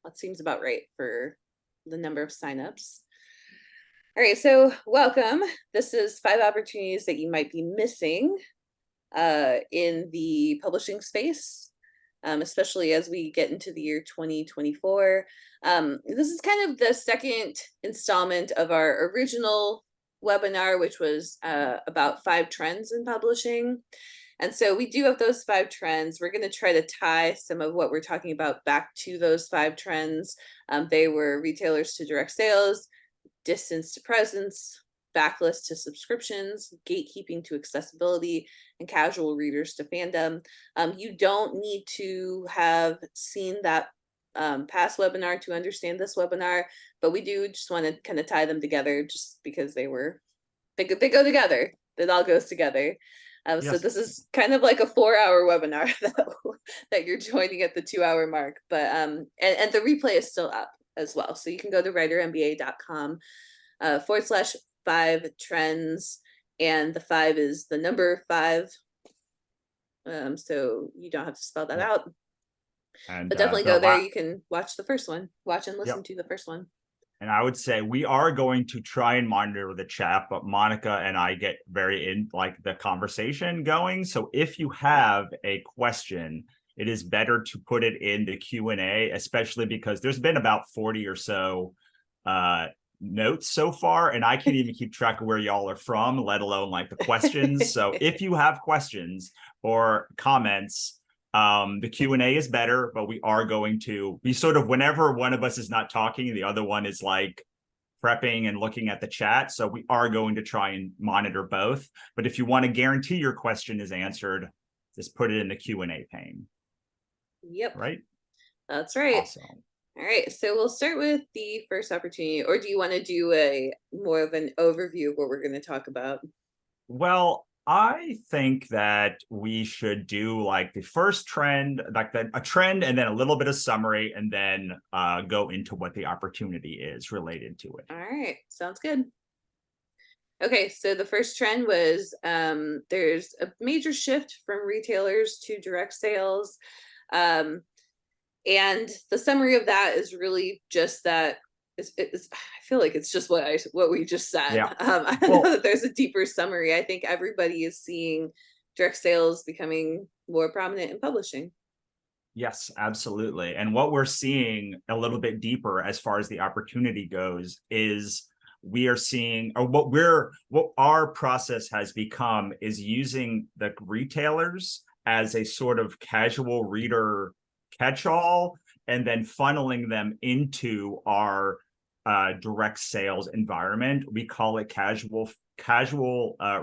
That seems about right for the number of signups. All right, so welcome. This is 5 opportunities that you might be missing in the publishing space, especially as we get into the year 2024. This is kind of the second installment of our original webinar, which was about 5 trends in publishing. And so we do have those 5 trends. We're going to try to tie some of what we're talking about back to those 5 trends. They were retailers to direct sales, distance to presence, backlist to subscriptions, gatekeeping to accessibility, and casual readers to fandom. You don't need to have seen that past webinar to understand this webinar, but we do just want to kind of tie them together just because they go together. It all goes together. So Yes. this is kind of like a 4-hour webinar that you're joining at the 2-hour mark, but and the replay is still up as well. So you can go to writermba.com /5 trends, and the 5 is the number 5. So you don't have to spell that out, And but definitely go there. You can watch the first one, watch and listen to the first one. And I would say we are going to try and monitor the chat, but Monica and I get very in like the conversation going. So if you have a question, it is better to put it in the Q&A, especially because there's been about 40 or so notes so far, and I can't even keep track of where y'all are from, let alone like the questions. So if you have questions or comments, the Q&A is better, but we are going to be sort of, whenever one of us is not talking, the other one is like prepping and looking at the chat. So we are going to try and monitor both. But if you want to guarantee your question is answered, just put it in the Q&A pane. Yep. Right? That's right. Awesome. All right, so we'll start with the first opportunity, or do you want to do a more of an overview of what we're going to talk about? Well, I think that we should do like the first trend, like a trend, and then a little bit of summary, and then go into what the opportunity is related to it. All right, sounds good. Okay, so the first trend was there's a major shift from retailers to direct sales. And the summary of that is really just that I feel like it's just what we just said. Yeah. I don't know that there's a deeper summary. I think everybody is seeing direct sales becoming more prominent in publishing. Yes, absolutely. And what we're seeing a little bit deeper as far as the opportunity goes is we are seeing, or what our process has become is using the retailers as a sort of casual reader catch-all, and then funneling them into our direct sales environment. We call it casual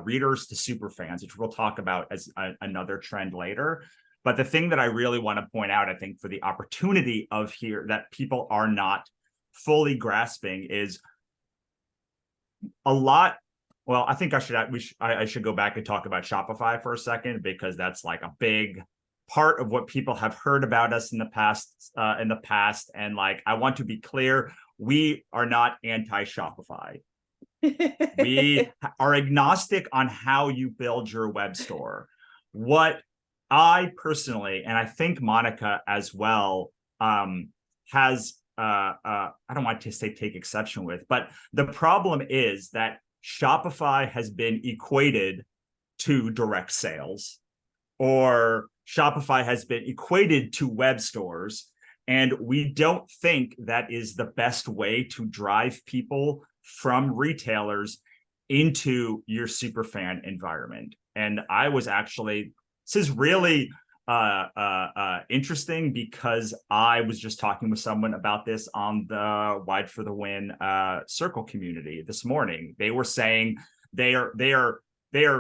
readers to super fans, which we'll talk about as another trend later. But the thing that I really want to point out, I think, for the opportunity of here that people are not fully grasping is a lot. Well, I think I should go back and talk about Shopify for a second, because that's like a big part of what people have heard about us in the past. And like, I want to be clear, we are not anti-Shopify. We are agnostic on how you build your web store. What I personally, and I think Monica as well, has I don't want to say take exception with, but the problem is that Shopify has been equated to direct sales, or Shopify has been equated to web stores. And we don't think that is the best way to drive people from retailers into your superfan environment. And I was actually, this is really interesting, because I was just talking with someone about this on the Wide for the Win Circle community this morning. They were saying they are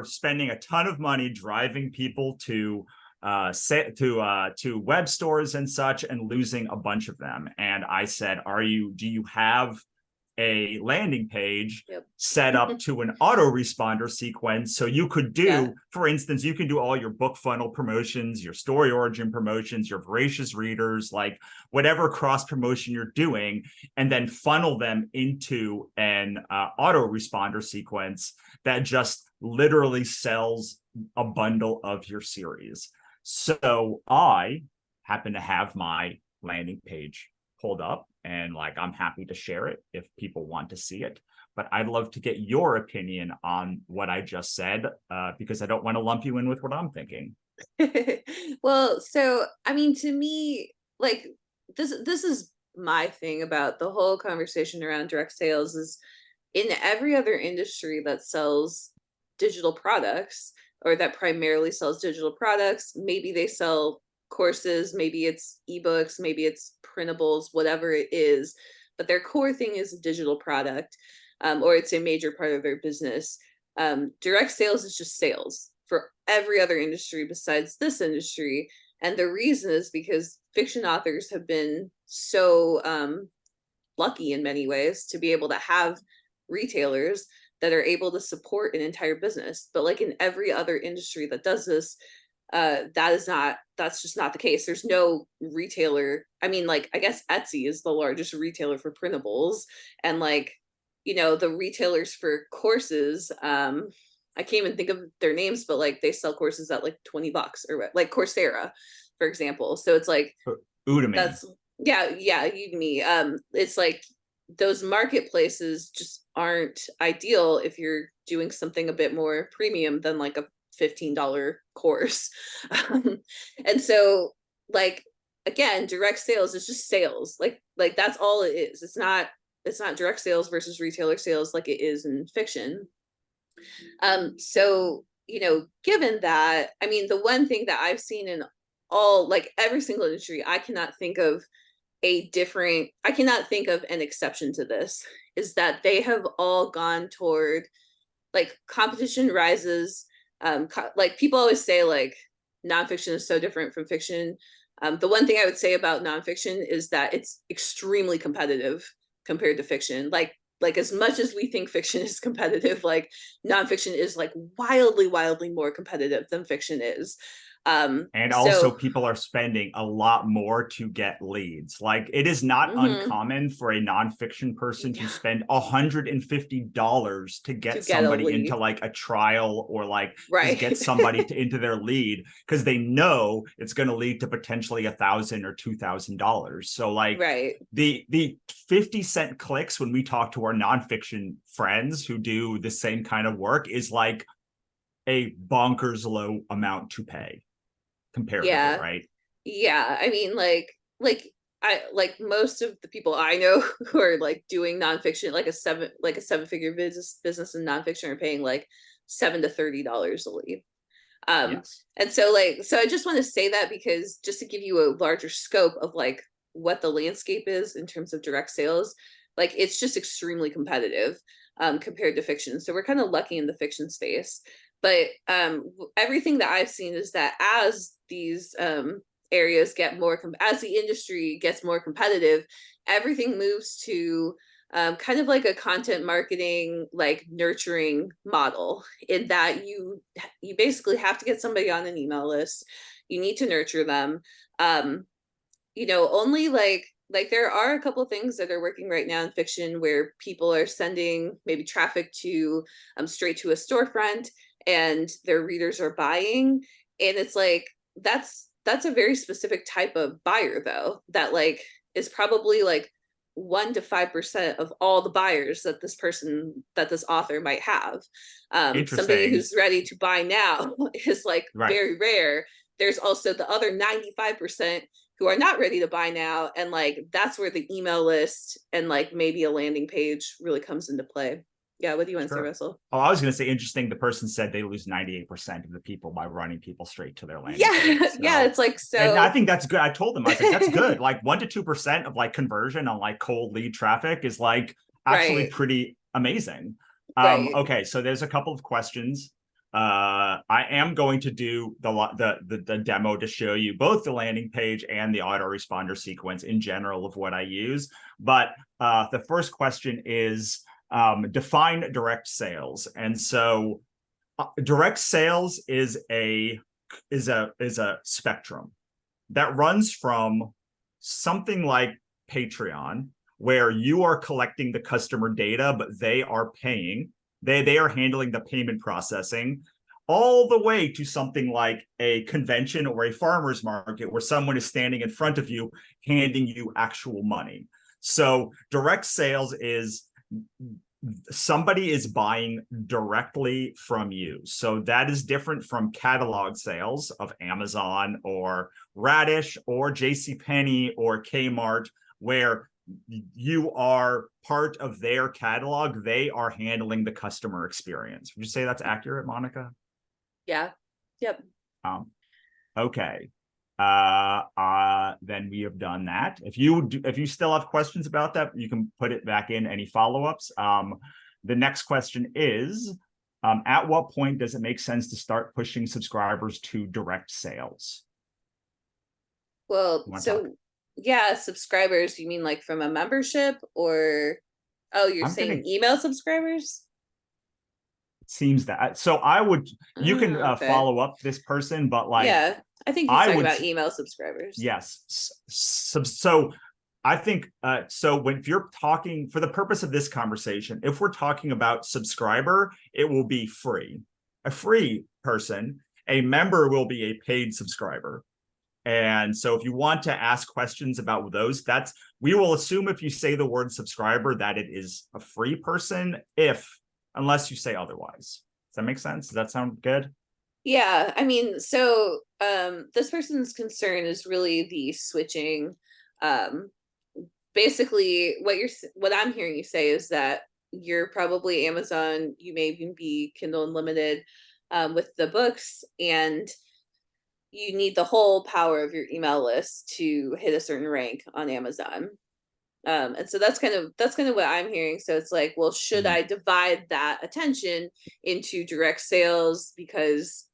spending a ton of money driving people to web stores and such, and losing a bunch of them. And I said, do you have a landing page set up to an autoresponder sequence? So you could do, for instance, you can do all your book funnel promotions, your story origin promotions, your voracious readers, like whatever cross promotion you're doing, and then funnel them into an autoresponder sequence that just literally sells a bundle of your series. So I happen to have my landing page pulled up, and like I'm happy to share it if people want to see it. But I'd love to get your opinion on what I just said, because I don't want to lump you in with what I'm thinking. Well, so I mean, to me, like this is my thing about the whole conversation around direct sales is in every other industry that sells digital products or that primarily sells digital products, maybe they sell courses, maybe it's ebooks, maybe it's printables, whatever it is, but their core thing is a digital product, or it's a major part of their business. Direct sales is just sales for every other industry besides this industry. And the reason is because fiction authors have been so lucky in many ways to be able to have retailers that are able to support an entire business. But like in every other industry that does this, that's just not the case. There's no retailer. I mean, like, I guess Etsy is the largest retailer for printables, and like, the retailers for courses, I can't even think of their names, but like they sell courses at like $20 or like Coursera, for example. So it's like, Udemy. that's, yeah, Udemy. It's like those marketplaces just aren't ideal if you're doing something a bit more premium than like a $15 course. And so, like, again, direct sales is just sales. Like that's all it is. It's not direct sales versus retailer sales like it is in fiction. So, given that, I mean, the one thing that I've seen in all, like every single industry, I cannot think of an exception to this, is that they have all gone toward, like, competition rises. Like people always say, like, nonfiction is so different from fiction. The one thing I would say about nonfiction is that it's extremely competitive compared to fiction. Like as much as we think fiction is competitive, like nonfiction is like wildly more competitive than fiction is. And also people are spending a lot more to get leads. Like it is not uncommon for a nonfiction person to spend $150 to get somebody into like a trial, or like get somebody into their lead, because they know it's going to lead to potentially $1,000 or $2,000. So like the 50-cent clicks when we talk to our nonfiction friends who do the same kind of work is like a bonkers low amount to pay. Comparatively, right? Yeah, I mean, I like most of the people I know who are like doing nonfiction, like a seven-figure business in nonfiction, are paying like $7 to $30 a lead. And so I just want to say that, because just to give you a larger scope of like what the landscape is in terms of direct sales, like it's just extremely competitive compared to fiction. So we're kind of lucky in the fiction space. But everything that I've seen is that as these areas get more, as the industry gets more competitive, everything moves to kind of like a content marketing, like nurturing model, in that you basically have to get somebody on an email list. You need to nurture them. Only like there are a couple of things that are working right now in fiction where people are sending maybe traffic to straight to a storefront, and their readers are buying. And it's like that's a very specific type of buyer, though, that like is probably like 1% to 5% of all the buyers that this author might have. Somebody who's ready to buy now is like very rare. There's also the other 95% who are not ready to buy now, and like that's where the email list and like maybe a landing page really comes into play. Yeah, what do you want to say, Russell? Oh, I was going to say, interesting. The person said they lose 98% of the people by running people straight to their landing page. So, it's like, so. And I think that's good. I told them, I was like, that's good. Like 1% to 2% of like conversion on like cold lead traffic is like actually pretty amazing. Okay, so there's a couple of questions. I am going to do the demo to show you both the landing page and the autoresponder sequence in general of what I use. But the first question is, define direct sales. And so direct sales is a spectrum that runs from something like Patreon, where you are collecting the customer data, but they are paying. They are handling the payment processing, all the way to something like a convention or a farmer's market where someone is standing in front of you, handing you actual money. So direct sales is somebody is buying directly from you. So that is different from catalog sales of Amazon or Radish or JCPenney or Kmart, where you are part of their catalog. They are handling the customer experience. Would you say that's accurate, Monica? Yeah. Yep. Okay. Then we have done that. If you still have questions about that, you can put it back in any follow-ups. The next question is, at what point does it make sense to start pushing subscribers to direct sales? Well, so yeah, subscribers, you mean like from a membership, or you're saying email subscribers? Seems that. So you can Okay. follow up this person, but like, yeah, I think he's talking about email subscribers. Yes. So I think, if you're talking for the purpose of this conversation, if we're talking about subscriber, it will be free. A free person, a member will be a paid subscriber. And so if you want to ask questions about those, we will assume if you say the word subscriber that it is a free person, unless you say otherwise. Does that make sense? Does that sound good? Yeah, I mean, so this person's concern is really the switching. Basically, what I'm hearing you say is that you're probably Amazon, you may even be Kindle Unlimited with the books, and you need the whole power of your email list to hit a certain rank on Amazon. And so that's kind of what I'm hearing. So it's like, well, should I divide that attention into direct sales because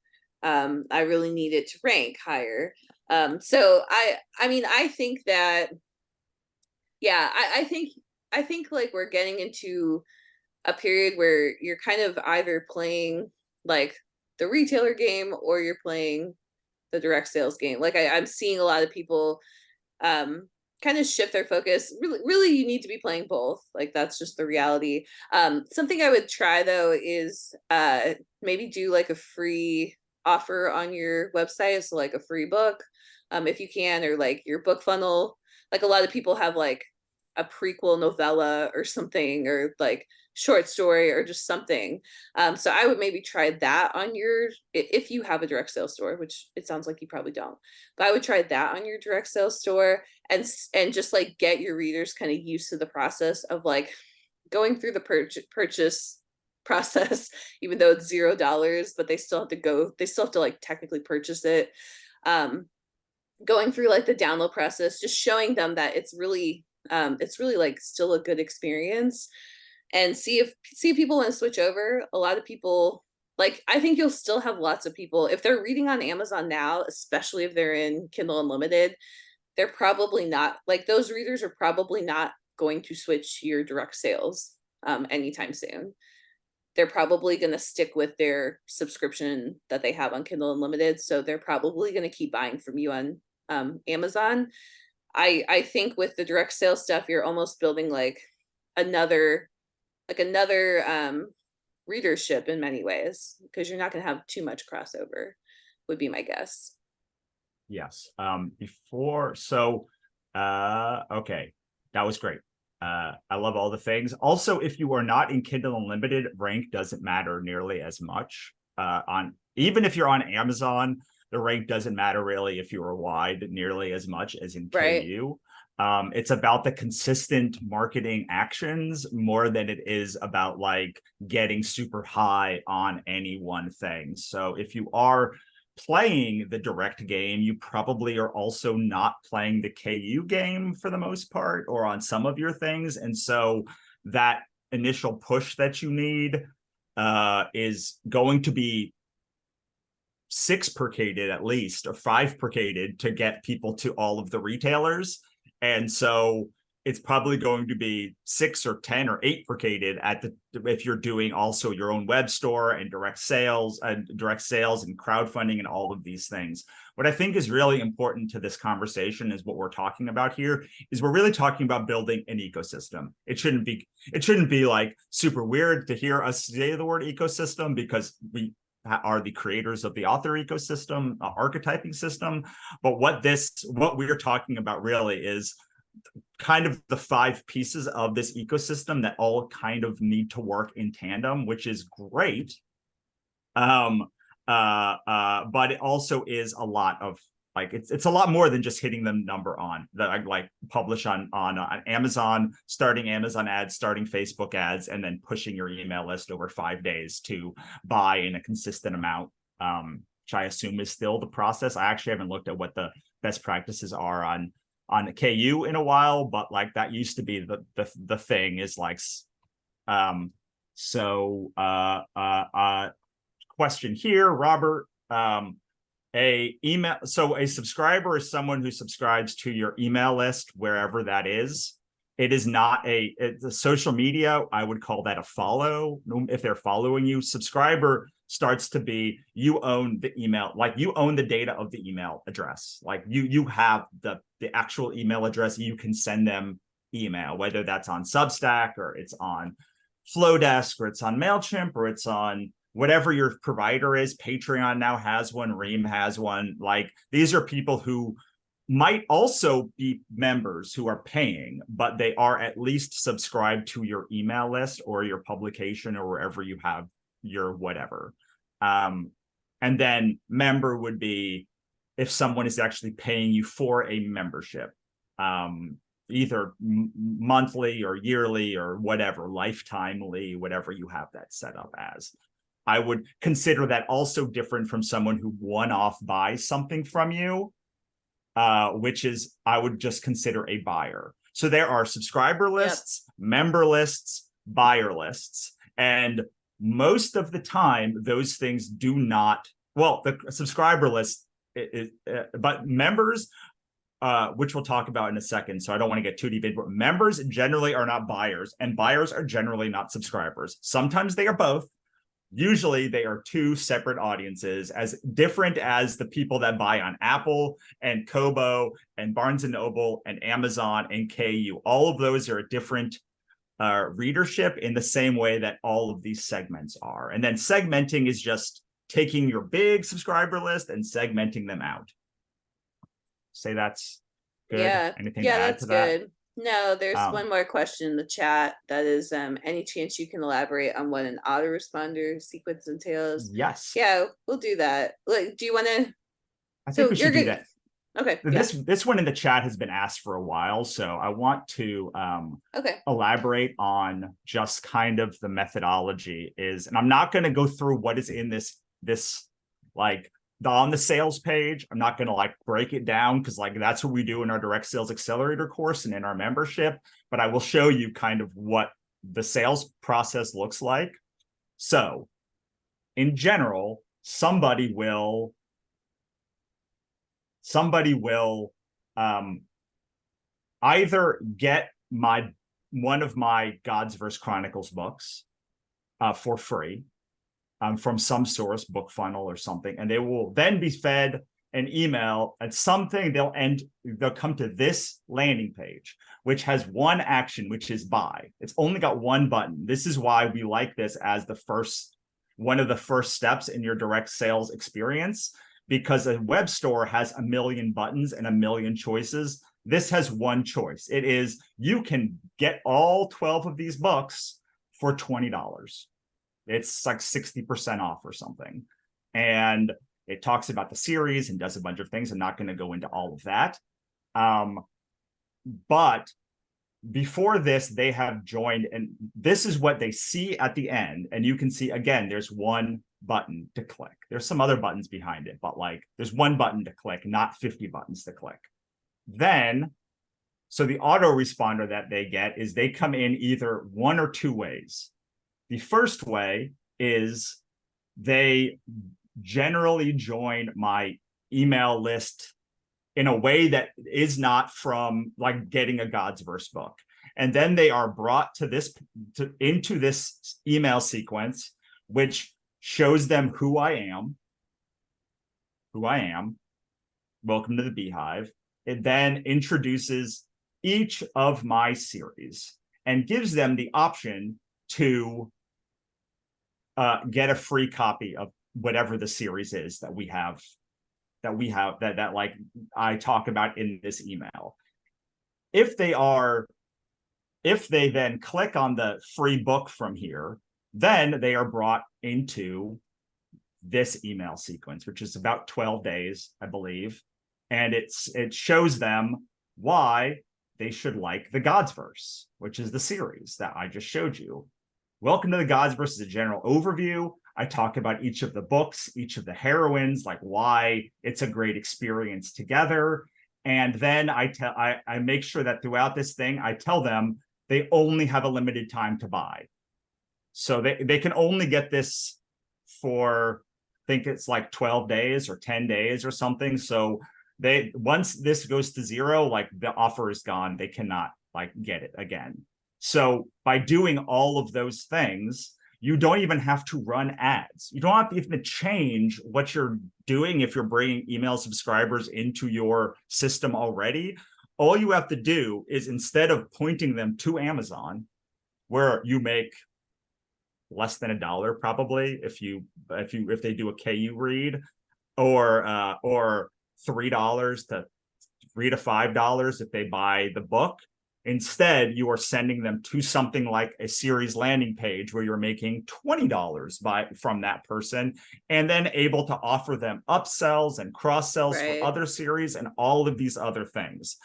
I really need it to rank higher? So I mean, I think that, yeah, I think like we're getting into a period where you're kind of either playing like the retailer game or you're playing the direct sales game. Like I'm seeing a lot of people kind of shift their focus. Really, you need to be playing both. Like that's just the reality. Something I would try though is maybe do like a free offer on your website, so like a free book, if you can, or like your book funnel. Like a lot of people have like a prequel novella or something, or like short story or just something. So I would maybe try that on if you have a direct sales store, which it sounds like you probably don't, but I would try that on your direct sales store and just like get your readers kind of used to the process of like going through the purchase process, even though it's $0, but they still have to like technically purchase it. Going through like the download process, just showing them that it's really like still a good experience, and see if people want to switch over. A lot of people, like, I think you'll still have lots of people, if they're reading on Amazon now, especially if they're in Kindle Unlimited, they're probably not, like, those readers are probably not going to switch to your direct sales anytime soon. They're probably going to stick with their subscription that they have on Kindle Unlimited. So they're probably going to keep buying from you on Amazon. I think with the direct sales stuff, you're almost building like another readership in many ways, because you're not going to have too much crossover, would be my guess. Yes. Okay, that was great. I love all the things. Also, if you are not in Kindle Unlimited, rank doesn't matter nearly as much. Even if you're on Amazon, the rank doesn't matter really if you are wide nearly as much as in KU. It's about the consistent marketing actions more than it is about like getting super high on any one thing. So if you are playing the direct game, you probably are also not playing the KU game for the most part, or on some of your things. And so that initial push that you need is going to be 6 per cated at least, or 5 per cated to get people to all of the retailers. And so it's probably going to be 6 or 10 or 8 per cated if you're doing also your own web store and direct sales and crowdfunding and all of these things. What I think is really important to this conversation is what we're talking about here is we're really talking about building an ecosystem. It shouldn't be like super weird to hear us say the word ecosystem, because are the creators of the author ecosystem, archetyping system. But what we're talking about really is kind of the 5 pieces of this ecosystem that all kind of need to work in tandem, which is great. But it also is a lot of, like, it's a lot more than just hitting the number on that I like publish on Amazon, starting Amazon ads, starting Facebook ads, and then pushing your email list over 5 days to buy in a consistent amount, which I assume is still the process. I actually haven't looked at what the best practices are on KU in a while, but like that used to be the thing is like, question here, Robert. A subscriber is someone who subscribes to your email list wherever that is. It is not the social media. I would call that a follow. If they're following you, subscriber starts to be you own the email, like you own the data of the email address. Like you have the actual email address. You can send them email, whether that's on Substack or it's on Flowdesk or it's on MailChimp or it's on whatever your provider is. Patreon now has one, Ream has one. Like these are people who might also be members who are paying, but they are at least subscribed to your email list or your publication or wherever you have your whatever. And then member would be if someone is actually paying you for a membership, either monthly or yearly or whatever, lifetimely, whatever you have that set up as. I would consider that also different from someone who one-off buys something from you, which is, I would just consider a buyer. So there are subscriber lists, member lists, buyer lists. And most of the time, those things do not, well, the subscriber list, but members, which we'll talk about in a second, so I don't want to get too deep into it. Members generally are not buyers, and buyers are generally not subscribers. Sometimes they are both. Usually they are 2 separate audiences, as different as the people that buy on Apple and Kobo and Barnes & Noble and Amazon and KU. All of those are a different readership in the same way that all of these segments are. And then segmenting is just taking your big subscriber list and segmenting them out. Say that's good. Yeah. Anything Yeah, to add that's to that? good. No, there's one more question in the chat that is, any chance you can elaborate on what an autoresponder sequence entails? Yes. Yeah, we'll do that. Like, do you want to? I think we should do that. Okay. This one in the chat has been asked for a while, so I want to elaborate on just kind of the methodology is, and I'm not going to go through what is in this like on the sales page. I'm not going to like break it down because like that's what we do in our direct sales accelerator course and in our membership, but I will show you kind of what the sales process looks like. So in general, somebody will either get one of my God's Verse Chronicles books for free from some source, book funnel or something, and they will then be fed an email at something. They'll come to this landing page, which has one action, which is buy. It's only got one button. This is why we like this as one of the first steps in your direct sales experience, because a web store has a million buttons and a million choices. This has one choice. It is, you can get all 12 of these books for $20. It's like 60% off or something. And it talks about the series and does a bunch of things. I'm not going to go into all of that. But before this, they have joined, and this is what they see at the end. And you can see, again, there's one button to click. There's some other buttons behind it, but like there's one button to click, not 50 buttons to click. Then, so the autoresponder that they get is they come in either one or two ways. The first way is they generally join my email list in a way that is not from like getting a God's Verse book. And then they are brought into this email sequence, which shows them who I am. Welcome to the Beehive. It then introduces each of my series and gives them the option to get a free copy whatever the series is that like I talk about in this email. If they then click on the free book from here, then they are brought into this email sequence, which is about 12 days, I believe. And it shows them why they should like the God's Verse, which is the series that I just showed you. Welcome to the God's Verse is a general overview. I talk about each of the books, each of the heroines, like why it's a great experience together. And then I make sure that throughout this thing, I tell them they only have a limited time to buy. So they can only get this for, I think it's like 12 days or 10 days or something. So once this goes to zero, like the offer is gone. They cannot like get it again. So by doing all of those things, you don't even have to run ads. You don't have to even change what you're doing if you're bringing email subscribers into your system already. All you have to do is, instead of pointing them to Amazon, where you make less than $1 probably if they do a KU read, or $3 to $3 to $5 if they buy the book. Instead, you are sending them to something like a series landing page where you're making $20 from that person, and then able to offer them upsells and cross sells for other series and all of these other things.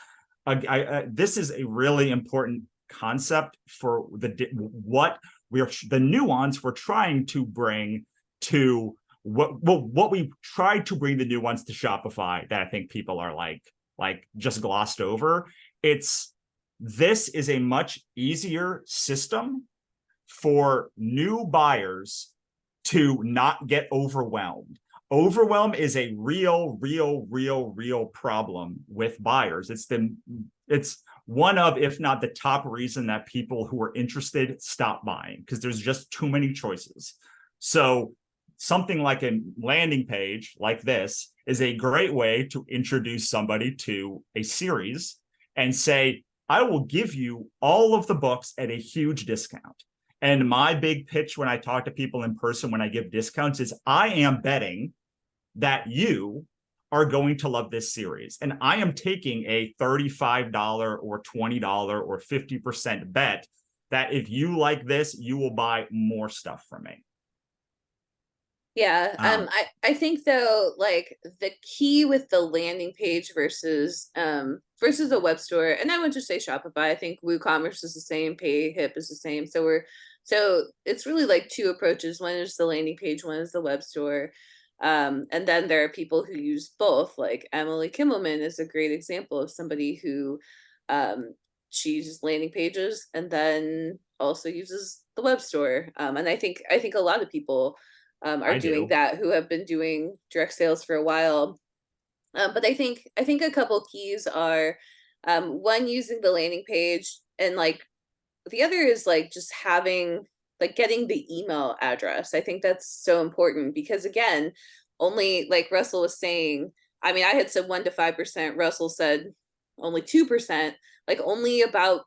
This is a really important concept for the nuance we're trying to bring to what we tried to bring the nuance to Shopify that I think people are like just glossed over. This is a much easier system for new buyers to not get overwhelmed. Overwhelm is a real problem with buyers. It's one of, if not the top reason that people who are interested stop buying, because there's just too many choices. So something like a landing page like this is a great way to introduce somebody to a series and say, I will give you all of the books at a huge discount. And my big pitch when I talk to people in person, when I give discounts, is I am betting that you are going to love this series. And I am taking a $35 or $20 or 50% bet that if you like this, you will buy more stuff from me. Yeah. I think though, like the key with the landing page versus a web store, and I would just say Shopify, I think WooCommerce is the same, PayHip is the same. So it's really like two approaches. One is the landing page, one is the web store. And then there are people who use both, like Emily Kimmelman is a great example of somebody who she uses landing pages and then also uses the web store. And I think a lot of people are doing that, who have been doing direct sales for a while. But I think a couple keys are one, using the landing page, and like the other is like just having like getting the email address. I think that's so important because, again, only, like Russell was saying, I mean, I had said 1 to 5%. Russell said only 2%, like only about,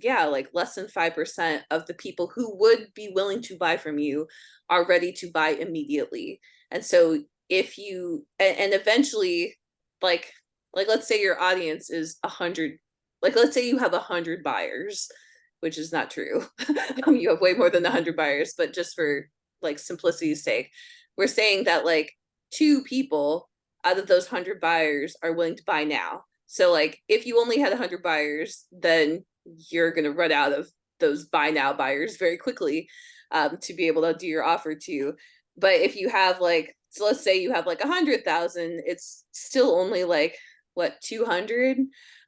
like less than 5% of the people who would be willing to buy from you are ready to buy immediately. And so if you, and eventually, like let's say your audience is 100, like let's say you have 100 buyers, which is not true. You have way more than 100 buyers, but just for like simplicity's sake, we're saying that like 2 people out of those 100 buyers are willing to buy now. So like if you only had 100 buyers, then you're going to run out of those buy now buyers very quickly to be able to do your offer to. But if you have like, so let's say you have like 100,000, it's still only like what, 200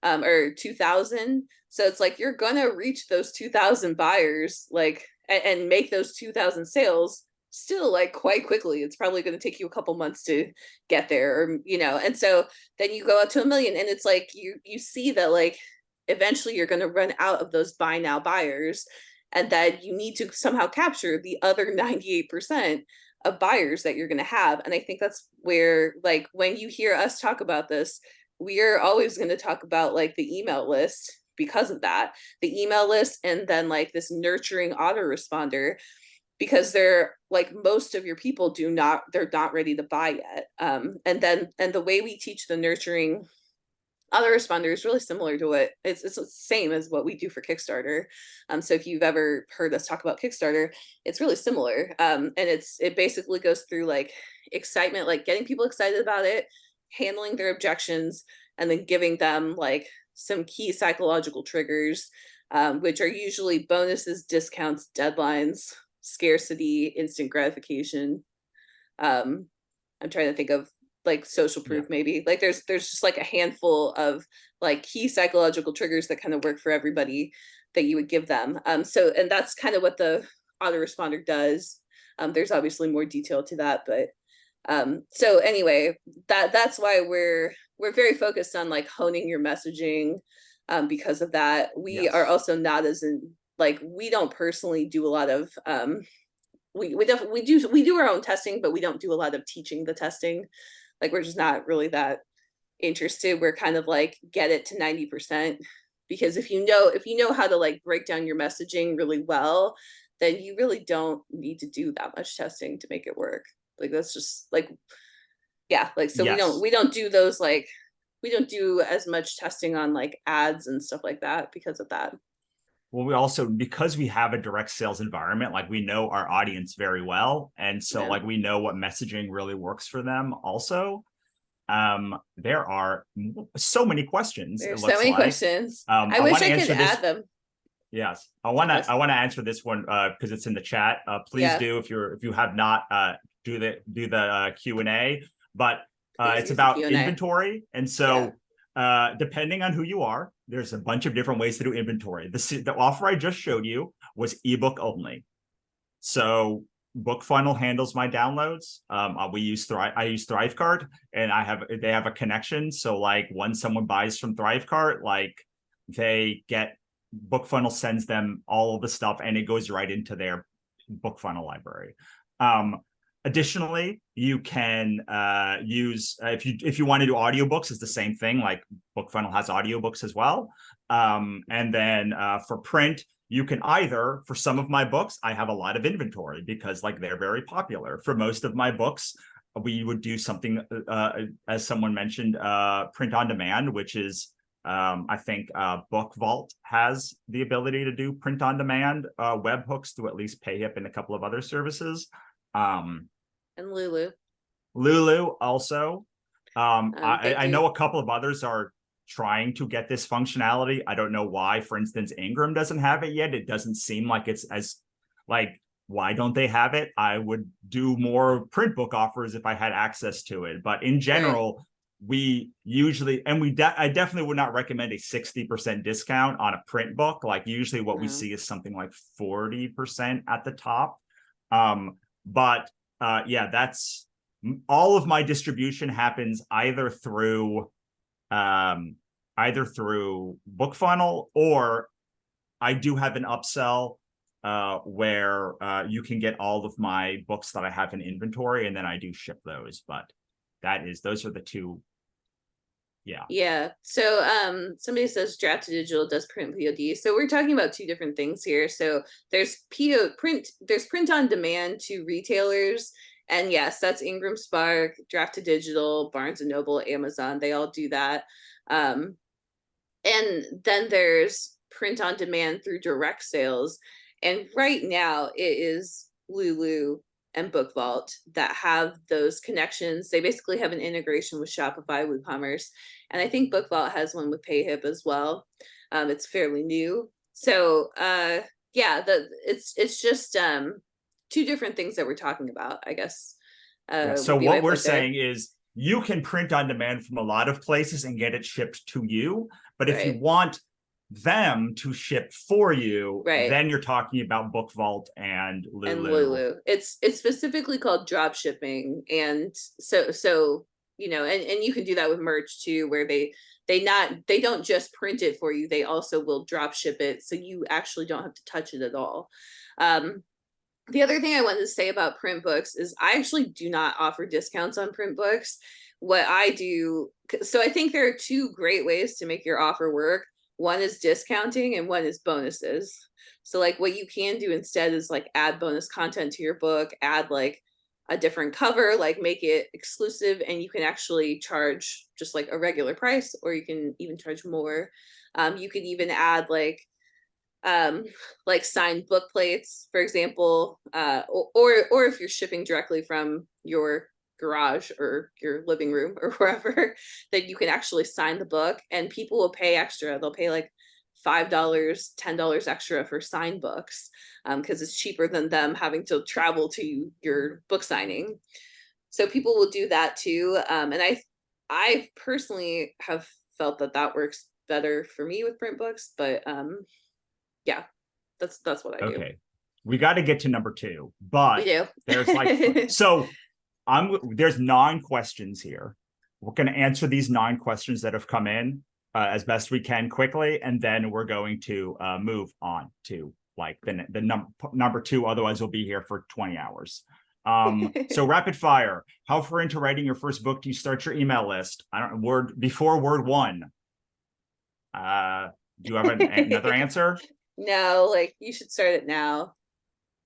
or 2,000. So it's like you're gonna reach those 2,000 buyers, like, and make those 2,000 sales still like quite quickly. It's probably going to take you a couple months to get there, or and so then you go out to 1 million, and it's like you see that like eventually you're going to run out of those buy now buyers, and that you need to somehow capture the other 98% of buyers that you're going to have. And I think that's where, like, when you hear us talk about this, we are always going to talk about like the email list, because of that, the email list, and then like this nurturing autoresponder. because they're like, most of your people they're not ready to buy yet. And the way we teach the nurturing autoresponder is really similar to what it's the same as what we do for Kickstarter. So if you've ever heard us talk about Kickstarter, it's really similar. And it basically goes through like excitement, like getting people excited about it, handling their objections, and then giving them like some key psychological triggers, which are usually bonuses, discounts, deadlines, scarcity, instant gratification. I'm trying to think of like social proof, maybe. Like there's just like a handful of like key psychological triggers that kind of work for everybody that you would give them. So, and that's kind of what the autoresponder does. There's obviously more detail to that, but so anyway, that's why we're very focused on like honing your messaging. Because of that, we are also not as in like, we don't personally do a lot of we do our own testing, but we don't do a lot of teaching the testing. Like, we're just not really that interested. We're kind of like, get it to 90%, because if you know how to like break down your messaging really well, then you really don't need to do that much testing to make it work. Like, that's just like, yeah, like, so we don't do those, like, we don't do as much testing on like ads and stuff like that because of that. Well, we also, because we have a direct sales environment, like we know our audience very well. And so like we know what messaging really works for them also. There are so many questions. There's so many questions. I wish I could add them. Yes. I want to answer this one because it's in the chat. Please do, if you have not do the Q&A, but it's about inventory. And so depending on who you are, there's a bunch of different ways to do inventory. The offer I just showed you was ebook only. So BookFunnel handles my downloads. I use Thrivecart, and they have a connection. So like when someone buys from Thrivecart, like they get, BookFunnel sends them all of the stuff and it goes right into their BookFunnel library. Additionally, you can use, if you want to do audiobooks, it's the same thing. Like BookFunnel has audiobooks as well. And then for print, you can either, for some of my books, I have a lot of inventory because like they're very popular. For most of my books, we would do something, as someone mentioned, print on demand, which is, I think Book Vault has the ability to do print on demand webhooks through at least PayHip and a couple of other services. And Lulu also. I know a couple of others are trying to get this functionality. I don't know why. For instance, Ingram doesn't have it yet. It doesn't seem like it's as like, why don't they have it? I would do more print book offers if I had access to it. But in general, we usually, and I definitely would not recommend a 60% discount on a print book. Like usually what we see is something like 40% at the top. But that's all of my distribution happens either through BookFunnel, or I do have an upsell where you can get all of my books that I have in inventory, and then I do ship those. But those are the two. Yeah. So somebody says Draft to Digital does print POD. So we're talking about two different things here. So there's print on demand to retailers. And yes, that's Ingram Spark, Draft to Digital, Barnes and Noble, Amazon. They all do that. And then there's print on demand through direct sales. And right now it is Lulu and Book Vault that have those connections. They basically have an integration with Shopify, WooCommerce. And I think Book Vault has one with PayHip as well. It's fairly new. So it's just two different things that we're talking about, I guess. So what we're saying is you can print on demand from a lot of places and get it shipped to you. But if you want them to ship for you, then you're talking about Book Vault and Lulu. It's specifically called drop shipping. And so you know, and you can do that with merch too, where they don't just print it for you, they also will drop ship it, so you actually don't have to touch it at all. The other thing I wanted to say about print books is I actually do not offer discounts on print books. What I do, so I think there are two great ways to make your offer work. One is discounting and one is bonuses. So like what you can do instead is like add bonus content to your book, add like a different cover, like make it exclusive, and you can actually charge just like a regular price, or you can even charge more. You could even add like signed book plates, for example, or if you're shipping directly from your garage or your living room or wherever, that you can actually sign the book, and people will pay extra. They'll pay like $5, $10 extra for signed books, because it's cheaper than them having to travel to your book signing. So people will do that too. And I personally have felt that works better for me with print books, but yeah, that's what I do. Okay. We got to get to number 2, We but do. there's like, so there's 9 questions here. We're going to answer these 9 questions that have come in as best we can quickly, and then we're going to move on to like the number 2. Otherwise, we'll be here for 20 hours. So rapid fire. How far into writing your first book do you start your email list? I don't before word 1. Do you have another answer? No, like you should start it now.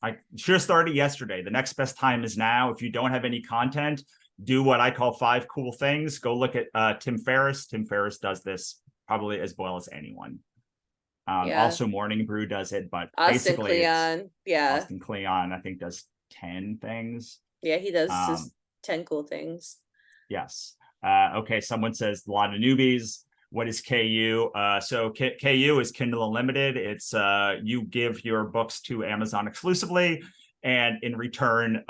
I should have started yesterday. The next best time is now. If you don't have any content, do what I call 5 cool things. Go look at Tim Ferriss. Tim Ferriss does this probably as well as anyone. Yeah. Also, Morning Brew does it, but Austin basically Kleon. Yeah. Austin Kleon, I think, does 10 things. Yeah, he does his 10 cool things. Yes. Okay, someone says a lot of newbies. What is KU? So KU is Kindle Unlimited. It's you give your books to Amazon exclusively, and in return,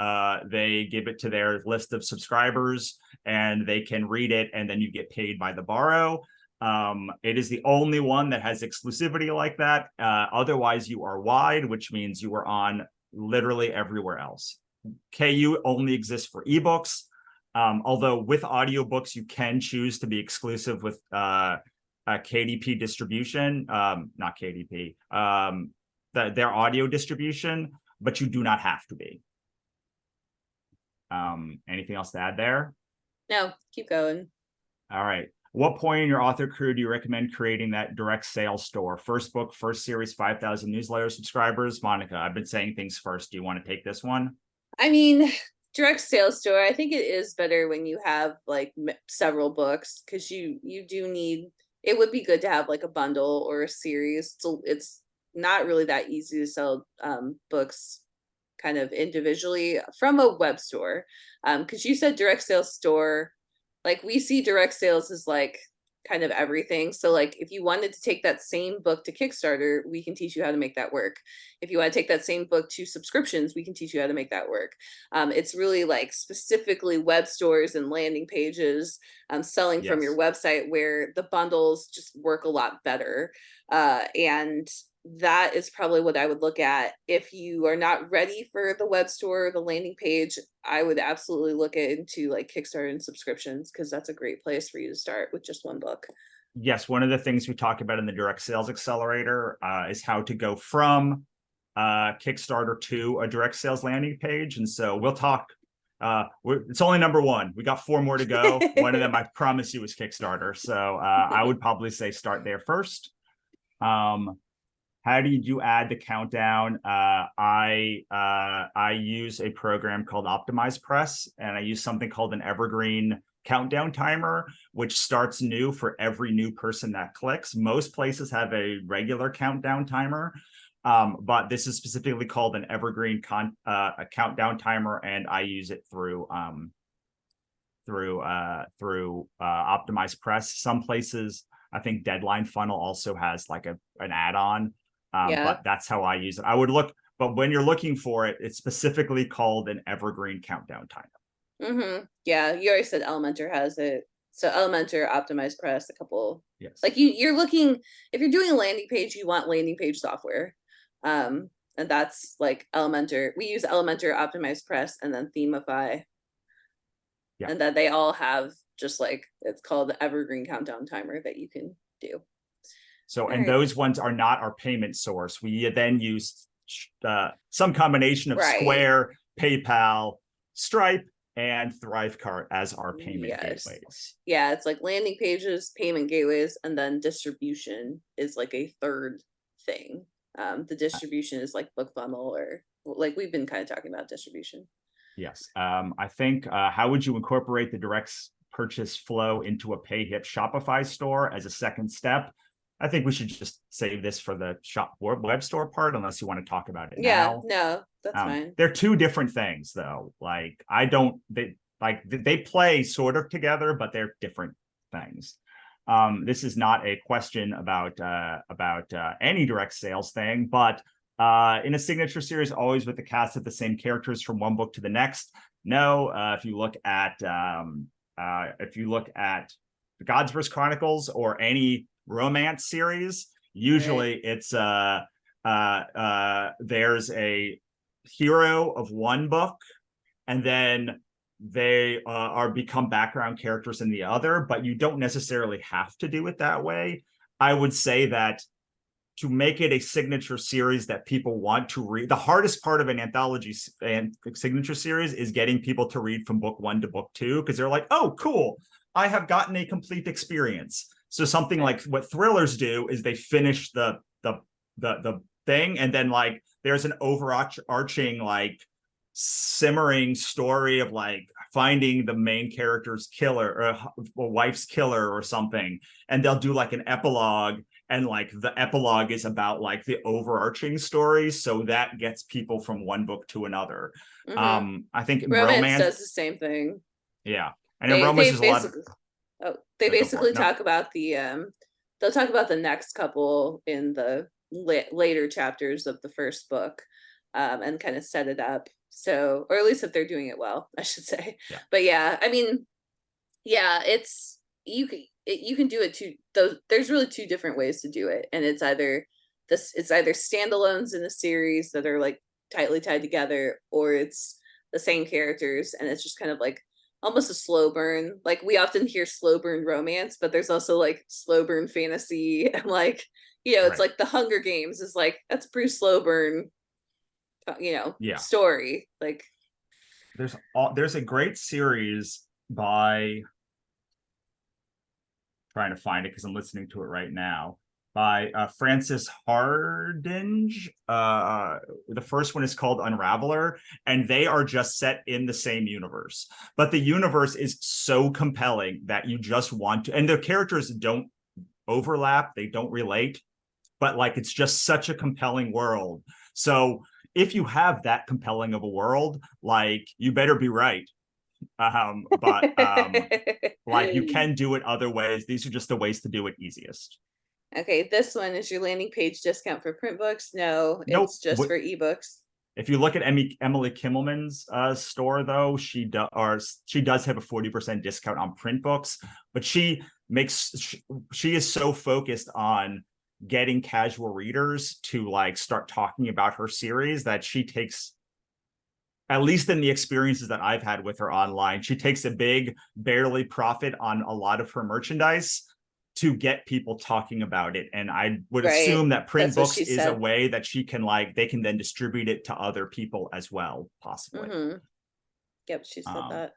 they give it to their list of subscribers, and they can read it, and then you get paid by the borrow. It is the only one that has exclusivity like that. Otherwise, you are wide, which means you are on literally everywhere else. KU only exists for ebooks. Although with audiobooks, you can choose to be exclusive with KDP distribution, not KDP, their audio distribution, but you do not have to be. Anything else to add there? No, keep going. All right. What point in your author career do you recommend creating that direct sales store? First book, first series, 5,000 newsletter subscribers. Monica, I've been saying things first. Do you want to take this one? I mean, direct sales store, I think it is better when you have like several books, because you do need, it would be good to have like a bundle or a series. So it's not really that easy to sell books kind of individually from a web store, because you said direct sales store. Like we see direct sales as like kind of everything. So like if you wanted to take that same book to Kickstarter, we can teach you how to make that work. If you want to take that same book to subscriptions, we can teach you how to make that work. It's really like specifically web stores and landing pages, selling from your website, where the bundles just work a lot better. And that is probably what I would look at. If you are not ready for the web store or the landing page, I would absolutely look into like Kickstarter and subscriptions, because that's a great place for you to start with just one book. Yes, one of the things we talk about in the Direct Sales Accelerator is how to go from Kickstarter to a direct sales landing page. And so we'll talk. It's only number 1. We got 4 more to go. One of them, I promise you, is Kickstarter. So I would probably say start there first. How did you add the countdown? I use a program called Optimize Press, and I use something called an evergreen countdown timer, which starts new for every new person that clicks. Most places have a regular countdown timer, but this is specifically called an evergreen a countdown timer, and I use it through Optimize Press. Some places, I think Deadline Funnel also has like an add-on. But that's how I use it. I would look, but when you're looking for it, it's specifically called an evergreen countdown timer. Yeah, you already said Elementor has it. So Elementor, Optimize Press, a couple. Yes. Like you're looking, if you're doing a landing page, you want landing page software. And that's like Elementor. We use Elementor, Optimize Press, and then Themify. Yeah. And that they all have just like, it's called the evergreen countdown timer that you can do. So, and those ones are not our payment source. We then use some combination of Square, PayPal, Stripe, and Thrivecart as our payment Yes. gateways. Yeah, it's like landing pages, payment gateways, and then distribution is like a third thing. The distribution is like book funnel, or like we've been kind of talking about distribution. Yes. I think, how would you incorporate the direct purchase flow into a pay hip Shopify store as a second step? I think we should just save this for the shop web store part, unless you want to talk about it now. No, that's fine. They're two different things, though. Like, they play sort of together, but they're different things. This is not a question about any direct sales thing, but in a signature series, always with the cast of the same characters from one book to the next. No, if you look at the Gods vs. Chronicles or any romance series, usually it's there's a hero of one book, and then they are become background characters in the other, but you don't necessarily have to do it that way. I would say that to make it a signature series that people want to read, the hardest part of an anthology and signature series is getting people to read from book 1 to book 2, because they're like, oh, cool, I have gotten a complete experience. So something like what thrillers do is they finish the thing, and then like there's an overarching like simmering story of like finding the main character's killer or wife's killer or something, and they'll do like an epilogue, and like the epilogue is about like the overarching story, so that gets people from one book to another. I think romance does the same thing. Yeah, and in romance there's a lot of, they basically talk about the they'll talk about the next couple in the later chapters of the first book, and kind of set it up. So, or at least if they're doing it well, I should say. Yeah. But yeah, I mean, yeah, it's you can do it too. There's really two different ways to do it, and it's either standalones in a series that are like tightly tied together, or it's the same characters and it's just kind of like almost a slow burn. Like we often hear slow burn romance, but there's also like slow burn fantasy, and like, you know, it's like the Hunger Games is like, that's pretty slow burn, you know, story. Like there's a great series by, trying to find it because I'm listening to it right now, by Frances Hardinge. The first one is called Unraveler, and they are just set in the same universe. But the universe is so compelling that you just want to, and the characters don't overlap, they don't relate, but like it's just such a compelling world. So if you have that compelling of a world, like you better be right. But like you can do it other ways. These are just the ways to do it easiest. Okay, this one is your landing page discount for print books. No, it's just for ebooks. If you look at Emily Kimmelman's store, though, she does have a 40% discount on print books, but she is so focused on getting casual readers to like start talking about her series that she takes, at least in the experiences that I've had with her online, she takes a big barely profit on a lot of her merchandise to get people talking about it. And I would assume that print books is a way that she can like, they can then distribute it to other people as well, possibly. Yep, she said that.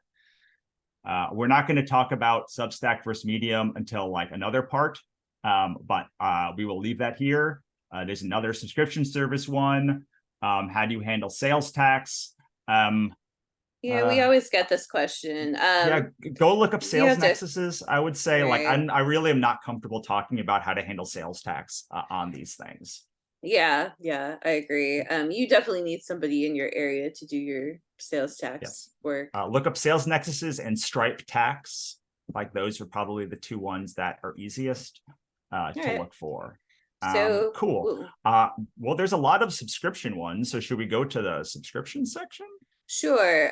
We're not going to talk about Substack versus Medium until like another part, but we will leave that here. There's another subscription service one. How do you handle sales tax? We always get this question. Go look up sales nexuses. I would say I really am not comfortable talking about how to handle sales tax on these things. Yeah, I agree. You definitely need somebody in your area to do your sales tax work. Look up sales nexuses and Stripe tax. Like those are probably the two ones that are easiest to look for. So cool. Well, there's a lot of subscription ones. So should we go to the subscription section? Sure.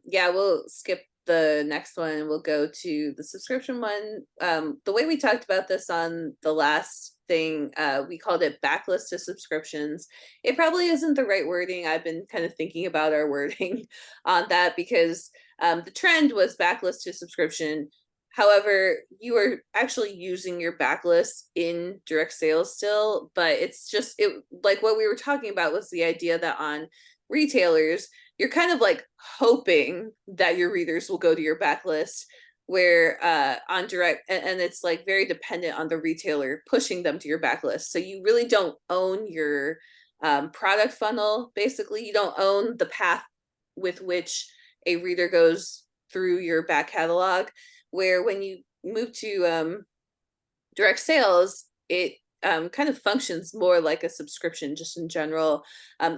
We'll skip the next one and we'll go to the subscription one. The way we talked about this on the last thing, we called it backlist to subscriptions. It probably isn't the right wording. I've been kind of thinking about our wording on that because the trend was backlist to subscription. However, you are actually using your backlist in direct sales still, but it's just like what we were talking about was the idea that on retailers, you're kind of like hoping that your readers will go to your backlist, where on direct, and it's like very dependent on the retailer pushing them to your backlist. So you really don't own your product funnel. Basically, you don't own the path with which a reader goes through your back catalog, where when you move to direct sales, it kind of functions more like a subscription just in general,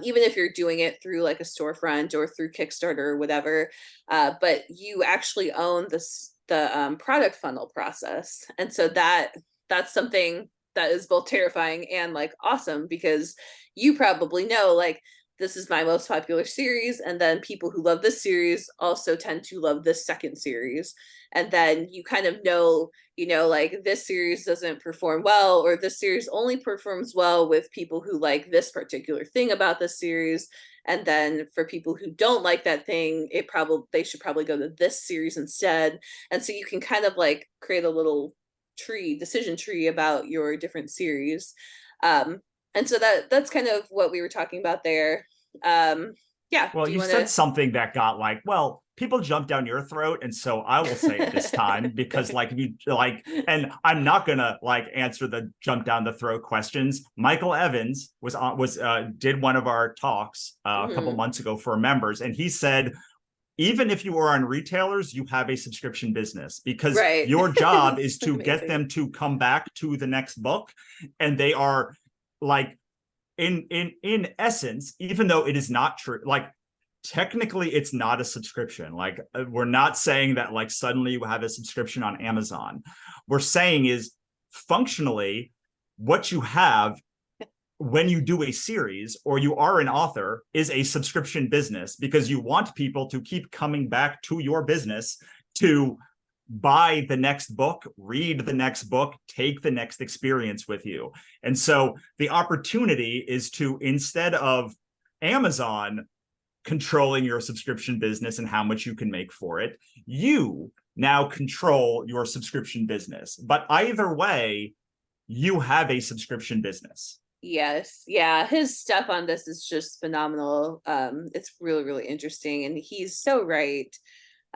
even if you're doing it through like a storefront or through Kickstarter or whatever, but you actually own the product funnel process. And so that's something that is both terrifying and like awesome, because you probably know, like, this is my most popular series, and then people who love this series also tend to love this second series, and then you kind of know, like, this series doesn't perform well, or this series only performs well with people who like this particular thing about this series, and then for people who don't like that thing, they should probably go to this series instead. And so you can kind of like create a little decision tree about your different series. And so that's kind of what we were talking about there. Yeah. Well, you said something that got like, well, people jump down your throat, and so I will say it this time, because like, and I'm not gonna like answer the jump down the throat questions. Michael Evans did one of our talks a couple months ago for members, and he said, even if you are on retailers, you have a subscription business, because your job is to get them to come back to the next book, and they are like, in essence, even though it is not true, like technically it's not a subscription. Like, we're not saying that like suddenly you have a subscription on Amazon. We're saying is functionally what you have when you do a series or you are an author is a subscription business, because you want people to keep coming back to your business to buy the next book, read the next book, take the next experience with you. And so the opportunity is to, instead of Amazon controlling your subscription business and how much you can make for it, you now control your subscription business. But either way, you have a subscription business. Yes. Yeah. His stuff on this is just phenomenal. It's really, really interesting. And he's so right.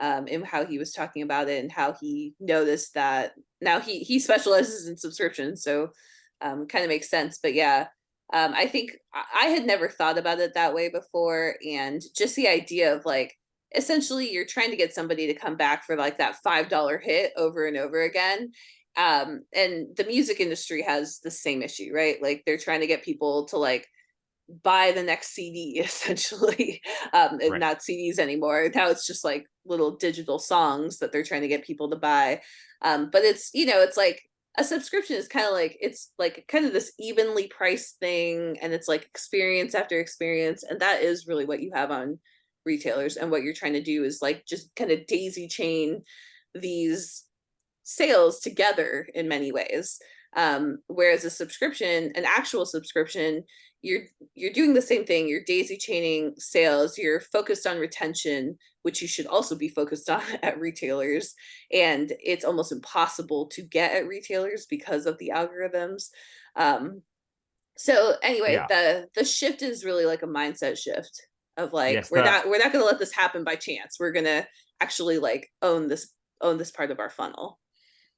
In how he was talking about it, and how he noticed that now he specializes in subscriptions, so kind of makes sense. But yeah, I think I had never thought about it that way before, and just the idea of like, essentially you're trying to get somebody to come back for like that $5 hit over and over again. And the music industry has the same issue, right? Like, they're trying to get people to like buy the next CD, essentially. And not CDs anymore. Now it's just like little digital songs that they're trying to get people to buy. But it's, it's like a subscription is kind of like, it's like kind of this evenly priced thing, and it's like experience after experience. And that is really what you have on retailers. And what you're trying to do is like just kind of daisy chain these sales together in many ways. Whereas an actual subscription, you're doing the same thing. You're daisy chaining sales. You're focused on retention, which you should also be focused on at retailers. And it's almost impossible to get at retailers because of the algorithms. So anyway, the shift is really like a mindset shift of like, yes, we're not going to let this happen by chance. We're going to actually like own this part of our funnel.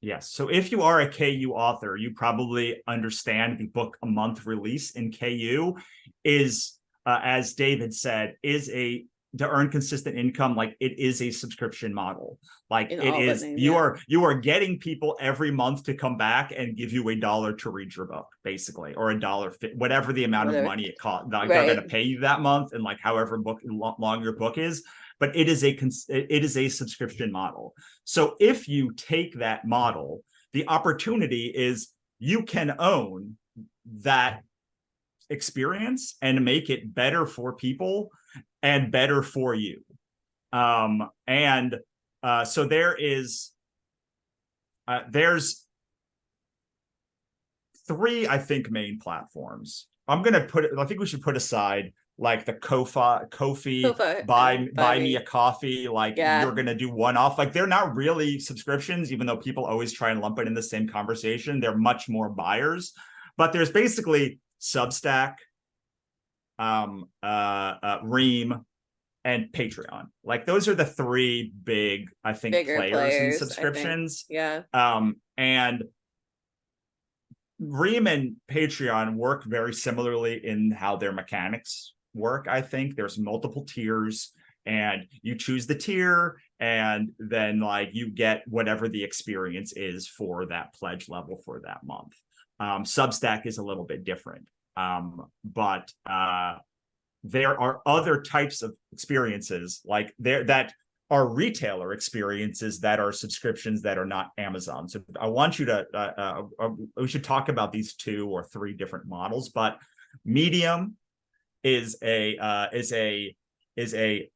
Yes. So if you are a KU author, you probably understand the book a month release in KU is, as David said, is to earn consistent income. Like, it is a subscription model. Like, it is, you are getting people every month to come back and give you $1 to read your book, basically, or $1, whatever the amount of money it costs. They're going to pay you that month, and like however long your book is. But it is a subscription model. So if you take that model, the opportunity is you can own that experience and make it better for people and better for you. So there's 3, I think, main platforms. I think we should put aside like the Ko-fi, buy me a coffee, like you're going to do one-off. Like, they're not really subscriptions, even though people always try and lump it in the same conversation. They're much more buyers. But there's basically Substack, Ream, and Patreon. Like those are the three big, I think, Bigger players in players, subscriptions. Yeah. And Ream and Patreon work very similarly in how their mechanics work. I think there's multiple tiers, and you choose the tier, and then like you get whatever the experience is for that pledge level for that month. Substack is a little bit different, but there are other types of experiences like there that are retailer experiences that are subscriptions that are not Amazon. So I want you to we should talk about these 2 or 3 different models. But Medium is a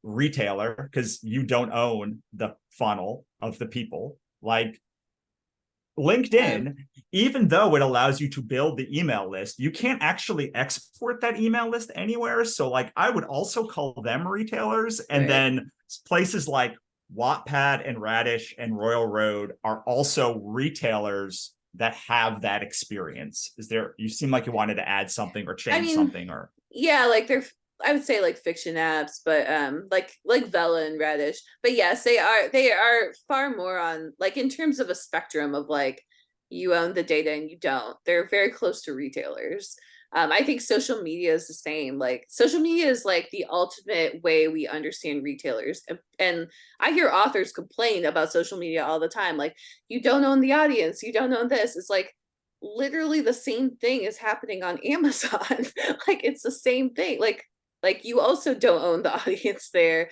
retailer because you don't own the funnel of the people. Like LinkedIn, even though it allows you to build the email list, you can't actually export that email list anywhere. So like I would also call them retailers. And Right. then places like Wattpad and Radish and Royal Road are also retailers that have that experience. Is there, you seem like you wanted to add something or change something, or yeah, like they're, I would say like fiction apps, but like Vela and Radish. But yes, they are far more on, like, in terms of a spectrum of like you own the data and you don't. They're very close to retailers. I think social media is the same. Like social media is like the ultimate way we understand retailers. And I hear authors complain about social media all the time. Like, you don't own the audience, you don't own this. It's like literally the same thing is happening on Amazon. Like it's the same thing. Like you also don't own the audience there.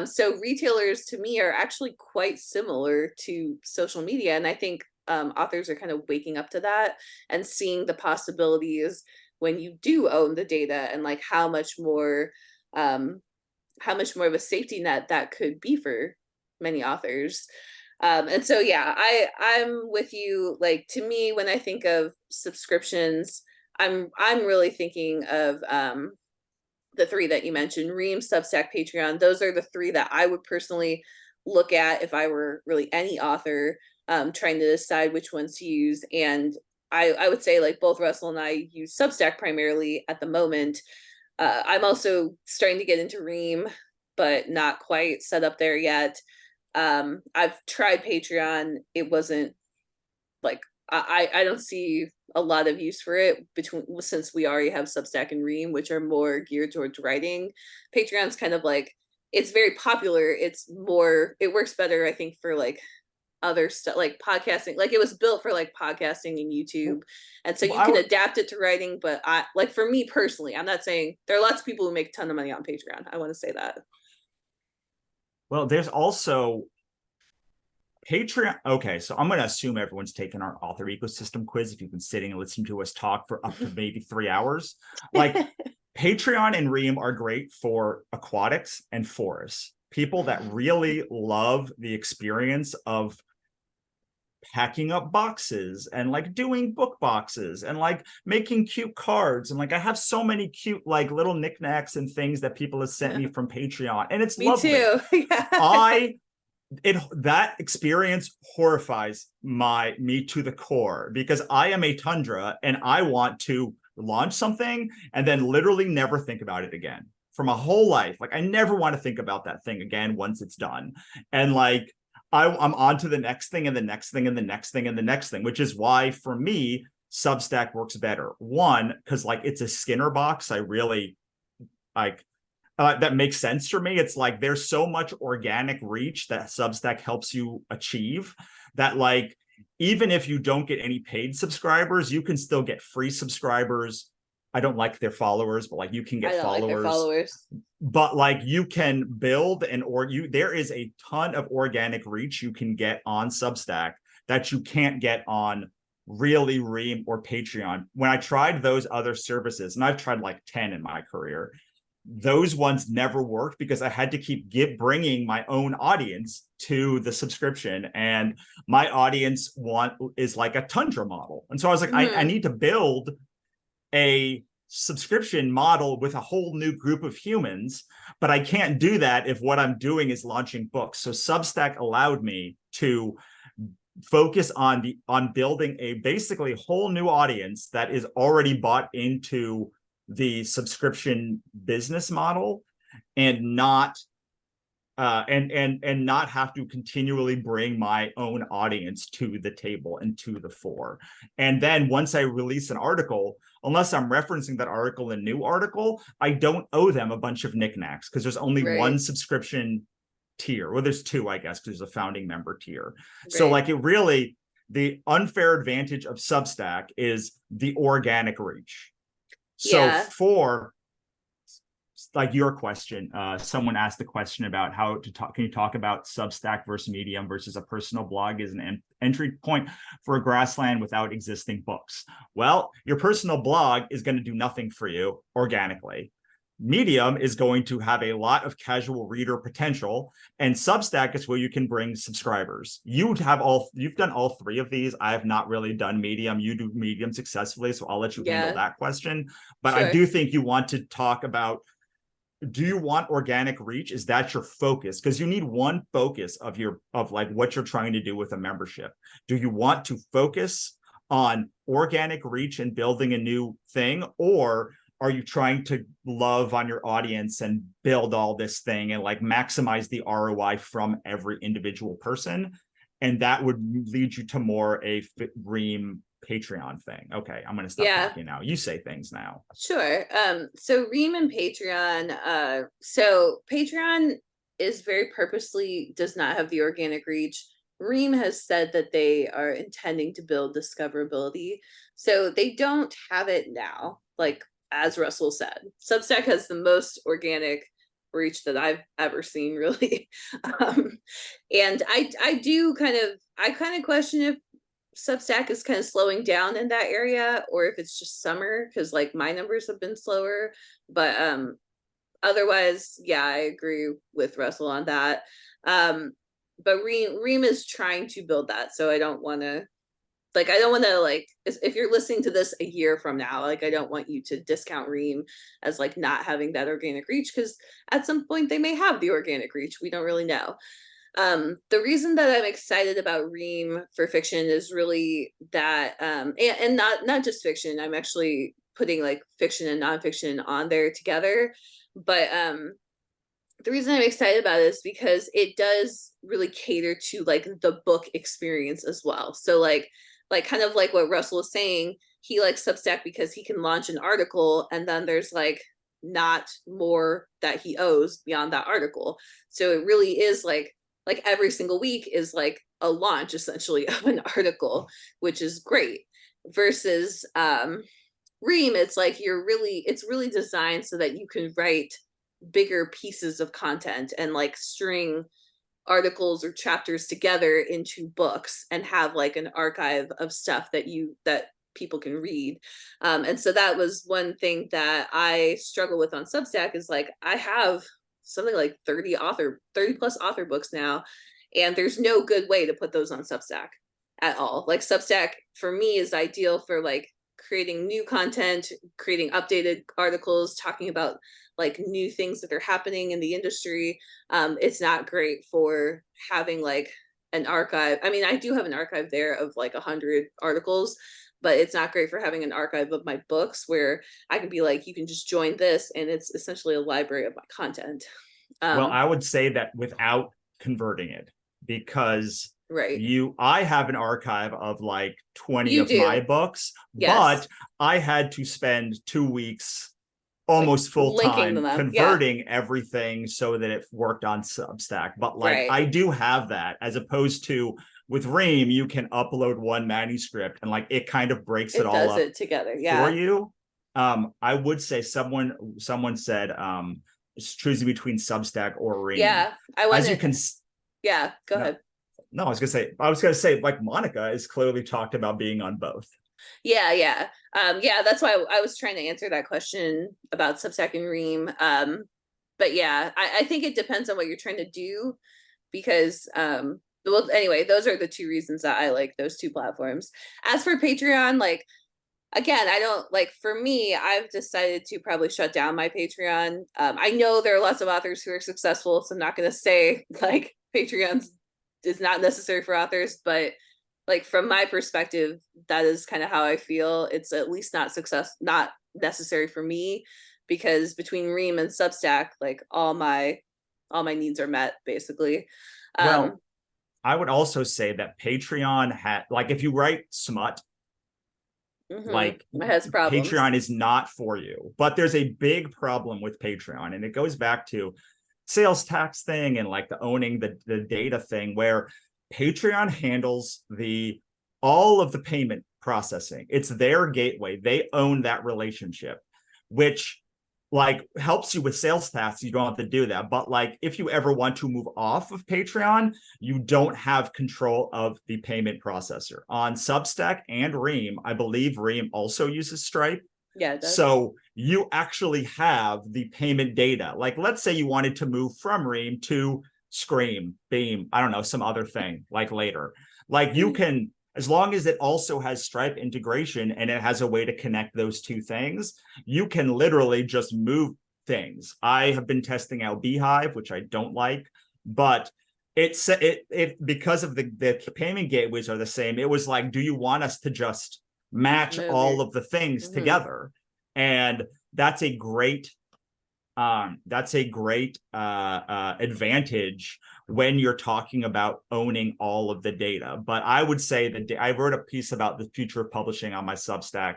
So retailers to me are actually quite similar to social media. And I think authors are kind of waking up to that and seeing the possibilities when you do own the data, and like how much more of a safety net that could be for many authors. And so yeah, I'm with you. Like to me, when I think of subscriptions, I'm really thinking of the 3 that you mentioned: Ream, Substack, Patreon. Those are the 3 that I would personally look at if I were really any author trying to decide which ones to use. And I would say like both Russell and I use Substack primarily at the moment. I'm also starting to get into Ream, but not quite set up there yet. I've tried Patreon. It wasn't like, I don't see a lot of use for it since we already have Substack and Ream, which are more geared towards writing. Patreon's kind of like, it's very popular. It works better, I think, for like other stuff like podcasting. Like it was built for like podcasting and YouTube. And so you can adapt it to writing. But I, like, for me personally, I'm not saying, there are lots of people who make a ton of money on Patreon. I want to say that. well, there's also Patreon. Okay, so I'm going to assume everyone's taken our author ecosystem quiz if you've been sitting and listening to us talk for up to maybe 3 hours. Like Patreon and Ream are great for aquatics and forests. People that really love the experience of packing up boxes and like doing book boxes and like making cute cards, and like I have so many cute like little knickknacks and things that people have sent me from Patreon, and it's Me lovely. too. Yeah. That experience horrifies me to the core, because I am a Tundra and I want to launch something and then literally never think about it again for my whole life. Like I never want to think about that thing again once it's done. And like I'm on to the next thing and the next thing and the next thing and the next thing, which is why for me Substack works better. One, because like it's a Skinner box. I really like that makes sense for me. It's like there's so much organic reach that Substack helps you achieve that, like, even if you don't get any paid subscribers, you can still get free subscribers. I don't like their followers, but like you can get followers. Like their followers. But like you can build there is a ton of organic reach you can get on Substack that you can't get on really Ream or Patreon. When I tried those other services, and I've tried like 10 in my career, those ones never worked because I had to keep bringing my own audience to the subscription, and my audience is like a Tundra model. And so I was like, I need to build a subscription model with a whole new group of humans, but I can't do that if what I'm doing is launching books. So Substack allowed me to focus on building a basically whole new audience that is already bought into the subscription business model, and not and not have to continually bring my own audience to the table and to the fore. And then once I release an article, unless I'm referencing that article in a new article, I don't owe them a bunch of knickknacks because there's only one subscription tier. Well, there's two, I guess, because there's a founding member tier. So like, it really, the unfair advantage of Substack is the organic reach. So for like your question, someone asked the question about how to talk. Can you talk about Substack versus Medium versus a personal blog as an entry point for a grassland without existing books? Well, your personal blog is going to do nothing for you organically. Medium is going to have a lot of casual reader potential, and Substack is where you can bring subscribers. You've done all three of these. I have not really done Medium. You do Medium successfully, so I'll let you handle that question. But I do think you want to talk about, do you want organic reach? Is that your focus? Because you need one focus of like what you're trying to do with a membership. Do you want to focus on organic reach and building a new thing, or are you trying to love on your audience and build all this thing and like maximize the ROI from every individual person? And that would lead you to more a Ream Patreon thing. Okay, I'm going to stop talking now. You say things now. Sure. So Ream and Patreon, so Patreon is very purposely does not have the organic reach. Ream has said that they are intending to build discoverability. So they don't have it now, like as Russell said. Substack has the most organic reach that I've ever seen, really. And I kind of question if Substack is kind of slowing down in that area, or if it's just summer, because like my numbers have been slower. But otherwise, yeah, I agree with Russell on that. But Ream is trying to build that, so I don't want to if you're listening to this a year from now, like I don't want you to discount Ream as like not having that organic reach, because at some point they may have the organic reach. We don't really know. The reason that I'm excited about Ream for fiction is really that, and not just fiction. I'm actually putting like fiction and nonfiction on there together. But the reason I'm excited about it is because it does really cater to like the book experience as well. So like kind of like what Russell was saying, he likes Substack because he can launch an article and then there's like not more that he owes beyond that article. So it really is like every single week is like a launch essentially of an article, which is great. Versus Ream, it's like it's really designed so that you can write bigger pieces of content and like string articles or chapters together into books and have like an archive of stuff that people can read. And so that was one thing that I struggle with on Substack, is like I have something like 30 plus author books now, and there's no good way to put those on Substack at all. Like Substack for me is ideal for like creating new content, creating updated articles, talking about like new things that are happening in the industry. It's not great for having like an archive. I mean, I do have an archive there of like 100 articles, but it's not great for having an archive of my books where I can be like, you can just join this and it's essentially a library of my content. Well, I would say that without converting it, because I have an archive of like 20 of my books, but I had to spend 2 weeks almost full time converting everything so that it worked on Substack. But like I do have that, as opposed to with Ream, you can upload one manuscript and like it kind of breaks it all up together for you. I would say someone said it's choosing between Substack or Ream. Yeah, as you can. Yeah, go ahead. No, I was gonna say like Monica is clearly talked about being on both. Yeah. That's why I was trying to answer that question about Substack and Ream. But yeah, I think it depends on what you're trying to do, because well, anyway, those are the two reasons that I like those two platforms. As for Patreon, like again, I don't like, for me, I've decided to probably shut down my Patreon. I know there are lots of authors who are successful, so I'm not going to say like Patreon is not necessary for authors, but like from my perspective, that is kind of how I feel. It's at least not necessary for me, because between Ream and Substack, like all my all my needs are met, basically. Well, I would also say that Patreon had, like, if you write smut, like, it has problems. Patreon is not for you. But there's a big problem with Patreon, and it goes back to sales tax thing and like the owning the data thing, where Patreon handles all of the payment processing. It's their gateway. They own that relationship, which like helps you with sales tax. You don't have to do that. But like if you ever want to move off of Patreon, you don't have control of the payment processor. On Substack and Ream, I believe Ream also uses Stripe. Yeah, it does. So you actually have the payment data. Like, let's say you wanted to move from Ream to Scream, Beam, I don't know, some other thing like later. Like you can, as long as it also has Stripe integration and it has a way to connect those two things, you can literally just move things. I have been testing out Beehive, which I don't like, but it because of the payment gateways are the same. It was like, do you want us to just match all of the things together? And that's a great advantage when you're talking about owning all of the data. But I would say that I wrote a piece about the future of publishing on my Substack,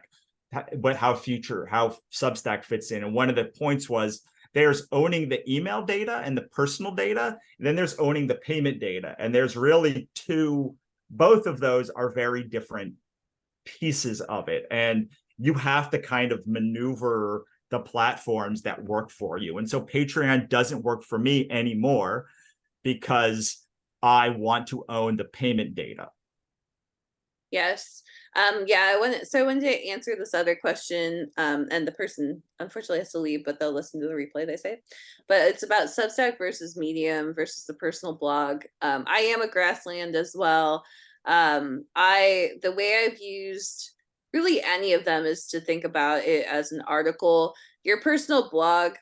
but how Substack fits in. And one of the points was there's owning the email data and the personal data, and then there's owning the payment data. And there's really both of those are very different pieces of it. And you have to kind of maneuver the platforms that work for you. And so Patreon doesn't work for me anymore because I want to own the payment data. Yes. Yeah, I wanted to answer this other question, and the person unfortunately has to leave, but they'll listen to the replay, they say. But it's about Substack versus Medium versus the personal blog. I am a Grassland as well. The way I've used really any of them is to think about it as an article. Your personal blog,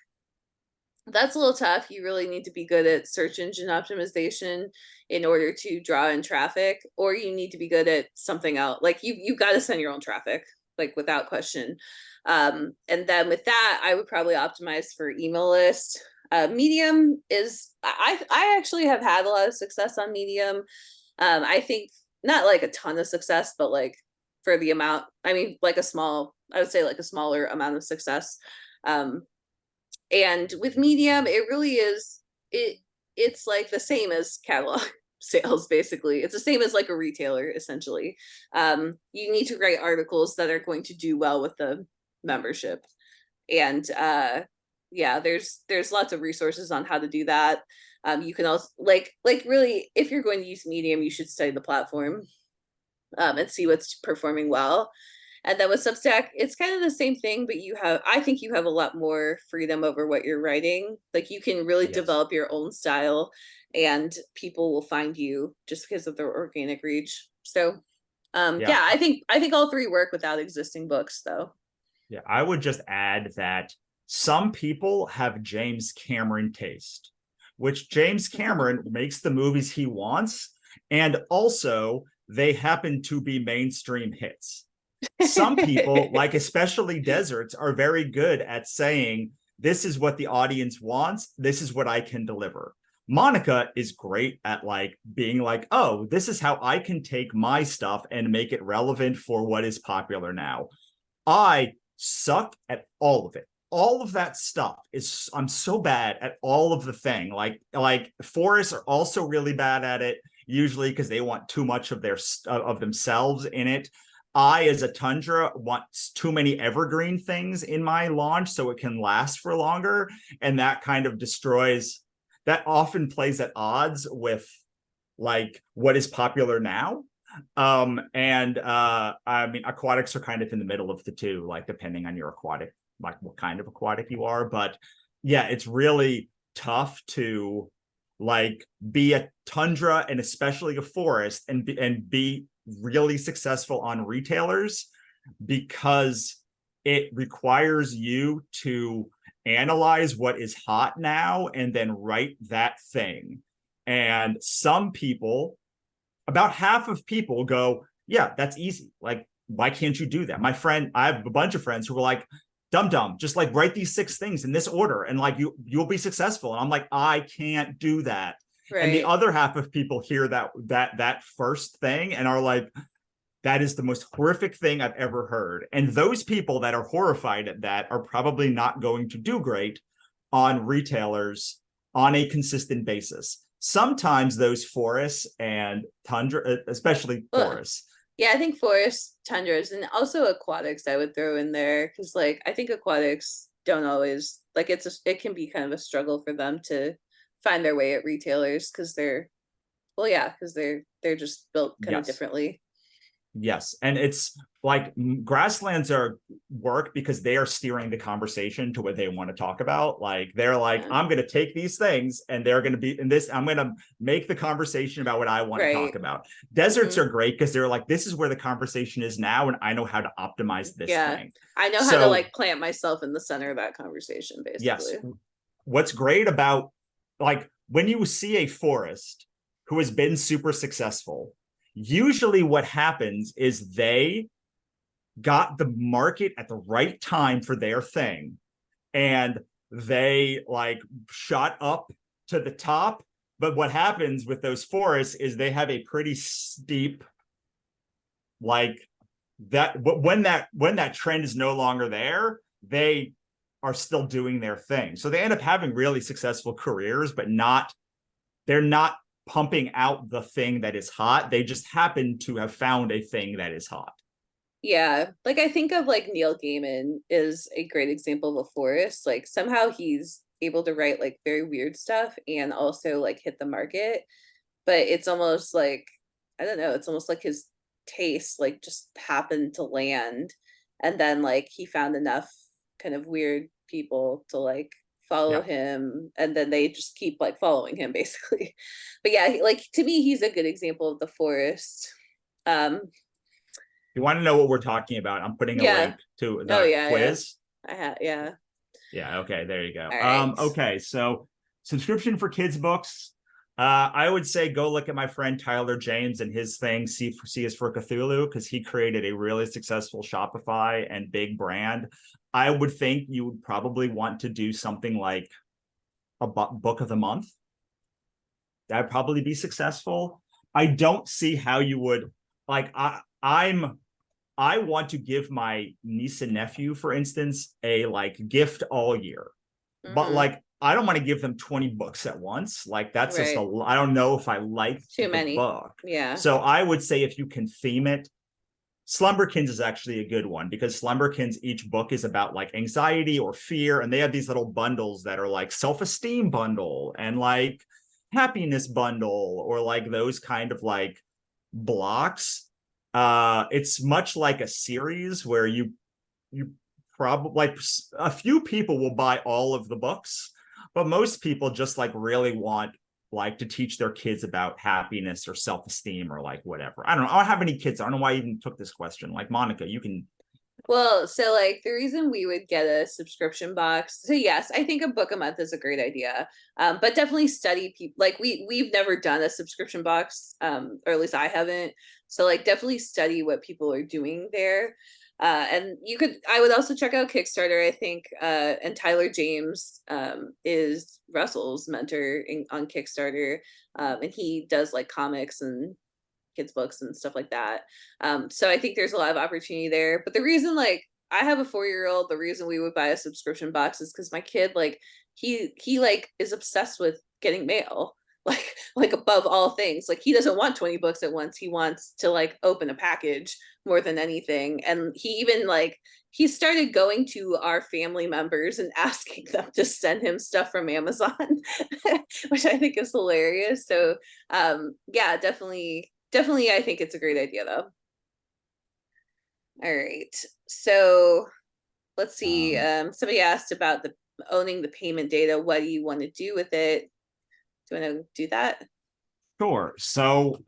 that's a little tough. You really need to be good at search engine optimization in order to draw in traffic, or you need to be good at something else. Like you got to send your own traffic, like without question. And then with that, I would probably optimize for email list. Medium is, I actually have had a lot of success on Medium. I think not like a ton of success, but like for the amount, I mean, like I would say like a smaller amount of success. And with Medium, it really is, it's like the same as catalog sales, basically. It's the same as like a retailer, essentially. You need to write articles that are going to do well with the membership. And yeah, there's lots of resources on how to do that. You can also like really, if you're going to use Medium, you should study the platform and see what's performing well. And then with Substack, it's kind of the same thing, but I think you have a lot more freedom over what you're writing. Like you can really develop your own style, and people will find you just because of their organic reach. So yeah, I think all three work without existing books though. Yeah, I would just add that some people have James Cameron taste, which James Cameron makes the movies he wants, and also they happen to be mainstream hits. Some people, like especially Deserts, are very good at saying, this is what the audience wants, this is what I can deliver. Monica is great at like being like, oh, this is how I can take my stuff and make it relevant for what is popular now. I suck at all of it. All of that stuff I'm so bad at all of the thing. Like forests are also really bad at it, usually because they want too much of themselves in it. I, as a Tundra, want too many evergreen things in my launch so it can last for longer. And that kind of that often plays at odds with like what is popular now. I mean, aquatics are kind of in the middle of the two, like depending on your aquatic, like what kind of aquatic you are. But yeah, it's really tough to like be a Tundra and especially a forest and be really successful on retailers, because it requires you to analyze what is hot now and then write that thing. And some people, about half of people go, yeah, that's easy. Like, why can't you do that? I have a bunch of friends who were like, dumb, just like write these 6 things in this order and like you'll be successful. And I'm like, I can't do that. Right. And the other half of people hear that first thing and are like, that is the most horrific thing I've ever heard. And those people that are horrified at that are probably not going to do great on retailers on a consistent basis. Sometimes those forests and tundra, especially forests. Yeah, I think forests, tundras, and also aquatics I would throw in there, because like I think aquatics don't always like it can be kind of a struggle for them to find their way at retailers because they're just built kind of differently. Yes. And it's like grasslands work because they are steering the conversation to what they want to talk about. Like they're like, I'm going to take these things and they're going to be in this. I'm going to make the conversation about what I want to talk about. Deserts are great because they're like, this is where the conversation is now. And I know how to optimize this thing. I know how to like plant myself in the center of that conversation, basically. Yes. What's great about like when you see a forest who has been super successful, usually what happens is they got the market at the right time for their thing and they like shot up to the top. But what happens with those forests is they have a pretty steep, like that when that trend is no longer there, they are still doing their thing. So they end up having really successful careers, but they're not pumping out the thing that is hot. They just happen to have found a thing that is hot. Yeah, like I think of like Neil Gaiman is a great example of a forest. Like somehow he's able to write like very weird stuff and also like hit the market, but it's almost like, I don't know, it's almost like his taste like just happened to land, and then like he found enough kind of weird people to like follow him, and then they just keep like following him basically. But yeah, like to me he's a good example of the forest. You want to know what we're talking about? I'm putting a link to the quiz. Yeah. Okay, there you go. Right. Okay, so subscription for kids books. I would say go look at my friend Tyler James and his thing, C is for Cthulhu, because he created a really successful Shopify and big brand. I would think you would probably want to do something like a book of the month. That'd probably be successful. I don't see how you would like. I want to give my niece and nephew, for instance, a like gift all year, but like I don't want to give them 20 books at once. Like that's just I don't know if I like too many book. Yeah. So I would say if you can theme it, Slumberkins is actually a good one because Slumberkins, each book is about like anxiety or fear, and they have these little bundles that are like self-esteem bundle and like happiness bundle or like those kind of like blocks. It's much like a series where you probably like a few people will buy all of the books, but most people just like really want like to teach their kids about happiness or self-esteem or like whatever. I don't know. I don't have any kids. I don't know why I even took this question. Like Monica, you can. Well, so like the reason we would get a subscription box. So yes, I think a book a month is a great idea. But definitely study people. Like we've never done a subscription box, or at least I haven't. So like definitely study what people are doing there. And I would also check out Kickstarter, I think, and Tyler James is Russell's mentor on Kickstarter. And he does like comics and kids books and stuff like that. So I think there's a lot of opportunity there. But the reason like I have a 4-year-old, the reason we would buy a subscription box is because my kid, like he like is obsessed with getting mail. Like above all things, like he doesn't want 20 books at once. He wants to like open a package more than anything. And he even like he started going to our family members and asking them to send him stuff from Amazon, which I think is hilarious. So yeah, definitely I think it's a great idea though. All right, so let's see. Somebody asked about owning the payment data. What do you want to do with it? Do you want to do that? Sure. So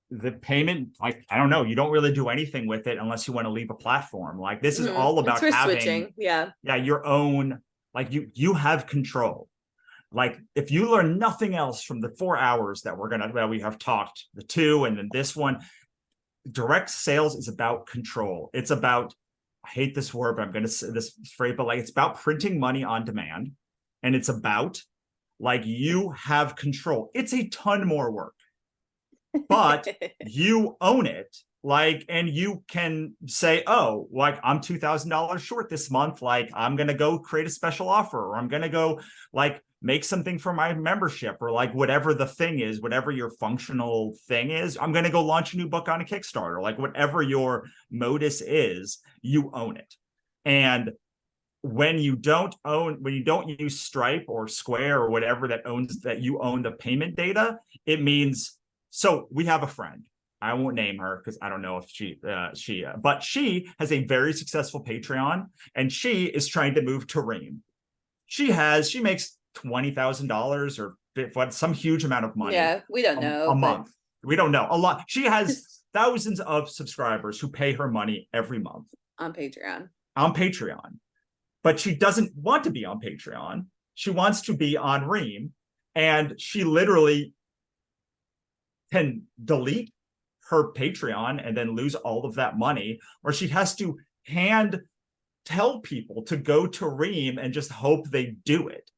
the payment, like, I don't know, you don't really do anything with it unless you want to leave a platform. Like this is all about having switching. Yeah, your own, like you have control. Like if you learn nothing else from the 4 hours that we have talked, the 2 and then this one, direct sales is about control. It's about I hate this word, but I'm going to say this phrase, but like it's about printing money on demand, and it's about like you have control. It's a ton more work, but you own it. Like, and you can say, oh, like I'm $2,000 short this month. Like I'm going to go create a special offer, or I'm going to go like make something for my membership, or like whatever the thing is, whatever your functional thing is. I'm going to go launch a new book on a Kickstarter, like whatever your modus is, you own it. And when you don't use Stripe or Square or whatever that you own the payment data, it means, so we have a friend. I won't name her because I don't know if but she has a very successful Patreon, and she is trying to move to Ream. She makes $20,000 or some huge amount of money. Yeah, we don't know. A month. We don't know. A lot. She has thousands of subscribers who pay her money every month. On Patreon. But she doesn't want to be on Patreon. She wants to be on Ream. And she literally can delete her Patreon and then lose all of that money, or she has to tell people to go to Ream and just hope they do it.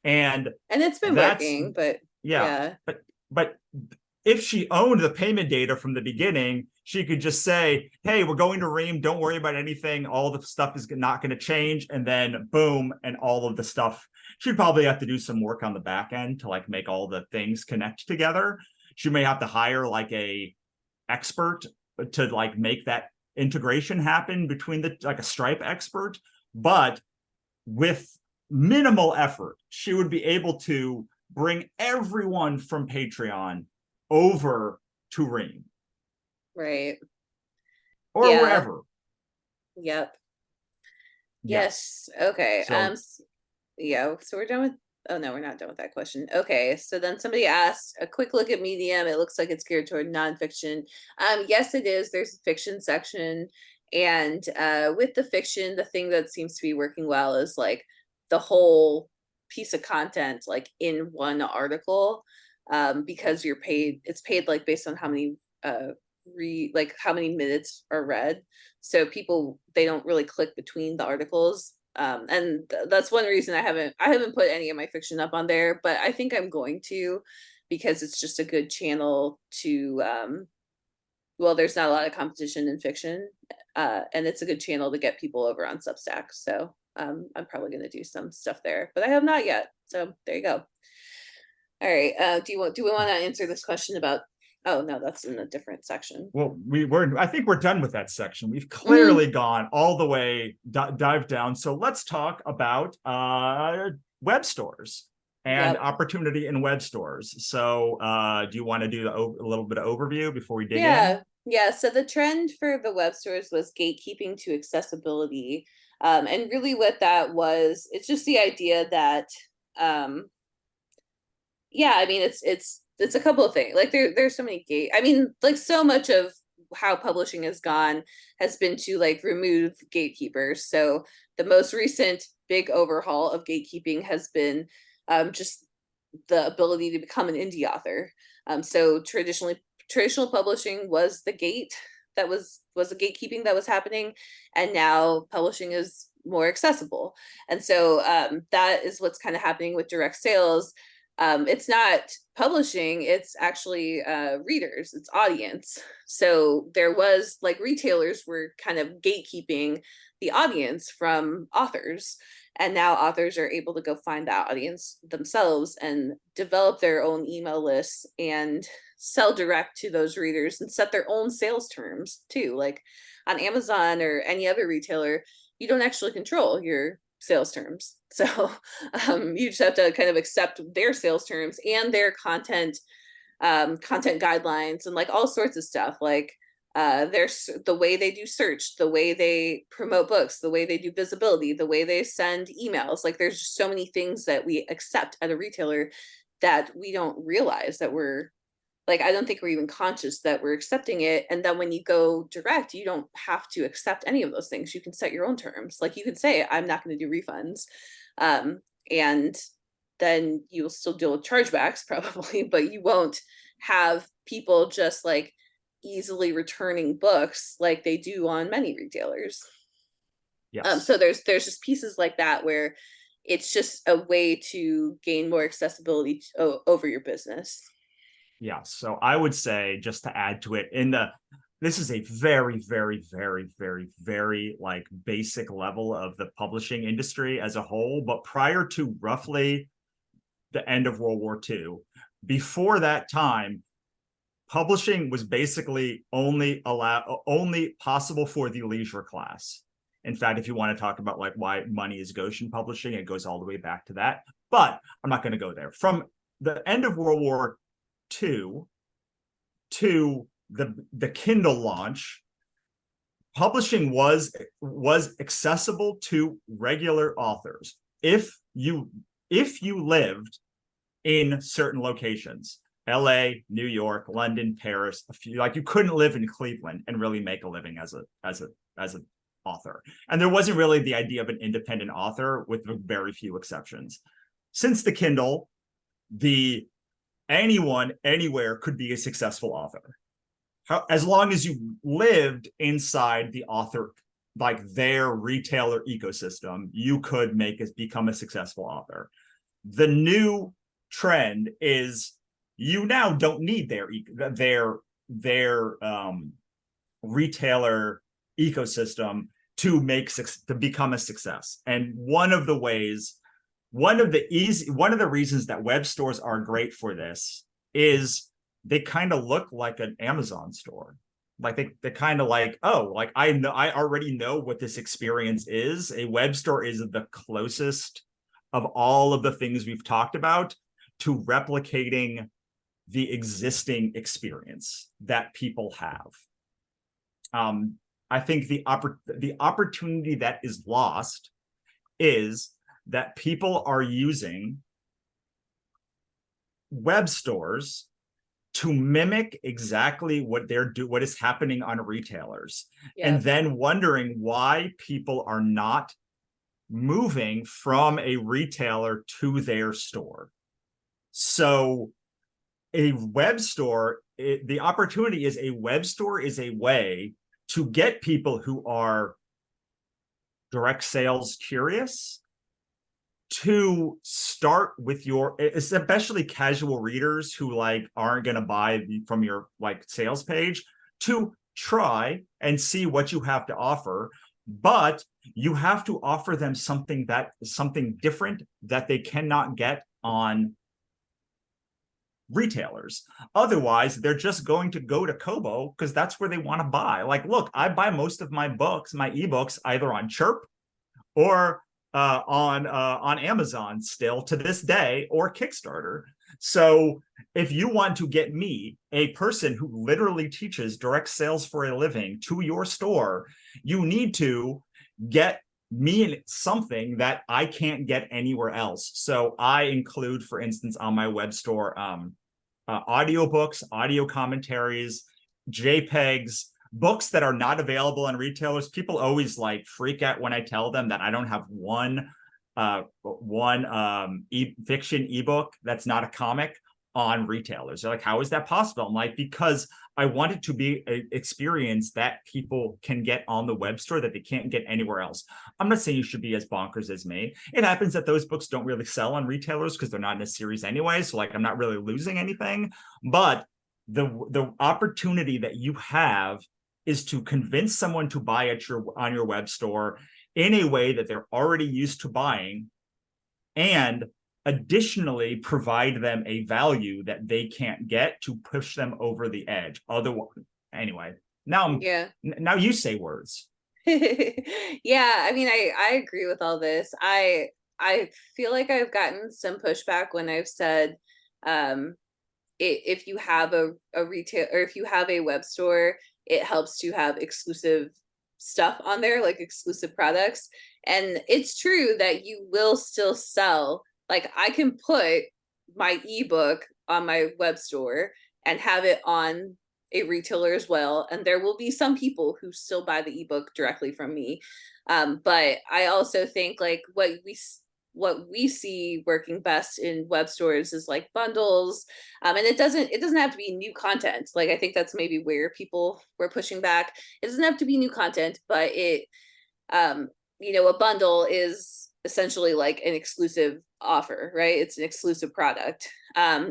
And it's been working, but yeah. But if she owned the payment data from the beginning, she could just say, hey, we're going to Ream. Don't worry about anything. All the stuff is not going to change. And then boom, and all of the stuff. She'd probably have to do some work on the back end to like make all the things connect together. She may have to hire like a expert to like make that integration happen between like a Stripe expert. But with minimal effort, she would be able to bring everyone from Patreon over to Ream. Right. Or wherever. Yep. Yes. Okay. So we're done with, oh no, we're not done with that question. Okay. So then somebody asked, a quick look at Medium. It looks like it's geared toward nonfiction. Yes, it is. There's a fiction section. And with the fiction, the thing that seems to be working well is like the whole piece of content like in one article, because it's paid like based on how many how many minutes are read. So people, they don't really click between the articles. And that's one reason I haven't put any of my fiction up on there, but I think I'm going to, because it's just a good channel to, well, there's not a lot of competition in fiction, and it's a good channel to get people over on Substack. So I'm probably going to do some stuff there, but I have not yet. So there you go. All right. Do we want to answer this question about, oh no, that's in a different section. Well, I think we're done with that section. We've clearly gone all the way, dive down. So let's talk about web stores and opportunity in web stores. So do you want to do a little bit of overview before we dig in? Yeah. So the trend for the web stores was gatekeeping to accessibility. And really what that was, it's just the idea that, I mean, it's a couple of things. Like there's so many like so much of how publishing has gone has been to like remove gatekeepers. So the most recent big overhaul of gatekeeping has been just the ability to become an indie author. So traditional publishing was the gate that was the gatekeeping that was happening, and now publishing is more accessible. And so that is what's kind of happening with direct sales. It's not publishing, it's actually readers, it's audience. So there was like retailers were kind of gatekeeping the audience from authors, and now authors are able to go find that audience themselves and develop their own email lists and sell direct to those readers and set their own sales terms too. Like on Amazon or any other retailer, you don't actually control your sales terms. So you just have to kind of accept their sales terms and their content guidelines and like all sorts of stuff. Like there's the way they do search, the way they promote books, the way they do visibility, the way they send emails. Like there's just so many things that we accept at a retailer that we don't realize that we're like, I don't think we're even conscious that we're accepting it. And then when you go direct, you don't have to accept any of those things. You can set your own terms. Like you could say, I'm not going to do refunds. And then you'll still deal with chargebacks probably, but you won't have people just like easily returning books like they do on many retailers. Yes. So there's just pieces like that where it's just a way to gain more accessibility over your business. Yeah. So I would say, just to add to it, this is a very, very, very, very, very like basic level of the publishing industry as a whole. But prior to roughly the end of World War II, before that time, publishing was basically only possible for the leisure class. In fact, if you want to talk about like why money is Goshen publishing, it goes all the way back to that. But I'm not going to go there. From the end of World War II to the Kindle launch, publishing was accessible to regular authors if you lived in certain locations. LA, New York, London, Paris, a few, like you couldn't live in Cleveland and really make a living as an author. And there wasn't really the idea of an independent author, with very few exceptions. Since the Kindle, anyone anywhere could be a successful author, as long as you lived inside the author, like their retailer ecosystem. You could become a successful author. The new trend is you now don't need their retailer ecosystem to become a success. And one of the reasons that web stores are great for this is they kind of look like an Amazon store. Like they kind of like, oh, like I already know what this experience is. A web store is the closest of all of the things we've talked about to replicating the existing experience that people have. I think the opportunity that is lost is that people are using web stores to mimic exactly what is happening on retailers, and then wondering why people are not moving from a retailer to their store. So a web store, the opportunity is a web store is a way to get people who are direct sales curious to start with especially casual readers who like aren't going to buy from your like sales page, to try and see what you have to offer. But you have to offer them something different that they cannot get on retailers. Otherwise, they're just going to go to Kobo because that's where they want to buy. Like, look, I buy most of my ebooks, either on Chirp or on Amazon still to this day, or Kickstarter. So if you want to get me, a person who literally teaches direct sales for a living, to your store, you need to get me something that I can't get anywhere else. So I include, for instance, on my web store, audiobooks, audio commentaries, JPEGs, books that are not available on retailers. People always like freak out when I tell them that I don't have one fiction ebook that's not a comic on retailers. They're like, how is that possible? I'm like, because I want it to be an experience that people can get on the web store that they can't get anywhere else. I'm not saying you should be as bonkers as me. It happens that those books don't really sell on retailers because they're not in a series anyway. So like, I'm not really losing anything. But the opportunity that you have is to convince someone to buy on your web store in a way that they're already used to buying, and additionally provide them a value that they can't get to push them over the edge. Otherwise, anyway, now you say words. Yeah, I mean, I agree with all this. I feel like I've gotten some pushback when I've said, if you have a retail, or if you have a web store, it helps to have exclusive stuff on there, like exclusive products. And it's true that you will still sell. Like, I can put my ebook on my web store and have it on a retailer as well, and there will be some people who still buy the ebook directly from me. But I also think like what we see working best in web stores is like bundles, and it doesn't have to be new content. Like, I think that's maybe where people were pushing back. It doesn't have to be new content, but a bundle is essentially like an exclusive offer, right? It's an exclusive product.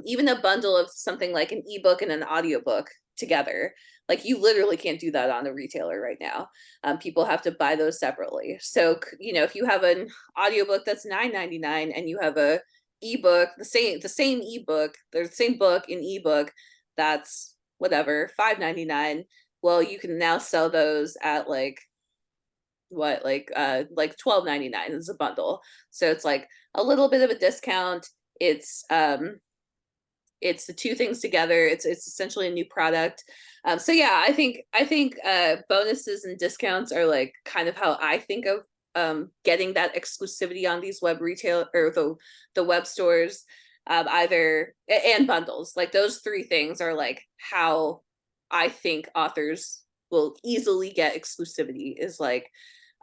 Even a bundle of something like an ebook and an audiobook together, like you literally can't do that on a retailer right now. People have to buy those separately. So, if you have an audiobook that's $9.99 and you have a ebook, the same ebook, the same book in ebook, that's whatever, $5.99. Well, you can now sell those at like $12.99 is a bundle. So it's like a little bit of a discount. It's the two things together. It's essentially a new product. So yeah, I think bonuses and discounts are like kind of how I think of getting that exclusivity on these web retail or the web stores, either and bundles. Like those three things are like how I think authors will easily get exclusivity. Is like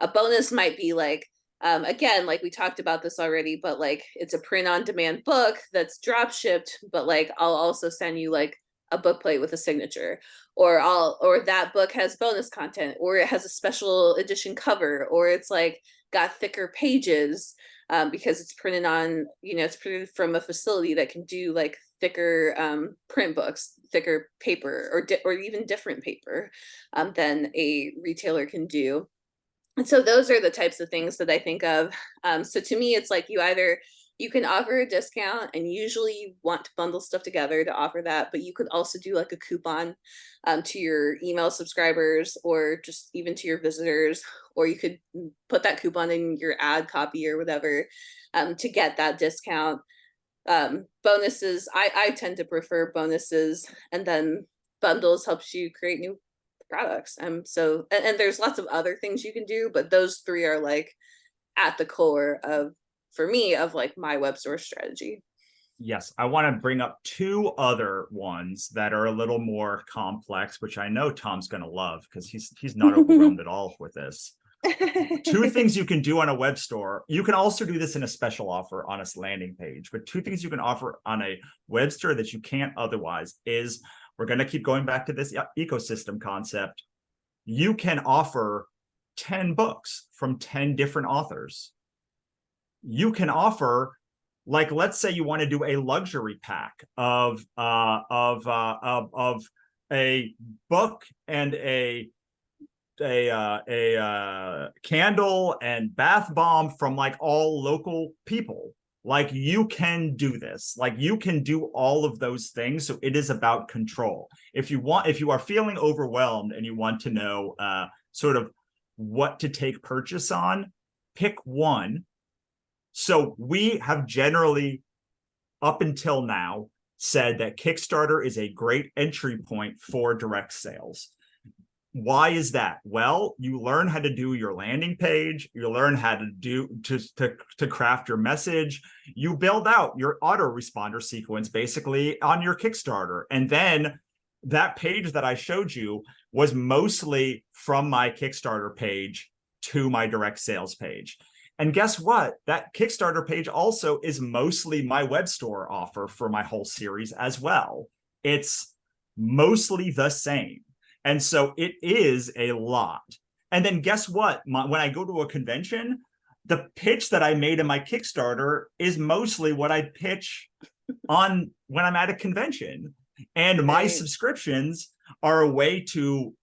a bonus might be like, again, like we talked about this already, but like it's a print on demand book that's drop shipped, but like I'll also send you like a book plate with a signature, or that book has bonus content, or it has a special edition cover, or it's like got thicker pages, because it's printed on, it's printed from a facility that can do like thicker print books, thicker paper, or even different paper than a retailer can do. And so those are the types of things that I think of. So to me, it's like you can offer a discount, and usually you want to bundle stuff together to offer that, but you could also do like a coupon to your email subscribers, or just even to your visitors, or you could put that coupon in your ad copy or whatever to get that discount. Bonuses, I tend to prefer bonuses, and then bundles helps you create new products. So and there's lots of other things you can do, but those three are like at the core of, for me, of like my web store strategy. Yes, I want to bring up two other ones that are a little more complex, which I know Tom's going to love because he's not overwhelmed at all with this. Two things you can do on a web store. You can also do this in a special offer on a landing page, but two things you can offer on a web store that you can't otherwise is, we're going to keep going back to this ecosystem concept. You can offer 10 books from 10 different authors. You can offer, like, let's say you want to do a luxury pack of a book and a candle and bath bomb from like all local people. Like, you can do this. Like, you can do all of those things. So it is about control. If you are feeling overwhelmed and you want to know sort of what to take purchase on, pick one. So we have generally, up until now, said that Kickstarter is a great entry point for direct sales. Why is that? Well, you learn how to do your landing page. You learn how to do to craft your message. You build out your autoresponder sequence basically on your Kickstarter. And then that page that I showed you was mostly from my Kickstarter page to my direct sales page. And guess what? That Kickstarter page also is mostly my web store offer for my whole series as well. It's mostly the same. And so it is a lot. And then guess what? When I go to a convention, the pitch that I made in my Kickstarter is mostly what I pitch on when I'm at a convention. And my subscriptions are a way to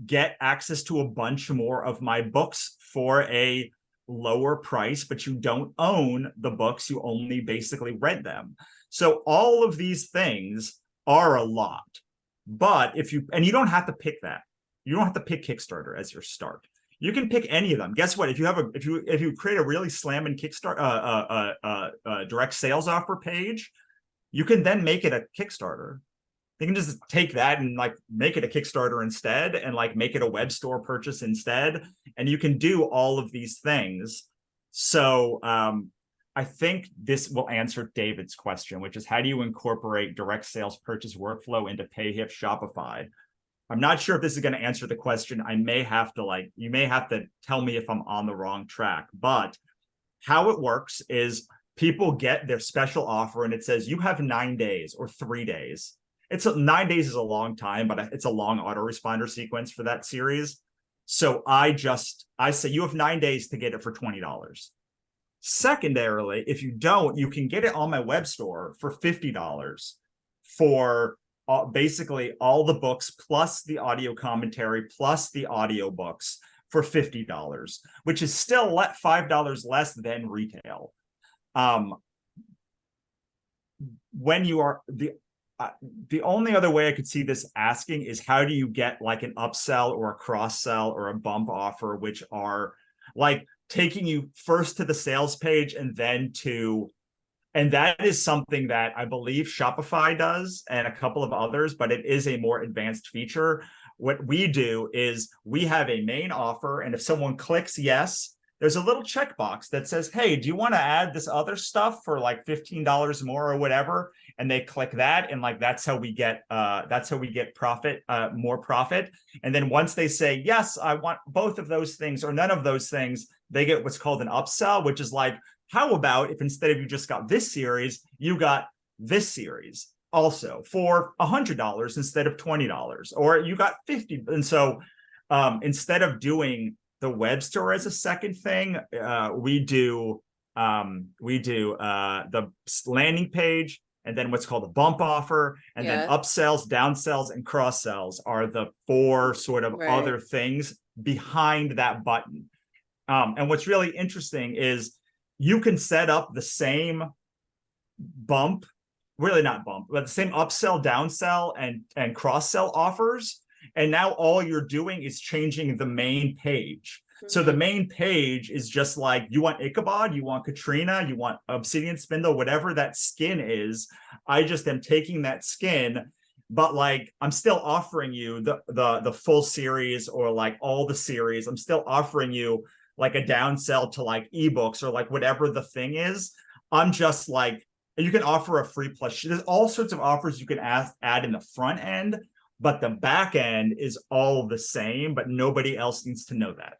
get access to a bunch more of my books for a lower price, but you don't own the books. You only basically rent them. So all of these things are a lot. But you don't have to pick that. You don't have to pick Kickstarter as your start. You can pick any of them. Guess what? If you create a really slamming Kickstarter direct sales offer page, you can then make it a Kickstarter. You can just take that and like make it a Kickstarter instead, and like make it a web store purchase instead. And you can do all of these things. So I think this will answer David's question, which is, how do you incorporate direct sales purchase workflow into Payhip Shopify? I'm not sure if this is going to answer the question. You may have to tell me if I'm on the wrong track, but how it works is people get their special offer and it says you have 9 days or 3 days. 9 days is a long time, but it's a long autoresponder sequence for that series. So I say you have 9 days to get it for $20. Secondarily, if you don't, you can get it on my web store for $50 for basically all the books plus the audio commentary plus the audiobooks for $50, which is still $5 less than retail. When you are the only other way I could see this asking is, how do you get like an upsell or a cross sell or a bump offer, which are like taking you first to the sales page and that is something that I believe Shopify does and a couple of others, but it is a more advanced feature. What we do is we have a main offer, and if someone clicks yes, there's a little checkbox that says, hey, do you want to add this other stuff for like $15 more or whatever? And they click that, and like that's how we get profit, more profit. And then once they say, yes, I want both of those things or none of those things, they get what's called an upsell, which is like, how about if instead of you just got this series, you got this series also for $100 instead of $20, or you got $50. And so instead of doing the web store as a second thing, we do the landing page, and then what's called a bump offer, and then upsells, downsells, and cross sells are the 4 sort of other things behind that button. And what's really interesting is you can set up the same bump, really not bump, but the same upsell, downsell, and cross sell offers. And now all you're doing is changing the main page. So the main page is just like, you want Ichabod, you want Katrina, you want Obsidian Spindle, whatever that skin is. I just am taking that skin, but like I'm still offering you the full series or like all the series. I'm still offering you like a downsell to like ebooks or like whatever the thing is. I'm just like, you can offer a free plus. There's all sorts of offers you can add in the front end, but the back end is all the same, but nobody else needs to know that.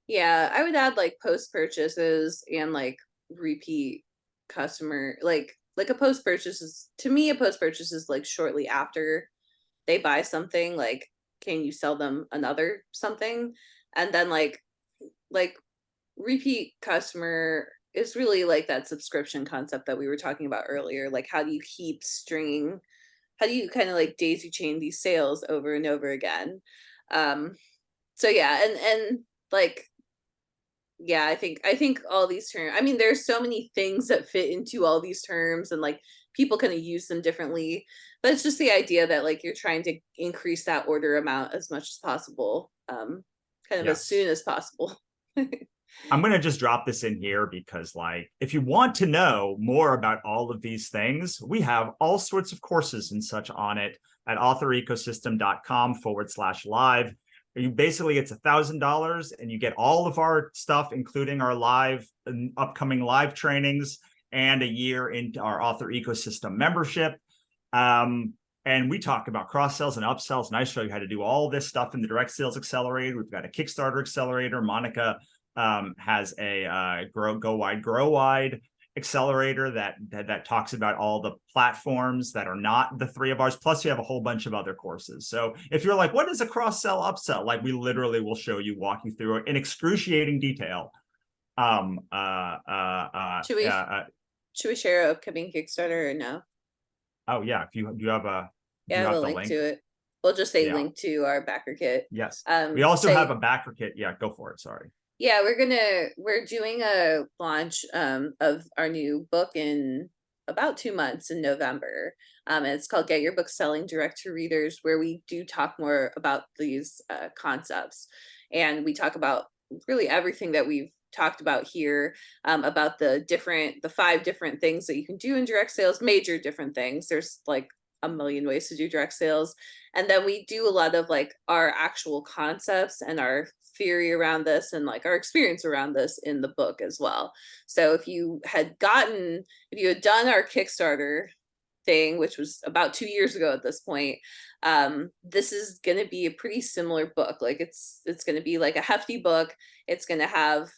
Yeah, I would add like post purchases and like repeat customer, like a post purchase is, to me, a post purchase is like shortly after they buy something, like, can you sell them another something? And then like repeat customer is really like that subscription concept that we were talking about earlier. Like, how do you keep stringing, how do you kind of like daisy chain these sales over and over again? So yeah, and like, yeah, I think all these terms, I mean, there's so many things that fit into all these terms, and like people kind of use them differently, but it's just the idea that like you're trying to increase that order amount as much as possible, kind of as soon as possible. I'm going to just drop this in here because, like, if you want to know more about all of these things, we have all sorts of courses and such on it at authorecosystem.com/live. Basically, it's $1,000 and you get all of our stuff, including our live and upcoming live trainings and a year into our author ecosystem membership. And we talk about cross sells and upsells, and I show you how to do all this stuff in the direct sales accelerator. We've got a Kickstarter accelerator. Monica has a go wide, grow wide accelerator that talks about all the platforms that are not the 3 of ours. Plus, you have a whole bunch of other courses. So if you're like, what is a cross sell upsell? Like, we literally will show you, walk you through it in excruciating detail. Should we share an upcoming Kickstarter or no? Oh yeah, if you have a link to it. We'll just say link to our backer kit. Yes. We also have a backer kit. Yeah, go for it. Sorry. Yeah, we're doing a launch of our new book in about 2 months in November. And it's called Get Your Book Selling Direct to Readers, where we do talk more about these concepts. And we talk about really everything that we've talked about here, about the 5 different things that you can do in direct sales, major different things. There's like a million ways to do direct sales. And then we do a lot of like our actual concepts and our theory around this and like our experience around this in the book as well. So if you had done our Kickstarter thing, which was about 2 years ago at this point, this is going to be a pretty similar book. Like it's going to be like a hefty book. It's going to have,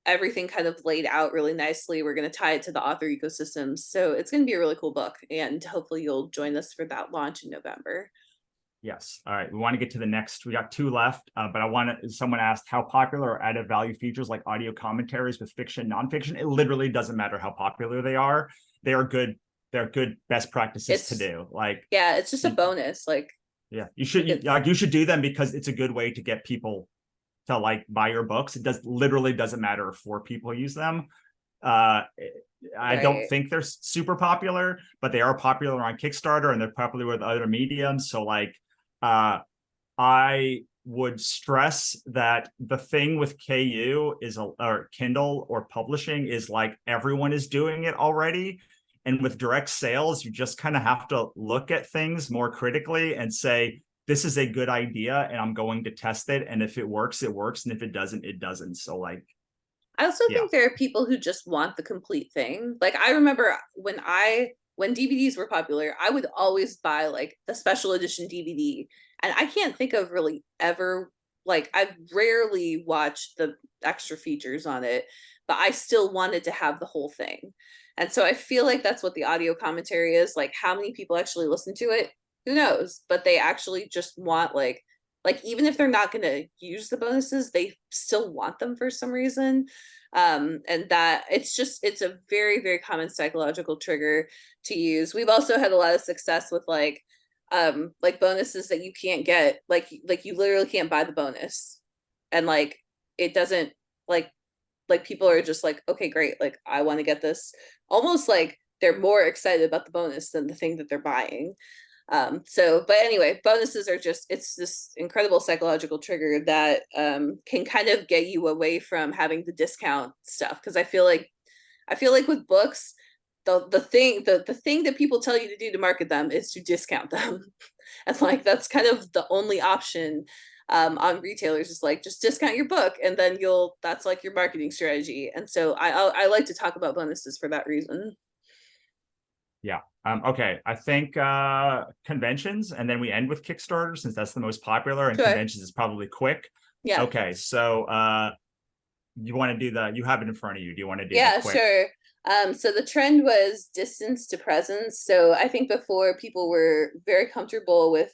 everything kind of laid out really nicely. We're going to tie it to the author ecosystem. So it's going to be a really cool book, and hopefully you'll join us for that launch in November. Yes. All right. We want to get to the next. We got two left, but I want to. Someone asked how popular are added value features like audio commentaries with fiction, nonfiction. It literally doesn't matter how popular they are. They are good. They're good best practices to It's do. Like, yeah, it's just a bonus. Like yeah, you should do them because it's a good way to get people to like buy your books. It literally doesn't matter if 4 people use them. Uh, I don't right. think they're super popular, but they are popular on Kickstarter and they're popular with other mediums. So like, I would stress that the thing with KU is or Kindle or publishing is like everyone is doing it already. And with direct sales, you just kind of have to look at things more critically and say, this is a good idea and I'm going to test it. And if it works, it works. And if it doesn't, it doesn't. So like, I also yeah. think there are people who just want the complete thing. Like I remember when DVDs were popular, I would always buy like the special edition DVD. And I can't think of really ever, like I've rarely watched the extra features on it, but I still wanted to have the whole thing. And so I feel like that's what the audio commentary is. Like how many people actually listen to it? Who knows? But they actually just want like even if they're not going to use the bonuses, they still want them for some reason. And that it's a very, very common psychological trigger to use. We've also had a lot of success with like bonuses that you can't get, like you literally can't buy the bonus, and like it doesn't like people are just like, okay, great, like I want to get this, almost like they're more excited about the bonus than the thing that they're buying. So but anyway, bonuses are just, it's this incredible psychological trigger that can kind of get you away from having the discount stuff, because I feel like with books, the thing that people tell you to do to market them is to discount them. And like that's kind of the only option on retailers, is like just discount your book, and then that's like your marketing strategy. And so I like to talk about bonuses for that reason. Yeah. Okay. I think conventions, and then we end with Kickstarter since that's the most popular, and Sure. conventions is probably quick. Yeah. Okay. So you want to do you have it in front of you. Do you want to do the Yeah, quick? sure. So the trend was distance to presence. So I think before people were very comfortable with,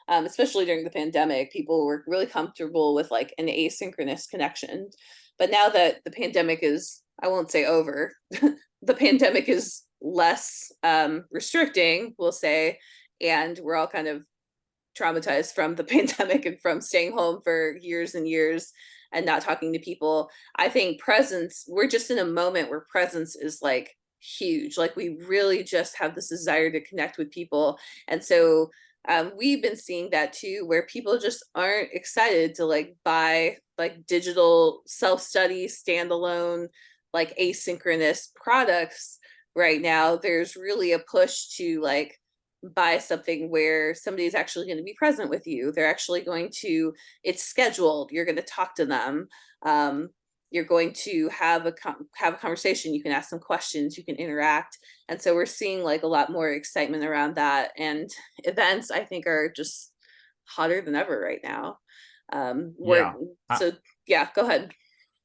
especially during the pandemic, people were really comfortable with like an asynchronous connection. But now that the pandemic is, I won't say over, the pandemic is less restricting, we'll say, and we're all kind of traumatized from the pandemic and from staying home for years and years and not talking to people. I think presence, we're just in a moment where presence is like huge. Like we really just have this desire to connect with people. And so we've been seeing that too, where people just aren't excited to like buy like digital self-study, standalone, like asynchronous products right now. There's really a push to like buy something where somebody's actually going to be present with you. They're actually going to, it's scheduled. You're going to talk to them. You're going to have a conversation. You can ask them questions. You can interact. And so we're seeing like a lot more excitement around that. And events, I think, are just hotter than ever right now. Yeah. So yeah, go ahead.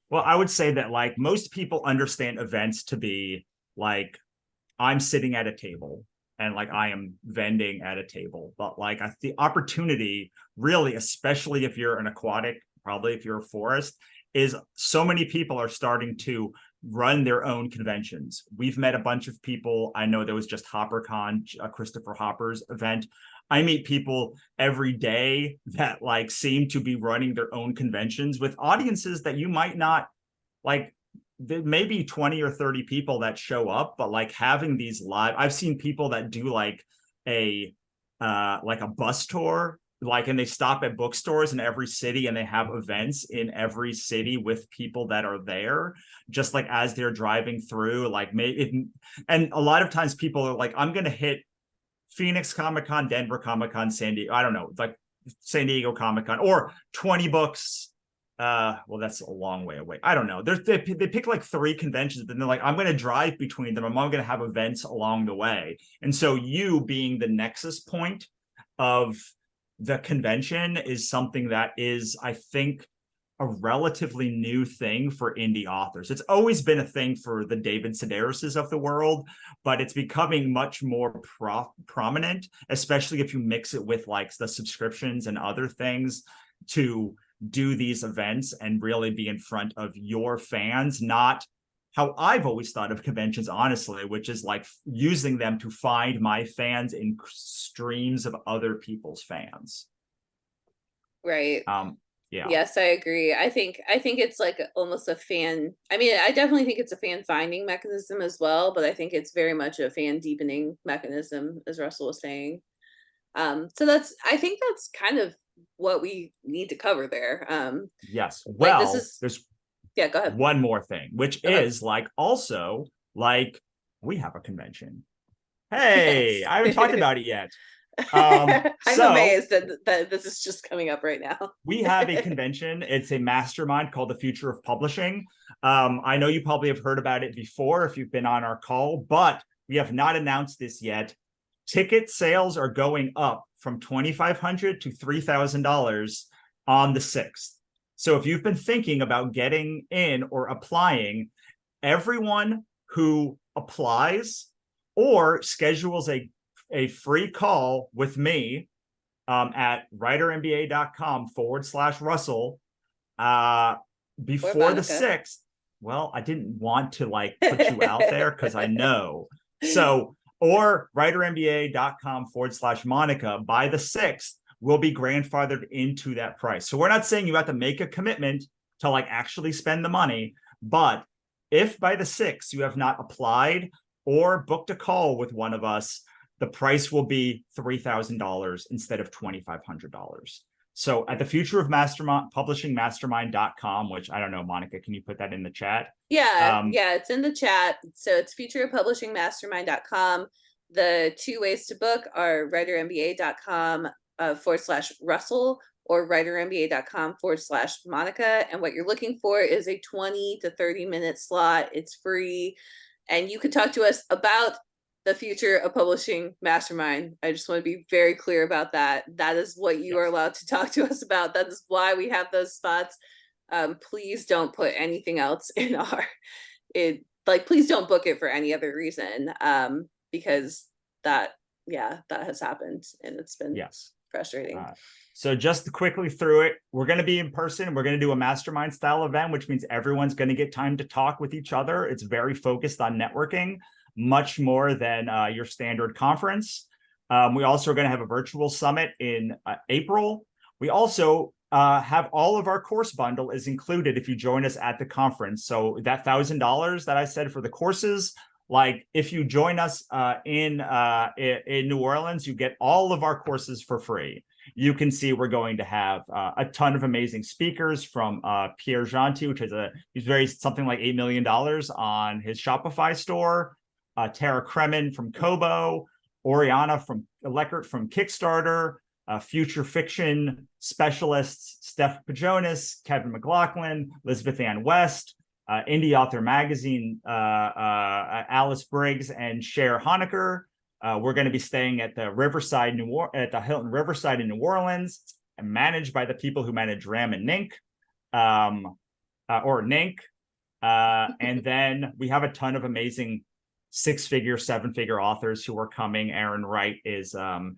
Well, I would say that like most people understand events to be like I'm sitting at a table and like I am vending at a table. But like the opportunity really, especially if you're an aquatic, probably if you're a forest, is so many people are starting to run their own conventions. We've met a bunch of people. I know there was just HopperCon, Christopher Hopper's event. I meet people every day that like seem to be running their own conventions with audiences that you might not like. There may be 20 or 30 people that show up, but like having these live, I've seen people that do like a bus tour, like, and they stop at bookstores in every city and they have events in every city with people that are there, just like as they're driving through, like maybe, and a lot of times people are like, I'm going to hit Phoenix Comic-Con, Denver Comic-Con, San Diego, I don't know, like San Diego Comic-Con, or 20 books. Well, that's a long way away. I don't know. They pick like 3 conventions, but they're like, I'm going to drive between them. I'm going to have events along the way. And so you being the nexus point of the convention is something that is, I think, a relatively new thing for indie authors. It's always been a thing for the David Sedarises of the world, but it's becoming much more prominent, especially if you mix it with like the subscriptions and other things to do these events and really be in front of your fans, not how I've always thought of conventions, honestly, which is like using them to find my fans in streams of other people's fans. Right. Yeah. Yes, I agree. I think it's like almost a fan. I mean, I definitely think it's a fan finding mechanism as well, but I think it's very much a fan deepening mechanism, as Russell was saying. So I think that's kind of what we need to cover there. Yes. Like this Well, is, there's yeah, go ahead. one more thing, which Go ahead. is like also like we have a convention. Hey, Yes. I haven't talked about it yet. I'm So amazed that this is just coming up right now. we have a convention. It's a mastermind called the Future of Publishing. I know you probably have heard about it before if you've been on our call, but we have not announced this yet. Ticket sales are going up from $2,500 to $3,000 on the 6th. So if you've been thinking about getting in or applying, everyone who applies or schedules a free call with me at writermba.com/Russell before the 6th. Well, I didn't want to like put you out there because I know. So, or writermba.com/Monica by the 6th will be grandfathered into that price. So we're not saying you have to make a commitment to like actually spend the money, but if by the 6th you have not applied or booked a call with one of us, the price will be $3,000 instead of $2,500. So at the Future of Publishing Mastermind.com, which I don't know, Monica, can you put that in the chat? Yeah, it's in the chat. So it's futureofpublishingmastermind.com. The two ways to book are writermba.com /Russell or writermba.com /Monica. And what you're looking for is a 20 to 30-minute slot. It's free. And you can talk to us about the Future of Publishing Mastermind. I just want to be very clear about that. That is what you are allowed to talk to us about. That is why we have those spots. Please don't put anything else in please don't book it for any other reason. Because that has happened and it's been frustrating. So just quickly through it, we're going to be in person. We're going to do a mastermind style event, which means everyone's going to get time to talk with each other. It's very focused on networking, much more than your standard conference. We also are going to have a virtual summit in April. We also have all of our course bundle is included if you join us at the conference. So that $1,000 that I said for the courses, like if you join us in New Orleans, you get all of our courses for free. You can see we're going to have a ton of amazing speakers from Pierre Gentil, which is he's raised something like $8 million on his Shopify store. Tara Kremen from Kobo, Oriana Leckert from Kickstarter, future fiction specialists Steph Pajonis, Kevin McLaughlin, Elizabeth Ann West, Indie Author Magazine, Alice Briggs and Cher Honecker. We're going to be staying at the Hilton Riverside in New Orleans, and managed by the people who manage Ram and Nink, or Nink. And then we have a ton of amazing 6-figure, 7-figure authors who are coming. Aaron Wright is the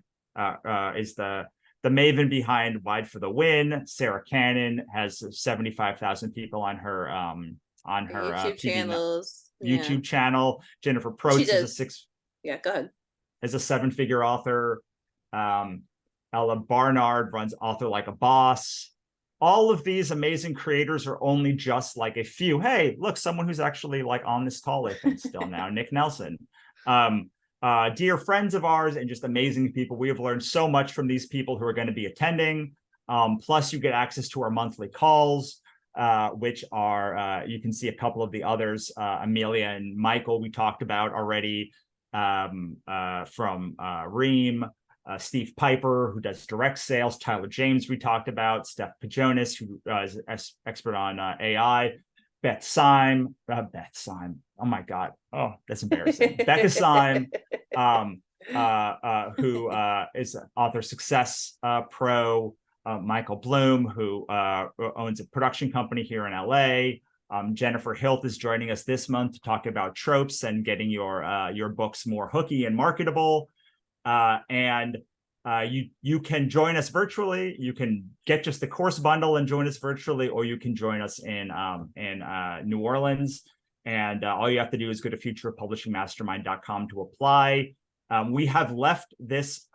maven behind Wide for the Win. Sarah Cannon has 75,000 people on her YouTube channels. YouTube channel. Jennifer Probst go ahead. Is a 7-figure author. Ella Barnard runs Author Like a Boss. All of these amazing creators are only just like a few. Hey, look, someone who's actually like on this call, I think, still now, Nick Nelson. Dear friends of ours and just amazing people. We have learned so much from these people who are going to be attending. Plus, you get access to our monthly calls, which are, you can see a couple of the others, Amelia and Michael, we talked about already, from Ream. Steve Piper, who does direct sales, Tyler James, we talked about, Steph Pajonis, who is expert on AI, Beth Syme, oh my God, oh, that's embarrassing. Becca Syme, who is Author Success Pro, Michael Bloom, who owns a production company here in LA. Jennifer Hilt is joining us this month to talk about tropes and getting your books more hooky and marketable. You can join us virtually. You can get just the course bundle and join us virtually, or you can join us in New Orleans. And all you have to do is go to futureofpublishingmastermind.com to apply. We have left this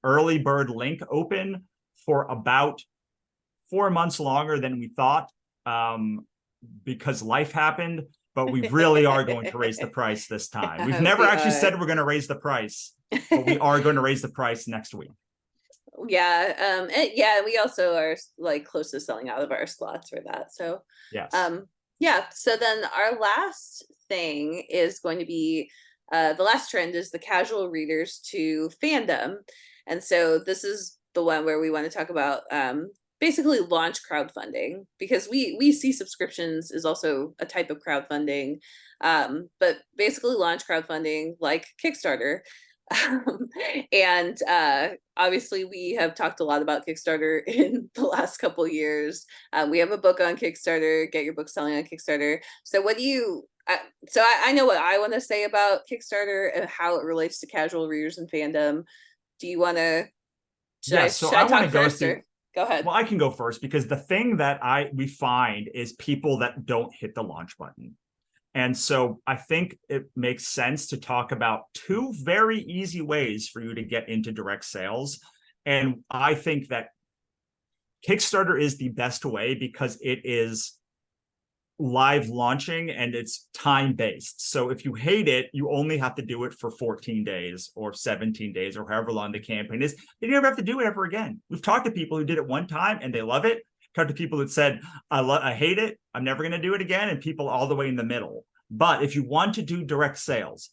early bird link open for about 4 months longer than we thought, because life happened, but we really are going to raise the price this time. We've never actually said we're going to raise the price, but we are going to raise the price next week. Yeah. Yeah, we also are like close to selling out of our slots for that. So yes. Yeah. So then our last thing is going to be the last trend is the casual readers to fandom. And so this is the one where we want to talk about basically launch crowdfunding, because we see subscriptions is also a type of crowdfunding, but basically launch crowdfunding like Kickstarter. And obviously we have talked a lot about Kickstarter in the last couple of years. We have a book on Kickstarter, Get Your Book Selling on Kickstarter. So what do you, so I know what I want to say about Kickstarter and how it relates to casual readers and fandom. Do you want to, should I talk first, or go ahead? Well, I can go first, because the thing that we find is people that don't hit the launch button. And so I think it makes sense to talk about 2 very easy ways for you to get into direct sales. And I think that Kickstarter is the best way because it is live launching and it's time-based. So if you hate it, you only have to do it for 14 days or 17 days or however long the campaign is. You never have to do it ever again. We've talked to people who did it one time and they love it. Talked to people that said, I hate it, I'm never going to do it again, and people all the way in the middle. But if you want to do direct sales,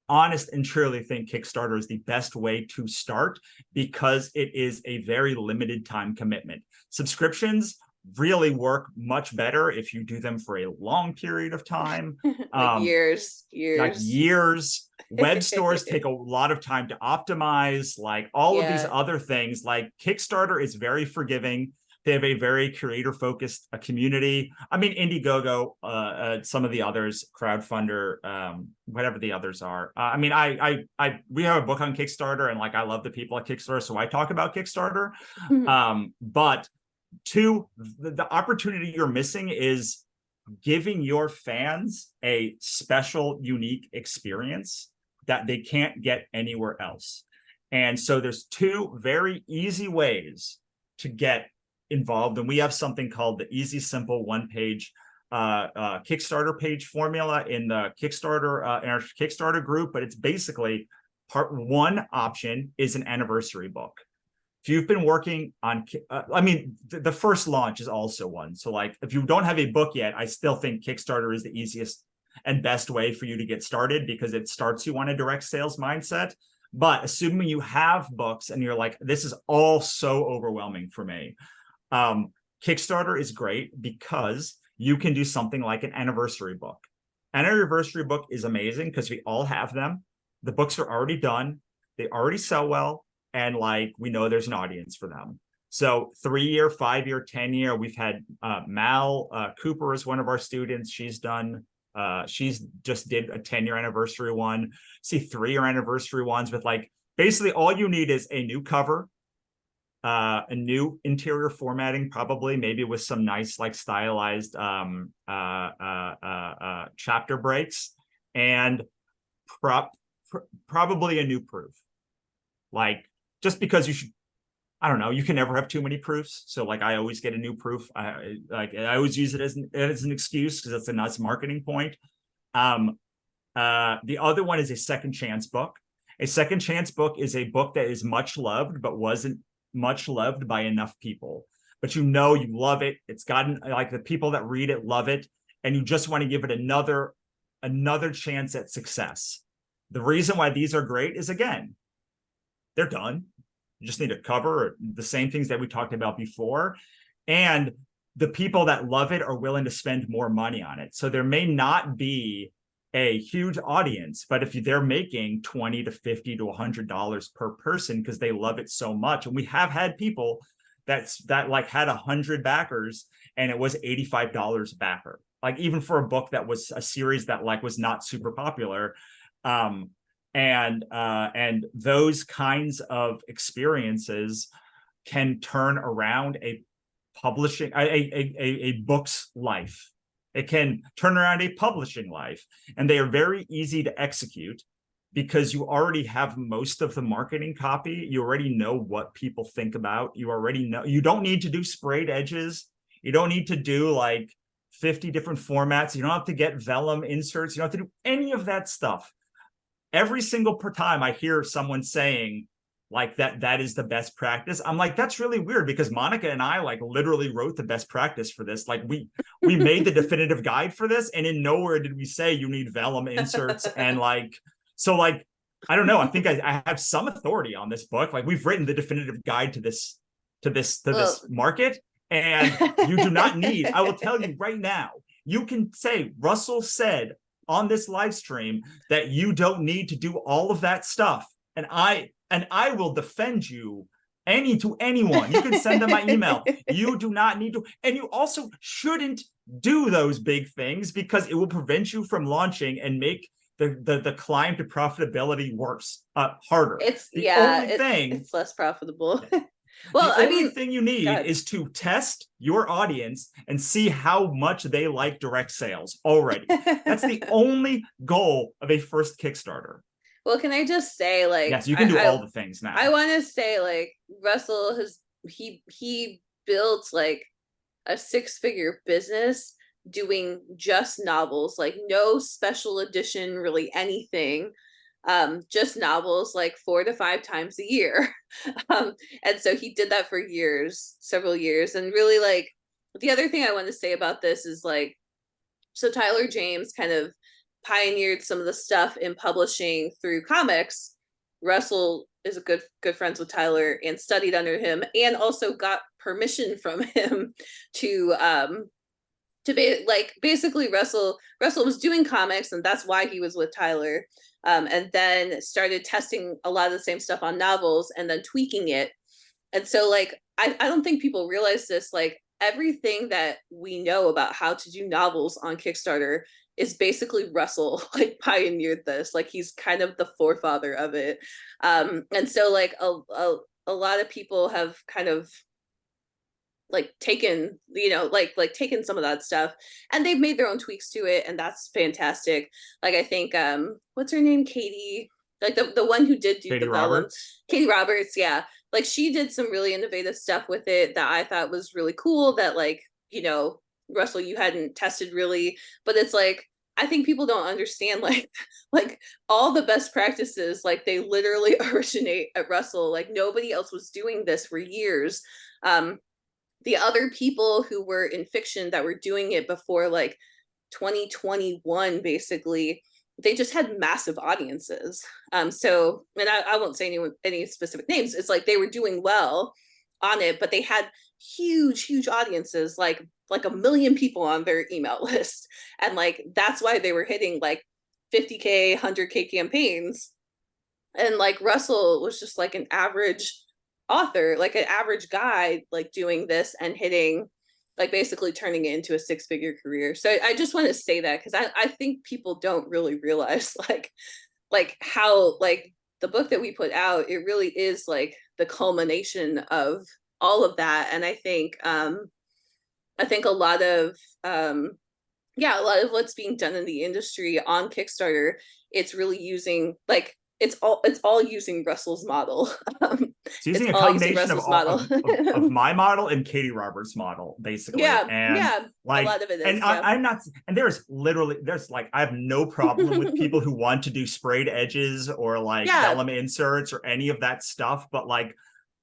honest and truly think Kickstarter is the best way to start, because it is a very limited time commitment. Subscriptions really work much better if you do them for a long period of time. Like years. Like years. Web stores take a lot of time to optimize, like all of these other things. Like Kickstarter is very forgiving. They have a very creator-focused community. I mean, Indiegogo, some of the others, Crowdfunder, whatever the others are. I mean, we have a book on Kickstarter, and like I love the people at Kickstarter, so I talk about Kickstarter. But the opportunity you're missing is giving your fans a special, unique experience that they can't get anywhere else. And so there's 2 very easy ways to get involved, and we have something called the easy, simple, 1-page Kickstarter page formula in the Kickstarter in our Kickstarter group. But it's basically part 1 option is an anniversary book. If you've been working on, I mean, the first launch is also one. So like, if you don't have a book yet, I still think Kickstarter is the easiest and best way for you to get started, because it starts you on a direct sales mindset. But assuming you have books and you're like, this is all so overwhelming for me, Kickstarter is great because you can do something like an anniversary book. An anniversary book is amazing because we all have them. The books are already done. They already sell well. And like, we know there's an audience for them. So 3-year, 5-year, 10-year, we've had Mal Cooper is one of our students. She's just did a 10-year anniversary one. See 3-year anniversary ones with like, basically all you need is a new cover, a new interior formatting, probably maybe with some nice like stylized chapter breaks, and probably a new proof. Like, just because you should, I don't know, you can never have too many proofs. So like, I always get a new proof. I always use it as an excuse because that's a nice marketing point. The other one is a second chance book. A second chance book is a book that is much loved, but wasn't much loved by enough people. But you know, you love it. It's gotten, like, the people that read it love it, and you just want to give it another chance at success. The reason why these are great is, again, they're done. You just need a cover, the same things that we talked about before. And the people that love it are willing to spend more money on it. So there may not be a huge audience, but if they're making $20 to $50 to $100 per person because they love it so much, and we have had people that like had 100 backers and it was $85 a backer. Like even for a book that was a series that like was not super popular. And those kinds of experiences can turn around a book's life. It can turn around a publishing life, and they are very easy to execute because you already have most of the marketing copy. You already know what people think about. You already know. You don't need to do sprayed edges. You don't need to do like 50 different formats. You don't have to get vellum inserts. You don't have to do any of that stuff. Every single time I hear someone saying like that is the best practice, I'm like, that's really weird, because Monica and I like literally wrote the best practice for this. Like we made the definitive guide for this, and in nowhere did we say you need vellum inserts. And like, so like, I don't know. I think I have some authority on this book. Like we've written the definitive guide to this market, and you do not need, I will tell you right now, you can say Russell said on this live stream that you don't need to do all of that stuff. And I will defend you to anyone. You can send them my email. You do not need to. And you also shouldn't do those big things, because it will prevent you from launching and make the climb to profitability worse, harder. It's less profitable. Well, the only thing you need is to test your audience and see how much they like direct sales already. That's the only goal of a first Kickstarter. Well, can I just say, like, yes, you can do all the things now. I want to say, like, Russell he built like a 6-figure business doing just novels, like no special edition, really anything. Just novels, like 4 to 5 times a year. And so he did that for years, several years. And really, like, the other thing I want to say about this is, like, so Tyler James kind of pioneered some of the stuff in publishing through comics. Russell is a good friends with Tyler and studied under him, and also got permission from him to be like, basically Russell was doing comics, and that's why he was with Tyler, and then started testing a lot of the same stuff on novels and then tweaking it. And so, like, I don't think people realize this, like, everything that we know about how to do novels on Kickstarter is basically Russell, like, pioneered this. Like, he's kind of the forefather of it. And so, like, a lot of people have kind of like taken, taken some of that stuff, and they've made their own tweaks to it, and that's fantastic. Like, I think what's her name, Katie, like the one who did do Katie the Roberts. Katie Roberts, yeah, like she did some really innovative stuff with it that I thought was really cool, that, like, Russell, you hadn't tested really. But it's like, I think people don't understand, like all the best practices, like, they literally originate at Russell. Like, nobody else was doing this for years. The other people who were in fiction that were doing it before, like, 2021, basically, they just had massive audiences. So, and I won't say any specific names. It's like they were doing well on it, but they had huge audiences, like 1 million people on their email list. And, like, that's why they were hitting like 50K, 100K campaigns. And, like, Russell was just like an average author, like an average guy, like, doing this and hitting, like, basically turning it into a 6-figure career. So I just want to say that, because I think people don't really realize like how, like, the book that we put out, it really is like the culmination of all of that. And I think a lot of a lot of what's being done in the industry on Kickstarter, it's really using, like, it's all using Russell's model. It's using a combination of my model and Katie Roberts' model, basically. Yeah, and like, a lot of it is. And I'm not, and there's like, I have no problem with people who want to do sprayed edges or like vellum inserts or any of that stuff. But, like,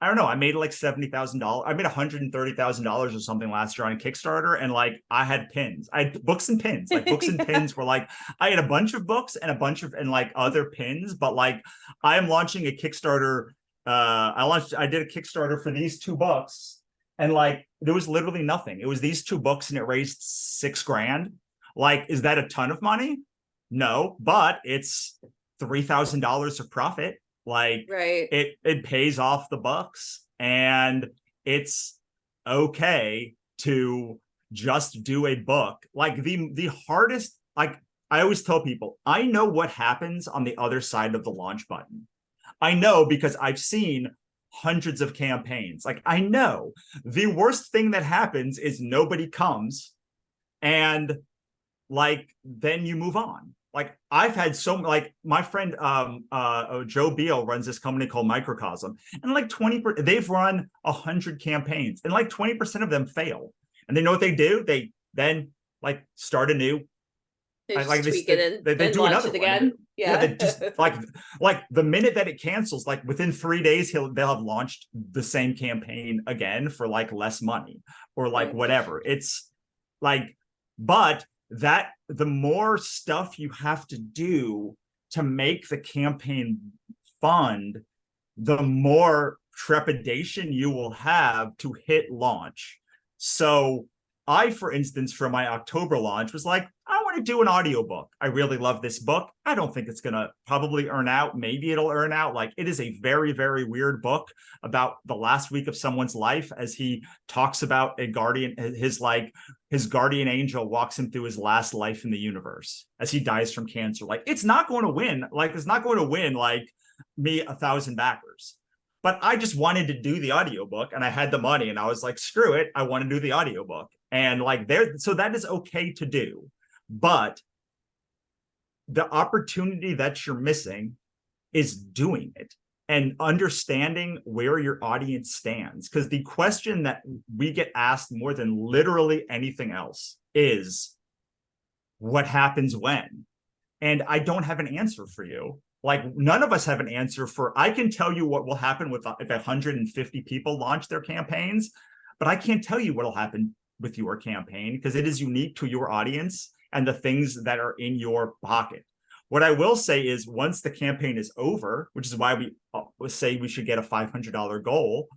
I don't know, I made like $70,000. I made $130,000 or something last year on Kickstarter. And, like, I had pins. I had books and pins. Like, books and pins were like, I had a bunch of books and like other pins. But, like, I am launching a Kickstarter. I did a Kickstarter for these 2 books, and, like, there was literally nothing. It was these 2 books and it raised $6,000. Like, is that a ton of money? No, but it's $3,000 of profit. Like, right. it pays off the books, and it's okay to just do a book. Like the hardest, like I always tell people, I know what happens on the other side of the launch button. I know because I've seen hundreds of campaigns. Like I know the worst thing that happens is nobody comes, and like then you move on. Like I've had like my friend Joe Beal runs this company called Microcosm, and like 20%, they've run 100 campaigns, and like 20% of them fail. And they know what they do? They then like start a new, They just like tweak it they and do launch another it one. again. Yeah, Yeah. they just like the minute that it cancels, like within 3 days, they'll have launched the same campaign again for like less money or like whatever. It's like, but that the more stuff you have to do to make the campaign fund, the more trepidation you will have to hit launch. So I, for instance, for my October launch was like, I want to do an audiobook. I really love this book. I don't think it's going to probably earn out. Maybe it'll earn out. Like it is a very, very weird book about the last week of someone's life as he talks about a guardian, his guardian angel walks him through his last life in the universe as he dies from cancer. Like it's not going to win. Like it's not going to win like me 1,000 backers. But I just wanted to do the audiobook and I had the money and I was like, screw it. I want to do the audiobook. And like there, so that is okay to do. But the opportunity that you're missing is doing it and understanding where your audience stands. Because the question that we get asked more than literally anything else is, what happens when? And I don't have an answer for you. Like none of us have an answer for, I can tell you what will happen with if 150 people launch their campaigns, but I can't tell you what will happen with your campaign because it is unique to your audience and the things that are in your pocket. What I will say is once the campaign is over, which is why we say we should get a $500 goal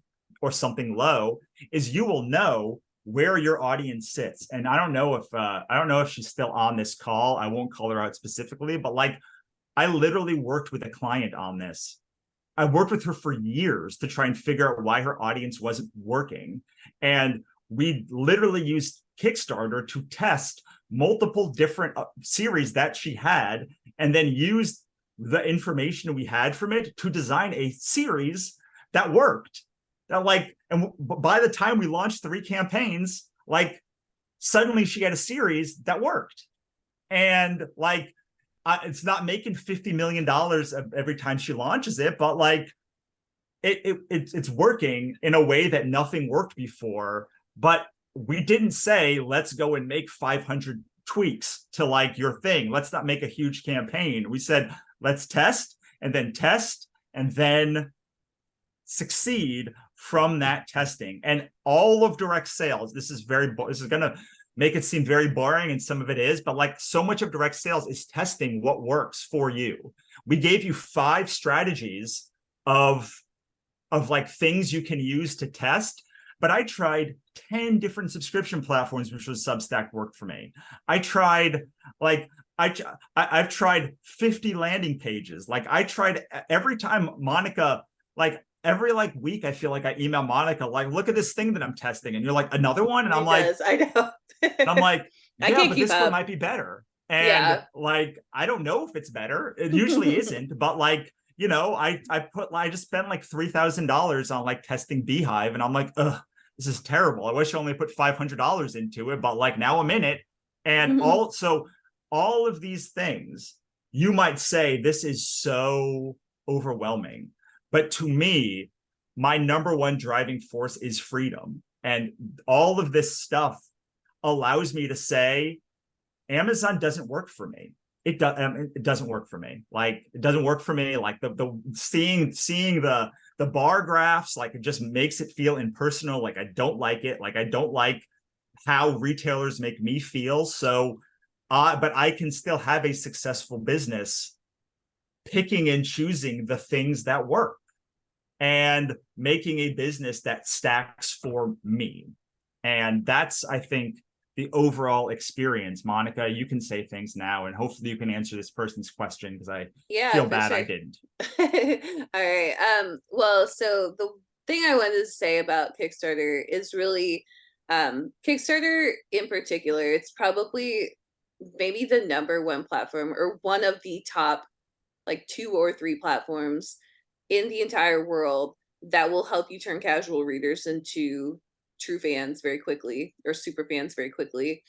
or something low, is you will know where your audience sits. And I don't know if she's still on this call. I won't call her out specifically, but like I literally worked with a client on this. I worked with her for years to try and figure out why her audience wasn't working. And we literally used Kickstarter to test multiple different series that she had, and then used the information we had from it to design a series that worked. That like, and by the time we launched 3 campaigns, like suddenly she had a series that worked. And like, it's not making $50 million every time she launches it, but like it's working in a way that nothing worked before. But we didn't say, let's go and make 500 tweaks to like your thing. Let's not make a huge campaign. We said, let's test and then succeed from that testing. And all of direct sales, this is going to make it seem very boring, and some of it is, but like so much of direct sales is testing what works for you. We gave you 5 strategies of like things you can use to test, but I tried 10 different subscription platforms, which was Substack worked for me. I tried like I've tried 50 landing pages. Like I tried every time Monica, like every like week, I feel like I email Monica, like, look at this thing that I'm testing. And you're like, another one? And I'm like, I know. and I'm like, I yeah, can't but keep this up. one might be better. And Yeah. like, I don't know if it's better. It usually isn't, but like, you know, I just spent like $3,000 on like testing Beehive, and I'm like, ugh, this is terrible. I wish I only put $500 into it, but like now I'm in it. And also all of these things, you might say this is so overwhelming. But to me, my number one driving force is freedom. And all of this stuff allows me to say, Amazon doesn't work for me. It doesn't work for me. Like it doesn't work for me. Like the seeing the bar graphs, like it just makes it feel impersonal. Like I don't like it. Like I don't like how retailers make me feel. So, but I can still have a successful business picking and choosing the things that work and making a business that stacks for me. And that's, I think, the overall experience. Monica, you can say things now, and hopefully you can answer this person's question because I feel bad I didn't. All right. Well, so thing I wanted to say about Kickstarter is really Kickstarter in particular, it's probably maybe the #1 platform, or one of the top like 2 or 3 platforms in the entire world that will help you turn casual readers into true fans very quickly, or super fans very quickly.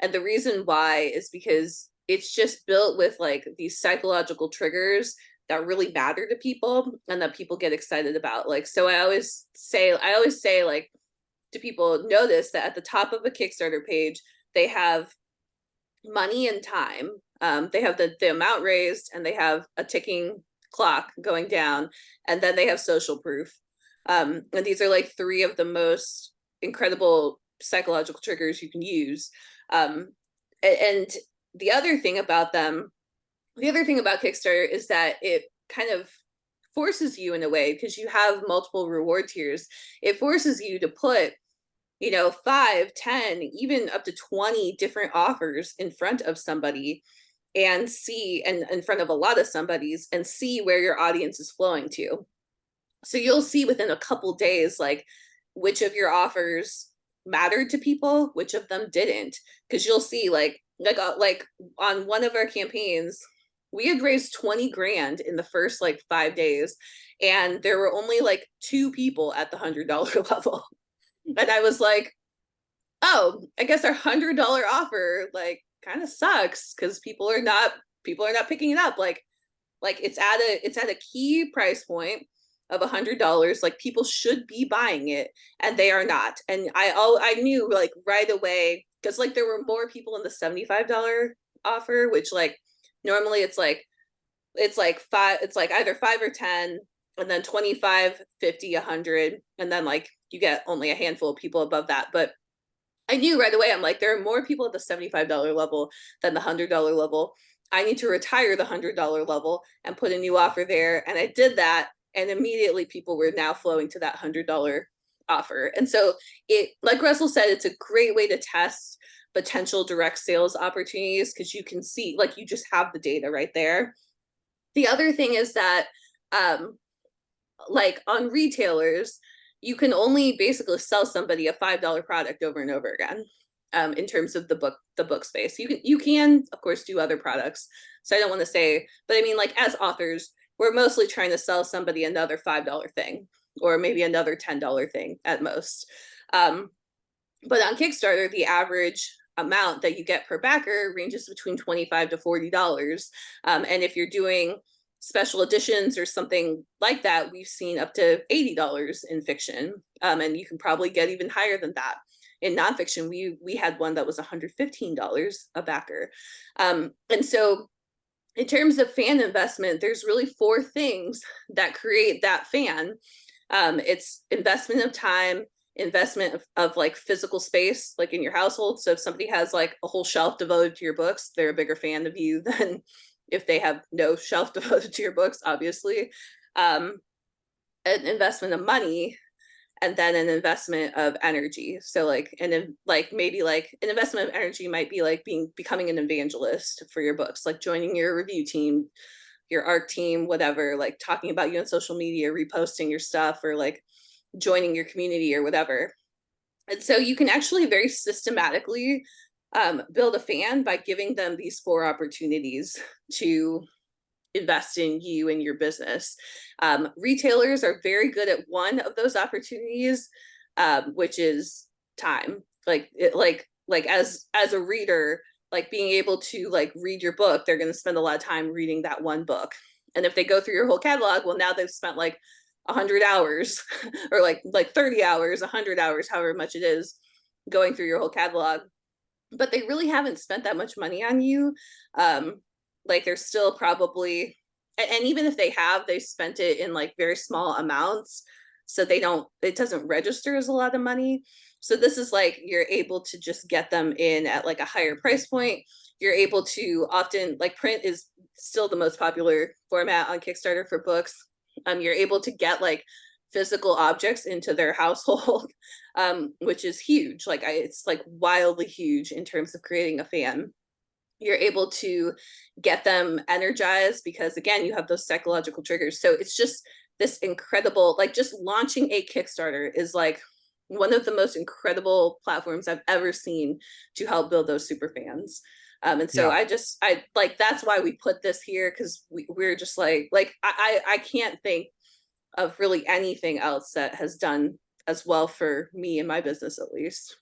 And the reason why is because it's just built with like these psychological triggers that really matter to people and that people get excited about. Like, so I always say like to people, notice that at the top of a Kickstarter page, they have money and time. They have the amount raised, and they have a ticking clock going down, and then they have social proof. And these are like 3 of the most incredible psychological triggers you can use. And the other thing about Kickstarter is that it kind of forces you in a way, because you have multiple reward tiers. It forces you to put 5, 10, even up to 20 different offers in front of somebody, and see, and in front of a lot of somebody's, and see where your audience is flowing to. So you'll see within a couple days, like, which of your offers mattered to people, which of them didn't. Because you'll see like on one of our campaigns, we had raised 20 grand in the first like 5 days, and there were only like 2 people at the $100 level. And I was like, oh, I guess our $100 offer like kind of sucks, because people are not picking it up. Like it's at a key price point of $100. Like, people should be buying it, and they are not. And I knew like right away, because like there were more people in the $75 offer, which like normally it's like five, it's like either 5 or 10, and then 25, 50, 100, and then like you get only a handful of people above that. But I knew right away, I'm like, there are more people at the $75 level than the $100 level. I need to retire the $100 level and put a new offer there. And I did that, and immediately people were now flowing to that $100 offer. And so it, like Russell said, it's a great way to test potential direct sales opportunities, because you can see, like, you just have the data right there. The other thing is that like on retailers, you can only basically sell somebody a $5 product over and over again. In terms of the book space, you can of course do other products. So I don't want to say, but I mean, like, as authors, we're mostly trying to sell somebody another $5 thing, or maybe another $10 thing at most. But on Kickstarter, the average amount that you get per backer ranges between $25 to $40. And if you're doing special editions or something like that, we've seen up to $80 in fiction. And you can probably get even higher than that. In nonfiction, we had one that was $115 a backer. And so in terms of fan investment, there's really 4 things that create that fan. It's investment of time, investment of like physical space, like in your household. So if somebody has like a whole shelf devoted to your books, they're a bigger fan of you than if they have no shelf devoted to your books, obviously. An investment of money, and then an investment of energy. So like, and like maybe like an investment of energy might be like becoming an evangelist for your books, like joining your review team, your ARC team, whatever, like talking about you on social media, reposting your stuff, or like joining your community or whatever. And so you can actually very systematically build a fan by giving them these 4 opportunities to invest in you and your business. Retailers are very good at one of those opportunities, which is time. Like as a reader, like being able to like read your book, they're going to spend a lot of time reading that one book. And if they go through your whole catalog, well, now they've spent like 100 hours or like 30 hours, 100 hours, however much it is, going through your whole catalog. But they really haven't spent that much money on you. Like, they're still probably, and even if they have, they spent it in like very small amounts, so it doesn't register as a lot of money. So this is like, you're able to just get them in at like a higher price point. You're able to often, like, print is still the most popular format on Kickstarter for books. You're able to get like physical objects into their household, which is huge. Like, it's like wildly huge in terms of creating a fan. You're able to get them energized because, again, you have those psychological triggers. So it's just this incredible, like just launching a Kickstarter is like one of the most incredible platforms I've ever seen to help build those super fans. And so Yeah. I like, that's why we put this here, because we're just like I can't think of really anything else that has done as well for me and my business, at least.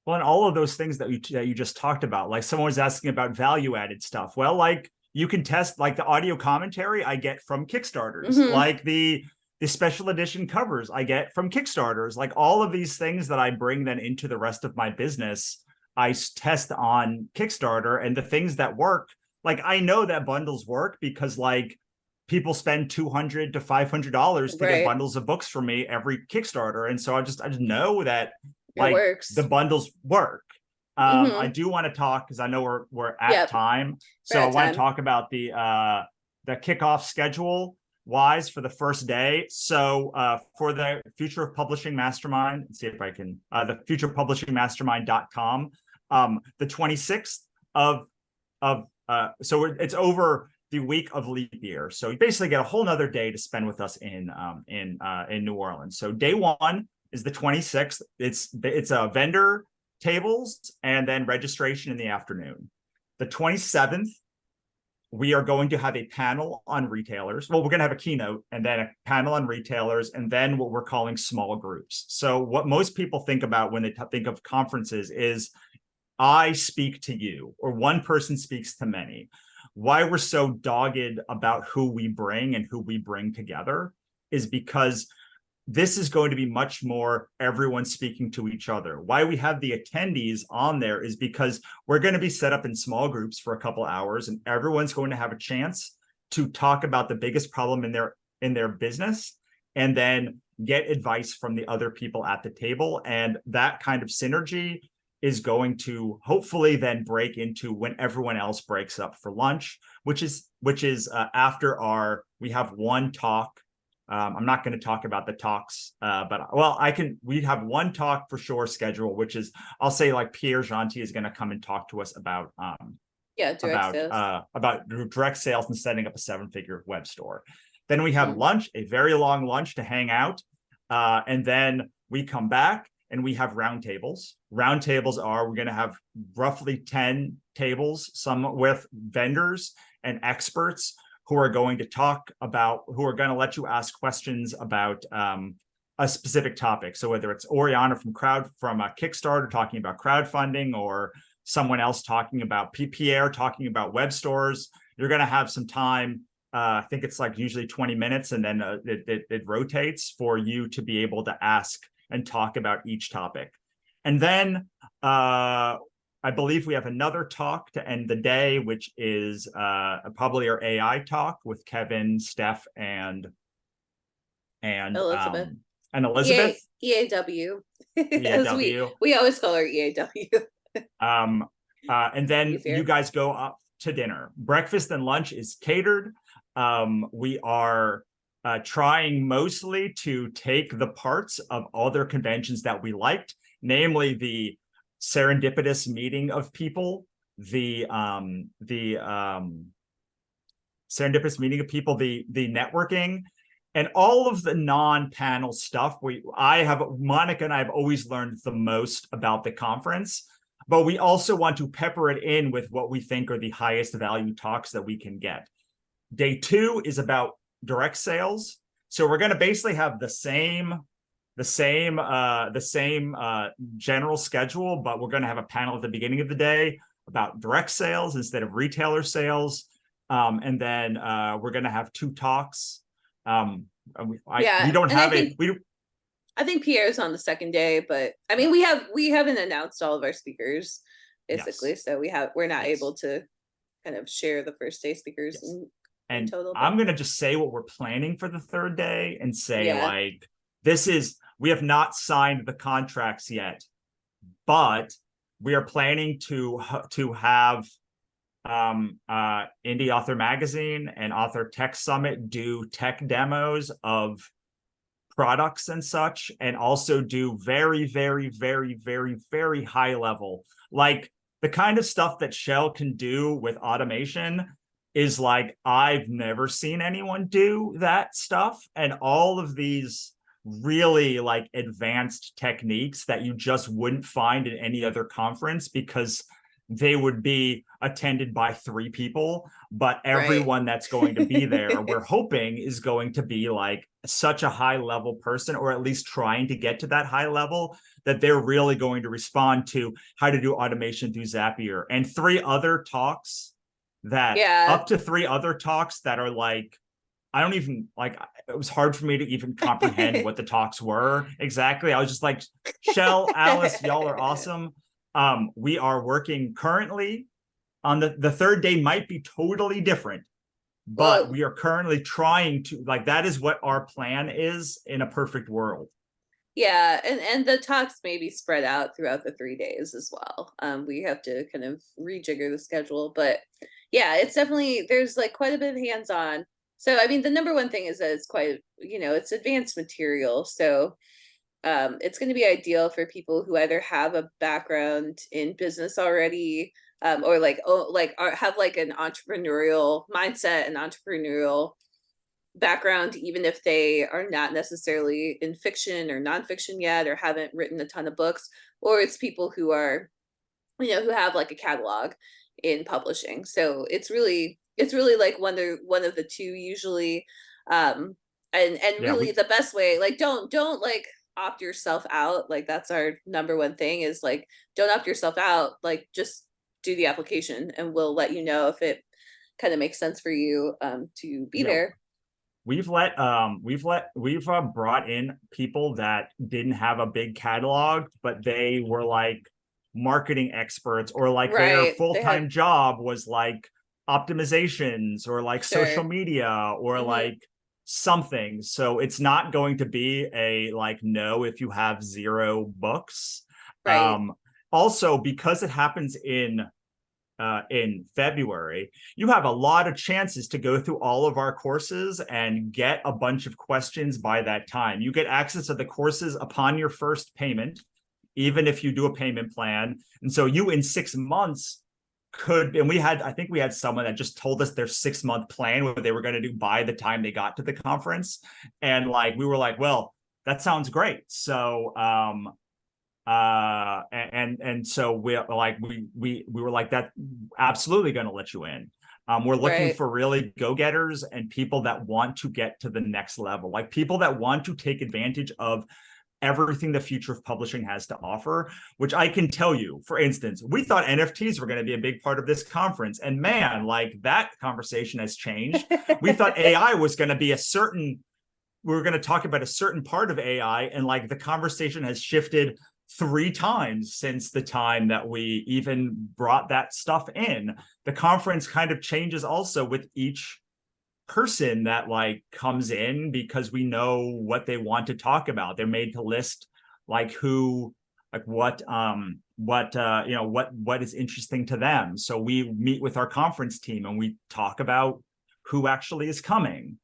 Well, and all of those things that you just talked about, like someone was asking about value added stuff. Well, like you can test like the audio commentary I get from Kickstarters, like the special edition covers I get from Kickstarters, like all of these things that I bring then into the rest of my business, I test on Kickstarter, and the things that work, like I know that bundles work because like people spend $200 to $500 to get bundles of books from me every Kickstarter. And so I just know that it like works. the bundles work. I do want to talk, because I know we're at time. So I want to talk about the kickoff schedule wise for the first day. So for the Future of Publishing Mastermind, let's see if I can, the futurepublishingmastermind.com, the 26th of so it's over the week of leap year. So you basically get a whole nother day to spend with us in New Orleans. So day one is the 26th. It's a vendor tables and then registration in the afternoon. The 27th, we are going to have a panel on retailers. Well, we're going to have a keynote and then a panel on retailers, and then what we're calling small groups. So what most people think about when they think of conferences is I speak to you, or one person speaks to many. Why we're so dogged about who we bring and who we bring together is because this is going to be much more everyone speaking to each other. Why we have the attendees on there is because we're going to be set up in small groups for a couple hours, and everyone's going to have a chance to talk about the biggest problem in their business, and then get advice from the other people at the table. And that kind of synergy is going to hopefully then break into when everyone else breaks up for lunch, which is after we have one talk. I'm not going to talk about the talks, but well, we'd have one talk for sure schedule, which is, I'll say like Pierre Gentil is going to come and talk to us about direct sales and setting up a 7-figure web store. Then we have lunch, a very long lunch to hang out. And then we come back and we have roundtables. Roundtables we're going to have roughly 10 tables, some with vendors and experts who are going to let you ask questions about a specific topic. So whether it's Oriana from Kickstarter talking about crowdfunding, or someone else talking about Pierre talking about web stores, you're going to have some time. I think it's like usually 20 minutes, and then it rotates for you to be able to ask and talk about each topic. And then I believe we have another talk to end the day, which is probably our AI talk with Kevin, Steph, and Elizabeth. EAW. EAW. We always call her EAW. And then you guys go up to dinner. Breakfast and lunch is catered. We are trying mostly to take the parts of other conventions that we liked, namely the serendipitous meeting of people, the networking, and all of the non-panel stuff. Monica and I have always learned the most about the conference, but we also want to pepper it in with what we think are the highest value talks that we can get. Day 2 is about direct sales. So we're going to basically have the same general schedule, but we're going to have a panel at the beginning of the day about direct sales instead of retailer sales. And then we're going to have 2 talks. I think Pierre's on the second day, but I mean, we haven't announced all of our speakers basically. Yes. So we're not able to kind of share the first day speakers. Yes. And total, I'm going to just say what we're planning for the third day and say we have not signed the contracts yet, but we are planning to have Indie Author Magazine and Author Tech Summit do tech demos of products and such, and also do very, very, very, very, very high level, like the kind of stuff that Shell can do with automation is like, I've never seen anyone do that stuff. And all of these really like advanced techniques that you just wouldn't find in any other conference, because they would be attended by 3 people, but everyone that's going to be there, we're hoping, is going to be like such a high level person, or at least trying to get to that high level, that they're really going to respond to how to do automation through Zapier. And 3 other talks that up to 3 other talks that are like, I don't even like, it was hard for me to even comprehend what the talks were exactly. I was just like, Shell, Alice, y'all are awesome. We are working currently on the third day, might be totally different, but Well, we are currently trying to, like, that is what our plan is in a perfect world. yeah, and the talks may be spread out throughout the 3 days as well. We have to kind of rejigger the schedule, but yeah, it's definitely, there's like quite a bit of hands-on. So I mean, the number one thing is that it's quite, you know, it's advanced material. So it's going to be ideal for people who either have a background in business already, or like, have like an entrepreneurial mindset and entrepreneurial background, even if they are not necessarily in fiction or nonfiction yet, or haven't written a ton of books, or it's people who are, you know, who have like a catalog in publishing. So it's really like one of the two usually. And Yeah, really the best way, like, don't like opt yourself out. Like, that's our number one thing, is like, don't opt yourself out. Like, just do the application and we'll let you know if it kind of makes sense for you to be yeah. there. We've brought in people that didn't have a big catalog, but they were like marketing experts, or like their Right. They had, full-time job was like optimizations, or like social sure. media, or Hmm. like something. So it's not going to be a like, no, if you have 0 books. Right. Also, because it happens in February, you have a lot of chances to go through all of our courses and get a bunch of questions by that time. You get access to the courses upon your first payment, even if you do a payment plan. And so you, in 6 months, could, and I think we had someone that just told us their 6-month plan, what they were going to do by the time they got to the conference. And like, we were like, well, that sounds great. So and so we like, we were like, that absolutely going to let you in. We're looking Right. for really go-getters and people that want to get to the next level, like people that want to take advantage of everything the future of publishing has to offer, which I can tell you, for instance, we thought NFTs were going to be a big part of this conference, and man, like, that conversation has changed. We thought AI was going to be we were going to talk about a certain part of AI, and like, the conversation has shifted 3 times since the time that we even brought that stuff in. The conference kind of changes also with each person that like comes in, because we know what they want to talk about. They're made to list like who, like what you know, what is interesting to them. So we meet with our conference team and we talk about who actually is coming.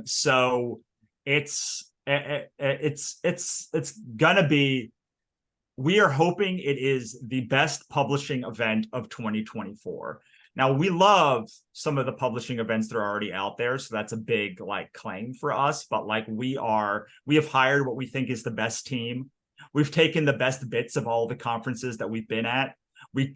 So it's gonna be, we are hoping it is the best publishing event of 2024. Now, we love some of the publishing events that are already out there, so that's a big like claim for us. But like, we have hired what we think is the best team. We've taken the best bits of all the conferences that we've been at. We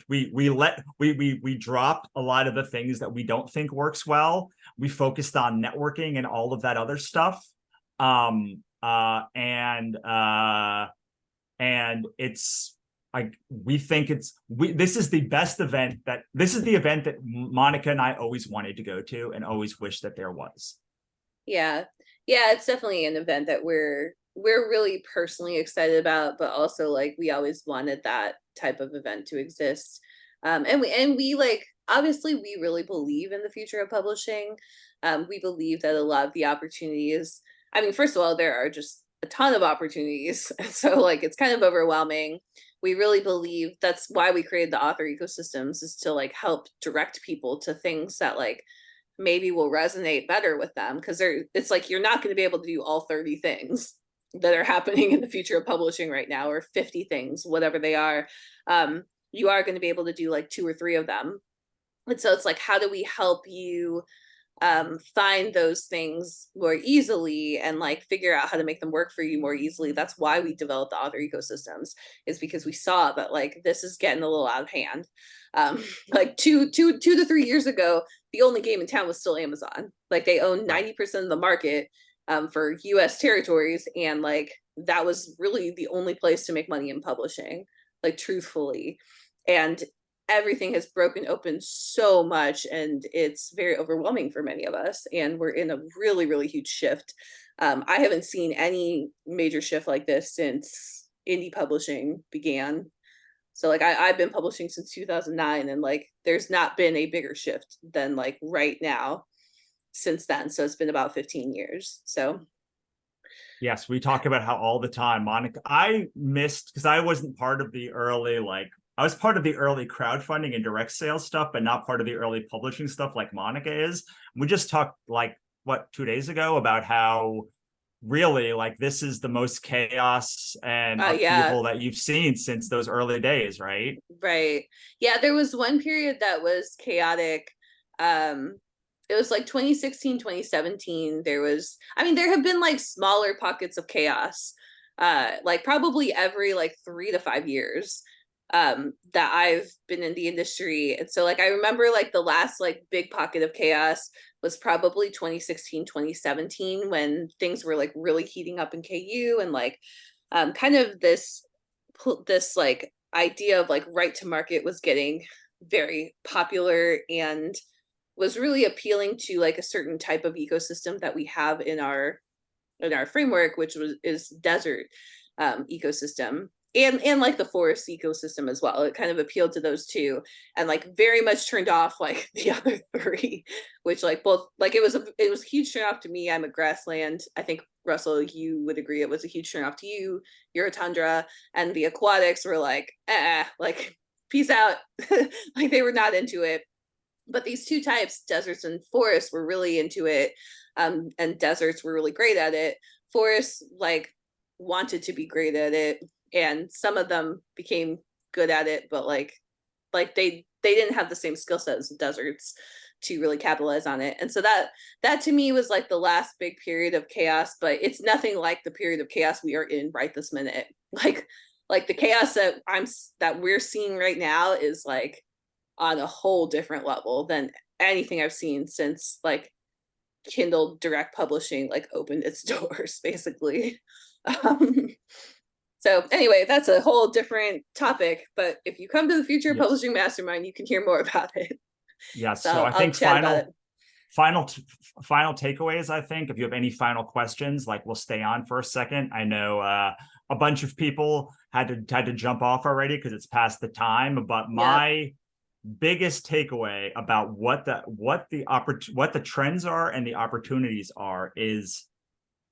dropped a lot of the things that we don't think works well. We focused on networking and all of that other stuff. And it's like, we think this is the best event, this is the event that Monica and I always wanted to go to and always wished that there was. Yeah. Yeah, it's definitely an event that we're really personally excited about, but also like, we always wanted that type of event to exist. And we like, obviously we really believe in the future of publishing. We believe that a lot of the opportunities, I mean, first of all, there are just a ton of opportunities. So like, it's kind of overwhelming. We really believe that's why we created the author ecosystems, is to like help direct people to things that like maybe will resonate better with them, because it's like, you're not going to be able to do all 30 things that are happening in the future of publishing right now, or 50 things, whatever they are. You are going to be able to do like 2 or 3 of them, And so it's like, how do we help you find those things more easily and like figure out how to make them work for you more easily? That's why we developed the author ecosystems, is because we saw that like this is getting a little out of hand. Like two to 3 years ago, the only game in town was still Amazon. Like they own 90% of the market for US territories, and like that was really the only place to make money in publishing, like truthfully. And everything has broken open so much, and it's very overwhelming for many of us, and we're in a really, really huge shift. I haven't seen any major shift like this since indie publishing began. So like I've been publishing since 2009, and like there's not been a bigger shift than like right now since then. So it's been about 15 years. So Yes, we talk about how all the time, Monica, I missed, because I wasn't part of the early, like, I was part of the early crowdfunding and direct sales stuff, but not part of the early publishing stuff like Monica is. We just talked like, what, 2 days ago about how really like this is the most chaos and upheaval that you've seen since those early days, right? Right. Yeah, there was one period that was chaotic. It was like 2016, 2017. There was, I mean, there have been like smaller pockets of chaos, like probably every like 3 to 5 years that I've been in the industry. And so like I remember like the last like big pocket of chaos was probably 2016, 2017, when things were like really heating up in KU, and like kind of this like idea of like right to market was getting very popular and was really appealing to like a certain type of ecosystem that we have in our framework, which is desert ecosystem, and like the forest ecosystem as well. It kind of appealed to those two, and like very much turned off like the other three, which like both like it was a huge turn off to me. I'm a grassland. I think Russell, you would agree it was a huge turn off to you. You're a tundra, and the aquatics were like, like peace out. Like they were not into it. But these two types, deserts and forests, were really into it. And deserts were really great at it. Forests like wanted to be great at it, and some of them became good at it, but like they didn't have the same skill set as the deserts to really capitalize on it. And so that to me was like the last big period of chaos, but it's nothing like the period of chaos we are in right this minute. Like the chaos that we're seeing right now is like on a whole different level than anything I've seen since like Kindle direct publishing like opened its doors, basically. So anyway, that's a whole different topic, but if you come to the Future of Publishing Mastermind, you can hear more about it. Yeah, so I think final takeaways, I think, if you have any final questions, like we'll stay on for a second. I know a bunch of people had to jump off already because it's past the time, but my biggest takeaway about what the trends are and the opportunities are is,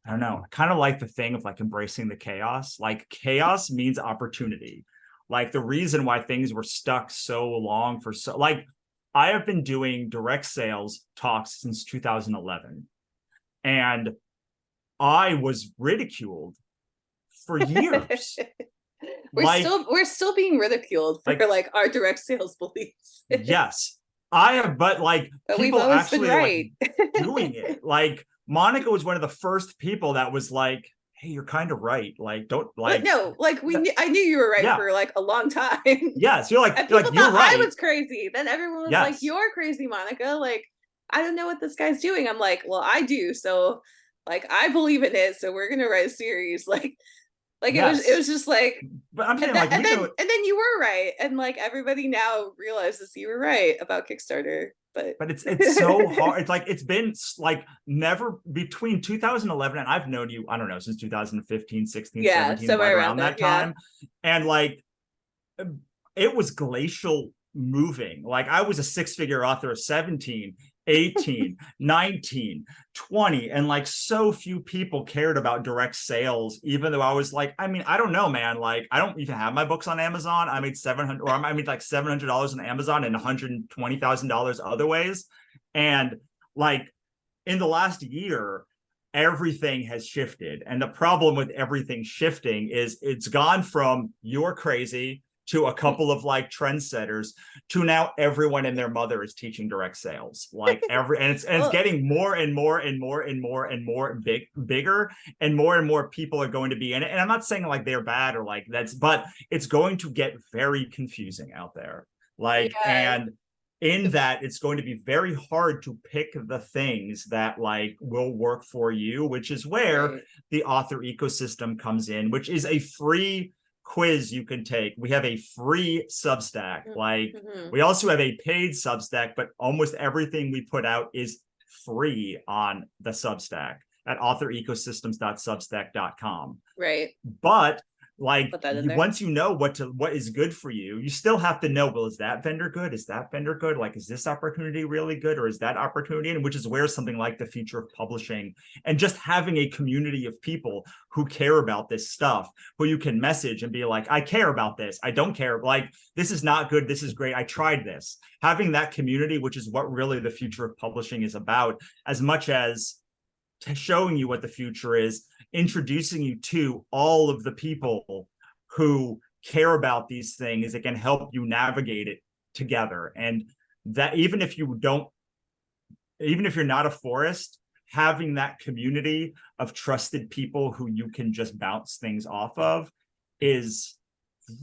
I don't know, kind of like the thing of like embracing the chaos. Like chaos means opportunity. Like the reason why things were stuck so long for so like I have been doing direct sales talks since 2011, and I was ridiculed for years. We're still being ridiculed for like our direct sales beliefs. Yes, I have, but like but people we've always actually been right. like doing it. Like Monica was one of the first people that was like, "Hey, you're kind of right. Like, don't like." But no, like I knew you were right for like a long time. Yes, you're like, and people you're thought right. I was crazy. Then everyone was like, "You're crazy, Monica. Like, I don't know what this guy's doing." I'm like, "Well, I do. So, like, I believe in it. So we're gonna write a series." Like it was just like, but I'm saying, and then you were right, and like everybody now realizes you were right about Kickstarter. But it's so hard. It's like it's been like never between 2011 and I've known you, I don't know, since 2015, 16, 17, right around that time. And like it was glacial moving. Like I was a six-figure author of 17, 18, 19, 20, and like so few people cared about direct sales, even though I was like, I mean, I don't know, man, like I don't even have my books on Amazon. I made like $700 on Amazon and $120,000 other ways. And like in the last year, everything has shifted. And the problem with everything shifting is it's gone from you're crazy to a couple of like trendsetters to now everyone and their mother is teaching direct sales. Like it's getting more and more and more and more and more bigger, and more people are going to be in it. And I'm not saying like they're bad or like that's, but it's going to get very confusing out there. Like, Yeah. and in that it's going to be very hard to pick the things that like will work for you, which is where the author ecosystem comes in, which is a free quiz you can take. We have a free Substack. Like we also have a paid Substack, but almost everything we put out is free on the Substack at authorEcosystems.substack.com. Right. But like once you know what is good for you, you still have to know, well, is that vendor good? Is that vendor good? Like, is this opportunity really good? Or is that opportunity? And which is where something like the Future of Publishing and just having a community of people who care about this stuff, who you can message and be like, I care about this. I don't care. Like, this is not good. This is great. I tried this. Having that community, which is what really the Future of Publishing is about, as much as showing you what the future is, introducing you to all of the people who care about these things that can help you navigate it together. And that even if you're not a forest, having that community of trusted people who you can just bounce things off of is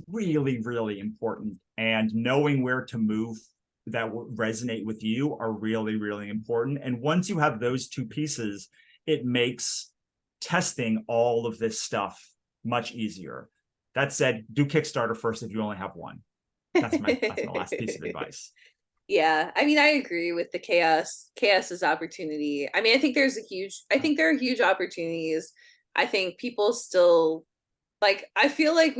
really, really important. And knowing where to move that will resonate with you are really, really important. And once you have those two pieces, it makes testing all of this stuff much easier. That said, do Kickstarter first if you only have one. That's my last piece of advice. Yeah, I mean, I agree with the chaos. Chaos is opportunity. I mean, I think there are huge opportunities. I think people still like, I feel like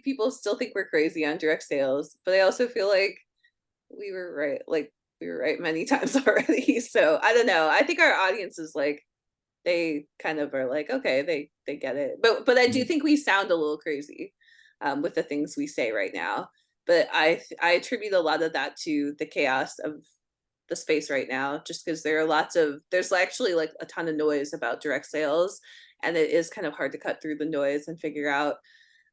people still think we're crazy on direct sales, but I also feel like we were right. Like, we were right many times already. So I don't know. I think our audience is like, they kind of are like, okay, they get it. But I do think we sound a little crazy with the things we say right now. But I attribute a lot of that to the chaos of the space right now, just because there's actually like a ton of noise about direct sales, and it is kind of hard to cut through the noise and figure out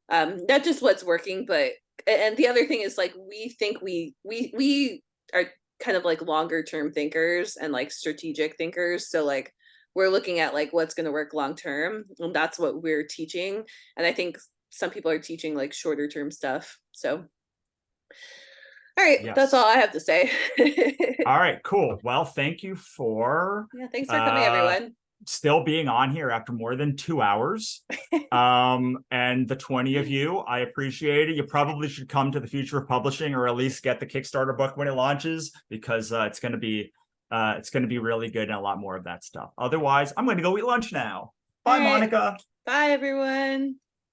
not just what's working, but and the other thing is like we think we are kind of like longer term thinkers and like strategic thinkers. So like we're looking at like what's going to work long term, and that's what we're teaching. And I think some people are teaching like shorter term stuff. So all right, yes. That's all I have to say. All right, cool. Well, thank you for thanks for coming, everyone. Still being on here after more than 2 hours. And the 20 of you, I appreciate it. You probably should come to the Future of Publishing, or at least get the Kickstarter book when it launches, because it's going to be really good and a lot more of that stuff. Otherwise, I'm going to go eat lunch now. Bye, Monica. Bye, everyone.